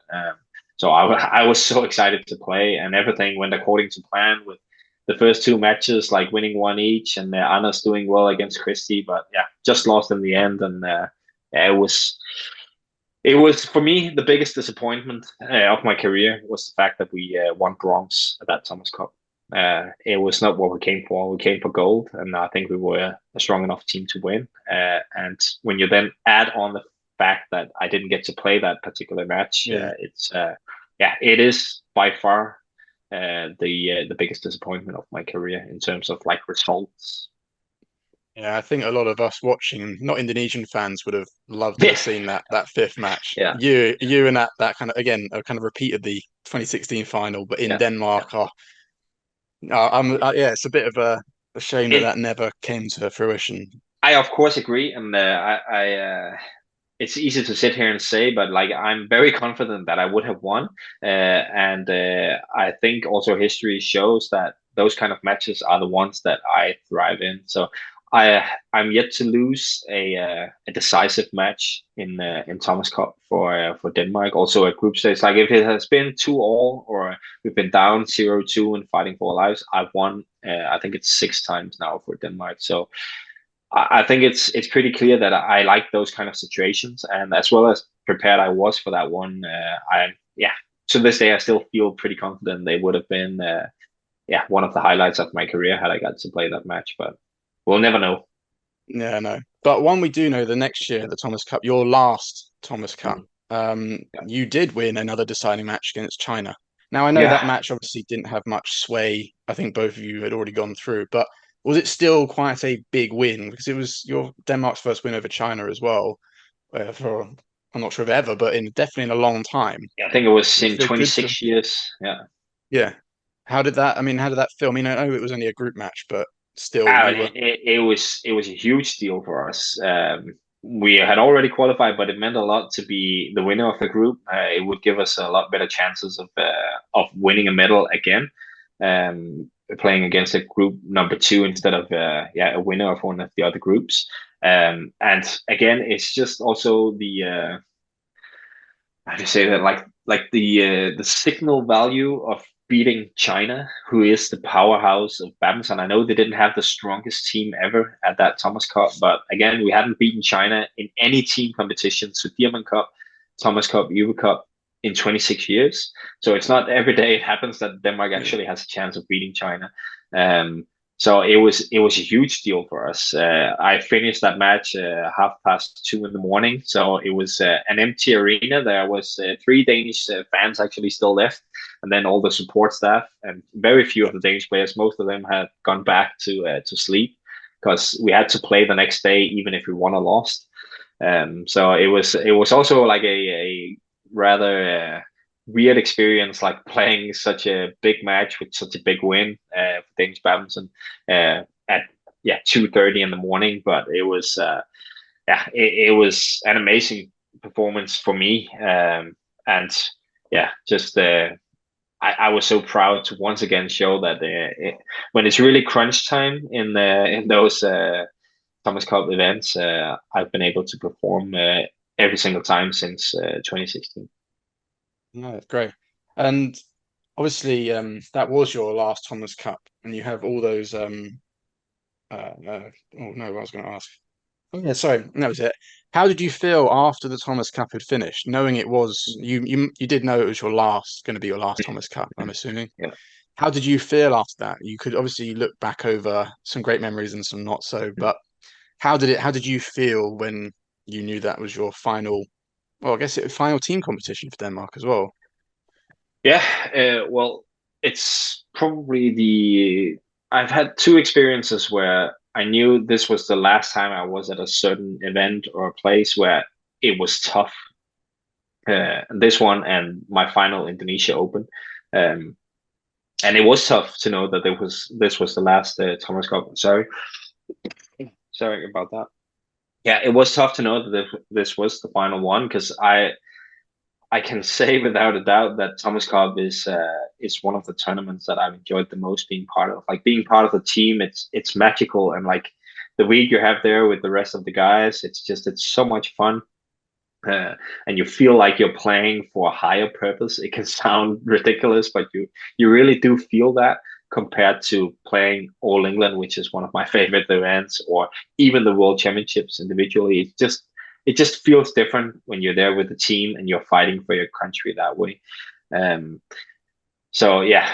So I was so excited to play, and everything went according to plan with the first two matches, like winning one each, and Anna's doing well against Christy, but yeah, just lost in the end. And yeah, it was for me the biggest disappointment of my career was the fact that we won bronze at that Thomas Cup. It was not what we came for. We came for gold, and I think we were a strong enough team to win. And when you then add on the fact that I didn't get to play that particular match, it's yeah, it is by far the biggest disappointment of my career in terms of like results. Yeah, I think a lot of us watching, not Indonesian fans, would have loved to have seen that fifth match. Yeah. You and that kind of, again, kind of repeated the 2016 final, but in Denmark. Yeah. Yeah, it's a bit of a shame that never came to fruition. I of course agree, and it's easy to sit here and say, but like I'm very confident that I would have won, and I think also history shows that those kind of matches are the ones that I thrive in. So I'm yet to lose a decisive match in Thomas Cup for Denmark. Also at group stage, like if it has been 2-2 or we've been down 0-2 and fighting for our lives, I've won. I think it's 6 times now for Denmark. So I think it's pretty clear that I like those kind of situations, and as well as prepared I was for that one. To this day I still feel pretty confident they would have been one of the highlights of my career had I got to play that match, but we'll never know. Yeah, no. But one we do know, the next year, the Thomas Cup, your last Thomas Cup, you did win another deciding match against China. Now, I know that match obviously didn't have much sway. I think both of you had already gone through, but was it still quite a big win? Because it was your Denmark's first win over China as well, for I'm not sure if ever, but definitely in a long time. Yeah, I think it was in 26 years. Yeah. Yeah. How did that feel? I mean, I know it was only a group match, but still, it was a huge deal for us. We had already qualified, but it meant a lot to be the winner of the group. It would give us a lot better chances of winning a medal again, playing against a group number 2 instead of a winner of one of the other groups. And again, it's just also the how do you say that, like the signal value of beating China, who is the powerhouse of badminton. I know they didn't have the strongest team ever at that Thomas Cup, but again, we hadn't beaten China in any team competition, so Diamond Cup, Thomas Cup, Euro Cup, in 26 years. So it's not every day it happens that Denmark actually has a chance of beating China. So it was a huge deal for us. I finished that match 2:30 in the morning. So it was an empty arena. There was 3 Danish fans actually still left, and then all the support staff and very few of the Danish players. Most of them had gone back to sleep because we had to play the next day, even if we won or lost. So it was also like a rather weird experience, like playing such a big match with such a big win for Danish badminton at 2:30 in the morning. But it was it was an amazing performance for me, and just I was so proud to once again show that when it's really crunch time in those Thomas Cup events, I've been able to perform every single time since 2016. No, great. And obviously, that was your last Thomas Cup, and you have all those. Oh no, I was going to ask. Oh yeah, sorry, that was it. How did you feel after the Thomas Cup had finished, knowing it was you did know it was going to be your last Thomas Cup, I'm assuming. Yeah. How did you feel after that? You could obviously look back over some great memories and some not so, but how did you feel when you knew that was your final? Well, I guess it was final team competition for Denmark as well. Yeah, well, it's probably I've had 2 experiences where I knew this was the last time I was at a certain event or a place where it was tough. This one and my final Indonesia Open. And it was tough to know that this was the last Thomas Cup. Sorry about that. Yeah, it was tough to know that this was the final one, because I I can say without a doubt that Thomas Cup is one of the tournaments that I've enjoyed the most being part of. Like being part of the team, it's magical, and like the week you have there with the rest of the guys, it's so much fun. And you feel like you're playing for a higher purpose. It can sound ridiculous, but you really do feel that compared to playing All England, which is one of my favorite events, or even the World Championships individually. It just feels different when you're there with the team and you're fighting for your country that way. Um, so yeah,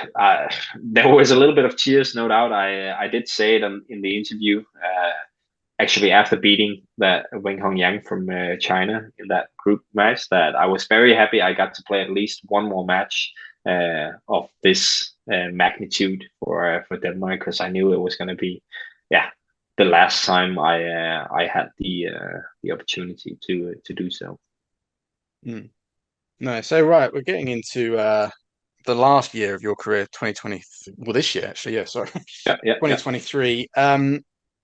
there was a little bit of tears, no doubt. I did say it in the interview. Actually, after beating that Wing Hong Yang from China in that group match, that I was very happy I got to play at least one more match of this magnitude for Denmark, because I knew it was going to be, yeah, the last time I had the opportunity to do so. No, so right, we're getting into the last year of your career, 2020. Well, this year actually, yeah, sorry, Yeah. 2023.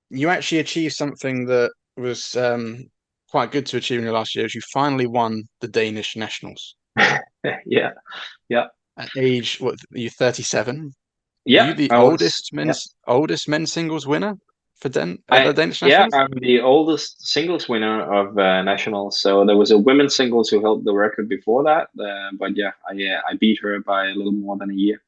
You actually achieved something that was quite good to achieve in your last year. Is you finally won the Danish nationals Yeah. at age, what, are you 37? Are you Yeah, the I was. oldest men's singles winner for the Danish Yeah, nationals? I'm the oldest singles winner of nationals. So there was a women's singles who held the record before that, but yeah, I beat her by a little more than a year.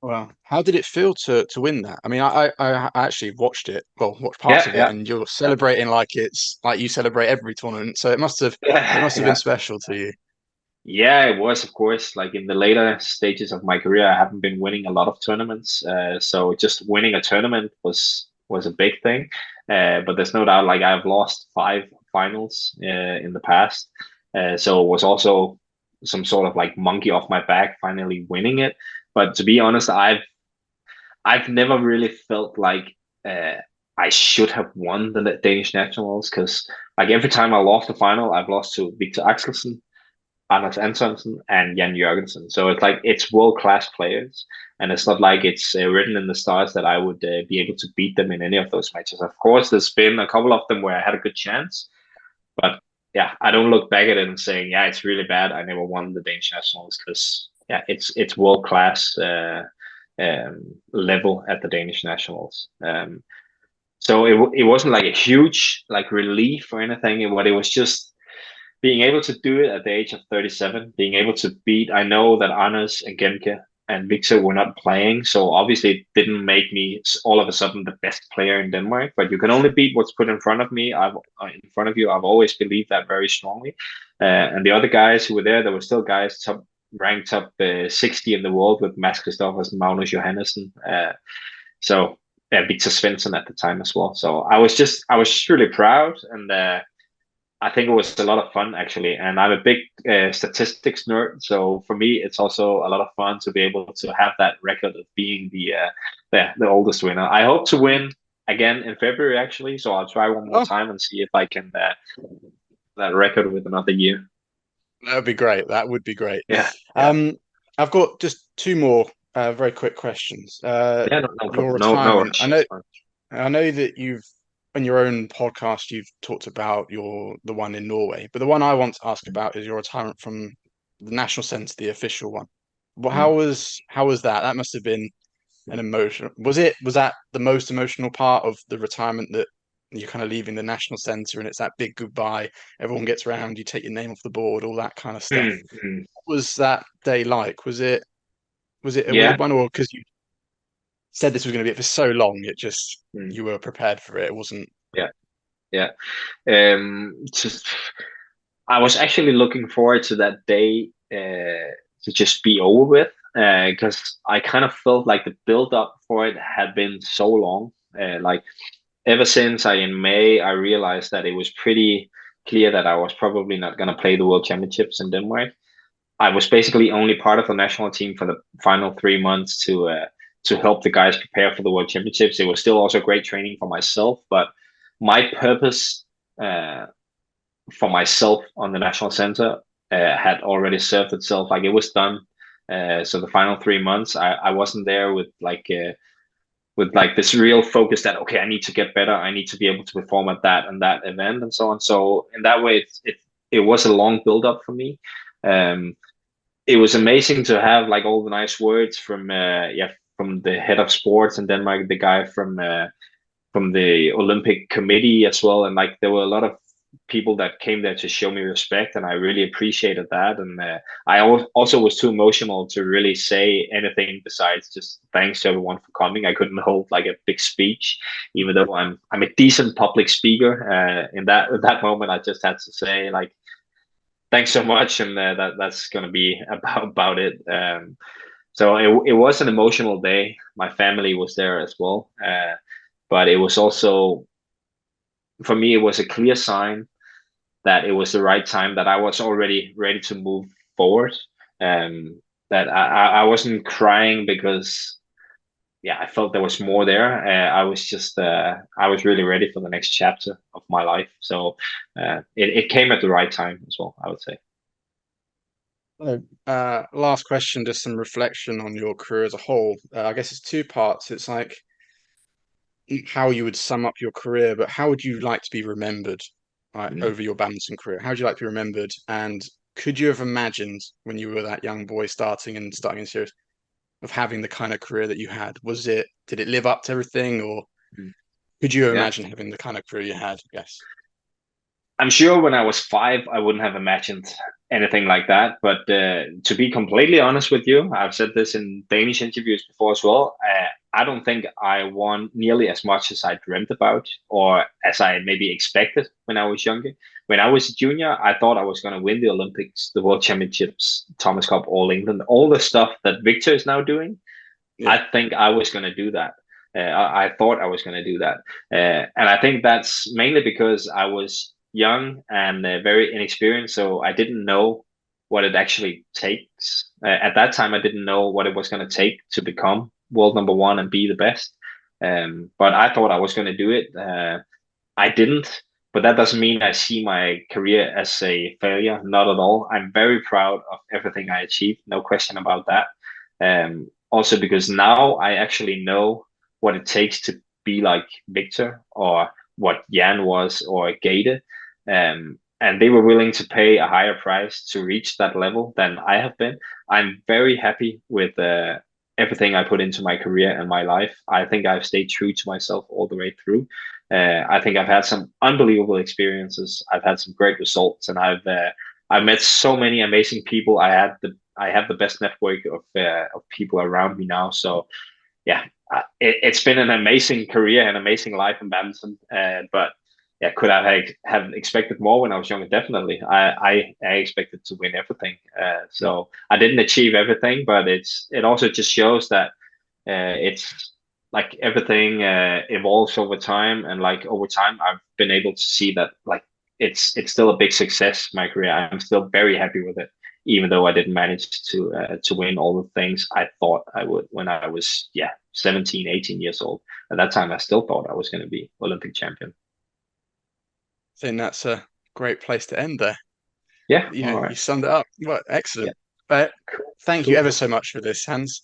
Well, how did it feel to win that? I mean, I actually watched it, well, watched parts Yeah, of it, yeah, and you're celebrating like it's like you celebrate every tournament. So it yeah, must have been yeah. special to you. Yeah, it was, of course. Like in the later stages of my career, I haven't been winning a lot of tournaments. So just winning a tournament was a big thing. But there's no doubt, like I've lost 5 finals in the past. So it was also some sort of like monkey off my back finally winning it. But to be honest, I've never really felt like uh, I should have won the Danish nationals, because like every time I lost a final, I've lost to Victor Axelsen, Anders Antonsen, and Jan Jørgensen. So it's like it's world-class players, and it's not like it's written in the stars that I would be able to beat them in any of those matches. Of course, there's been a couple of them where I had a good chance, but yeah, I don't look back at it and saying, yeah, it's really bad. I never won the Danish nationals, because yeah, it's world-class level at the Danish nationals. So it wasn't like a huge like relief or anything. It was just being able to do it at the age of 37, being able to beat. I know that Anders and Gemke and Victor were not playing, so obviously it didn't make me all of a sudden the best player in Denmark. But you can only beat what's put in front of me. In front of you. I've always believed that very strongly. And the other guys who were there were still guys ranked top 60 in the world, with Mads Christophersen, Magnus Johannessen. So Victor Svensson at the time as well. So I was really proud, and I think it was a lot of fun actually. And I'm a big statistics nerd, so for me it's also a lot of fun to be able to have that record of being the oldest winner. I hope to win again in February actually, so I'll try one more Oh, time and see if I can that record with another year. that would be great. That would be great. Yeah, yeah, I've got just two more very quick questions. yeah. No Your problem. No retirement. rush. It's fine. I know that you've on your own podcast you've talked about the one in Norway, but the one I want to ask about is your retirement from the national centre, the official one. Well, Mm. how was that? That must have been an emotional. Was that the most emotional part of the retirement, that you're kind of leaving the national centre and it's that big goodbye, everyone gets round, you take your name off the board, all that kind of stuff. Mm, mm. What was that day like? Was it a Yeah. weird one, or because you said this was going to be it for so long, it just Mm. you were prepared for it? It wasn't. Yeah. Yeah. Just I was actually looking forward to that day to just be over with, because I kind of felt like the build up for it had been so long. Like ever since in May, I realized that it was pretty clear that I was probably not going to play the World Championships in Denmark. I was basically only part of the national team for the final 3 months to help the guys prepare for the World Championships. It was still also great training for myself, but my purpose uh, for myself on the national center had already served itself. Like it was done. So the final 3 months, I wasn't there with like this real focus that okay, I need to get better. I need to be able to perform at that and that event and so on. So in that way, it was a long build up for me. It was amazing to have like all the nice words from from the head of sports in Denmark, the guy from the Olympic Committee as well, and like there were a lot of people that came there to show me respect, and I really appreciated that. And also was too emotional to really say anything besides just thanks to everyone for coming. I couldn't hold like a big speech, even though I'm a decent public speaker. In that moment, I just had to say like thanks so much, and that's gonna be about it. So it was an emotional day. My family was there as well, but it was also for me, it was a clear sign that it was the right time, that I was already ready to move forward. That I wasn't crying because I felt there was more there. I was just I was really ready for the next chapter of my life. So it came at the right time as well, I would say. Last question, just some reflection on your career as a whole. I guess it's two parts. It's like how you would sum up your career, but how would you like to be remembered over your badminton career? How would you like to be remembered? And could you have imagined when you were that young boy starting in series of having the kind of career that you had? Did it live up to everything, or could you imagine having the kind of career you had? Yes. I'm sure when I was 5, I wouldn't have imagined anything like that. But to be completely honest with you, I've said this in Danish interviews before as well. I don't think I won nearly as much as I dreamt about, or as I maybe expected when I was younger. When I was a junior, I thought I was going to win the Olympics, the World Championships, Thomas Cup, All England, all the stuff that Victor is now doing. Yeah. I think I was going to do that. I thought I was going to do that. And I think that's mainly because I was young and very inexperienced, so I didn't know what it actually takes. At that time, I didn't know what it was going to take to become world number one and be the best. But I thought I was going to do it. I didn't, but that doesn't mean I see my career as a failure. Not at all. I'm very proud of everything I achieved. No question about that. Also because now I actually know what it takes to be like Victor, or what Jan was, or Gade. And they were willing to pay a higher price to reach that level than I have been. I'm very happy with everything I put into my career and my life. I think I've stayed true to myself all the way through. I think I've had some unbelievable experiences. I've had some great results, and I've met so many amazing people. I have the best network of people around me now. So yeah, it's been an amazing career and amazing life in badminton. But yeah, could I have expected more when I was younger? Definitely. I expected to win everything. So I didn't achieve everything, but it also just shows that it's like everything evolves over time, and like over time I've been able to see that like it's still a big success, my career. I'm still very happy with it, even though I didn't manage to win all the things I thought I would when I was 17, 18 years old. At that time I still thought I was going to be Olympic champion. I think that's a great place to end there. Yeah, you summed it up. Well, excellent. But thank you ever so much for this, Hans.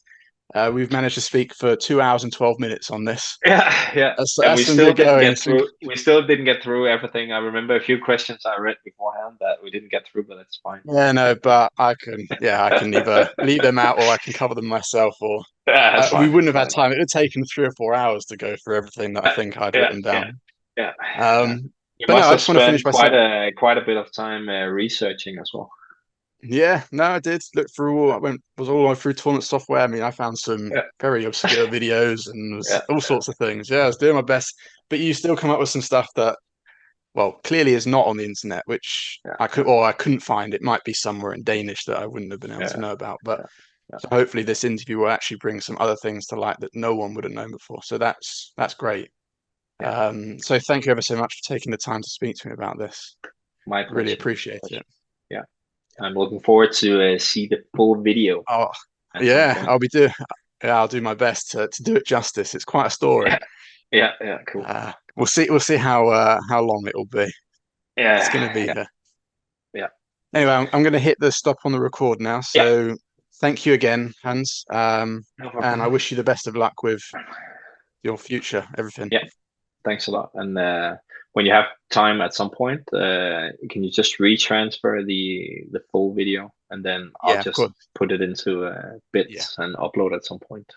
We've managed to speak for 2 hours and 12 minutes on this. Yeah. That's we still didn't get through. We still didn't get through everything. I remember a few questions I read beforehand that we didn't get through, but that's fine. Yeah, no, but I can either leave them out, or I can cover them myself, or we wouldn't have had time. It would have taken 3 or 4 hours to go through everything that I think I'd written down. Yeah. You but must no, I just want to finish by quite a bit of time researching as well. Yeah, no, I did look through was all the way through tournament software. I mean, I found some very obscure videos and all sorts of things. Yeah, I was doing my best, but you still come up with some stuff that, well, clearly is not on the internet, which I couldn't find. It might be somewhere in Danish that I wouldn't have been able to know about. But so hopefully this interview will actually bring some other things to light that no one would have known before. So that's great. So thank you ever so much for taking the time to speak to me about this. My pleasure. Really appreciate it. Yeah. I'm looking forward to see the full video. Oh, yeah, I'll do my best to do it justice. It's quite a story. Yeah, cool. We'll see how long it'll be. Yeah, it's going to be. Yeah. Anyway, I'm going to hit the stop on the record now. So thank you again, Hans. And I wish you the best of luck with your future, everything. Yeah, thanks a lot. And when you have time at some point, can you just retransfer the full video, and then I'll Yeah, of just course. put it into Yeah, bits and upload at some point.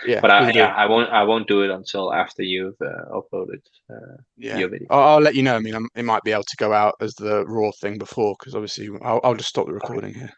yeah, But we'll do. I won't do it until after you've uploaded Yeah, your video. I'll let you know. I mean, it might be able to go out as the raw thing before, because obviously I'll just stop the recording here.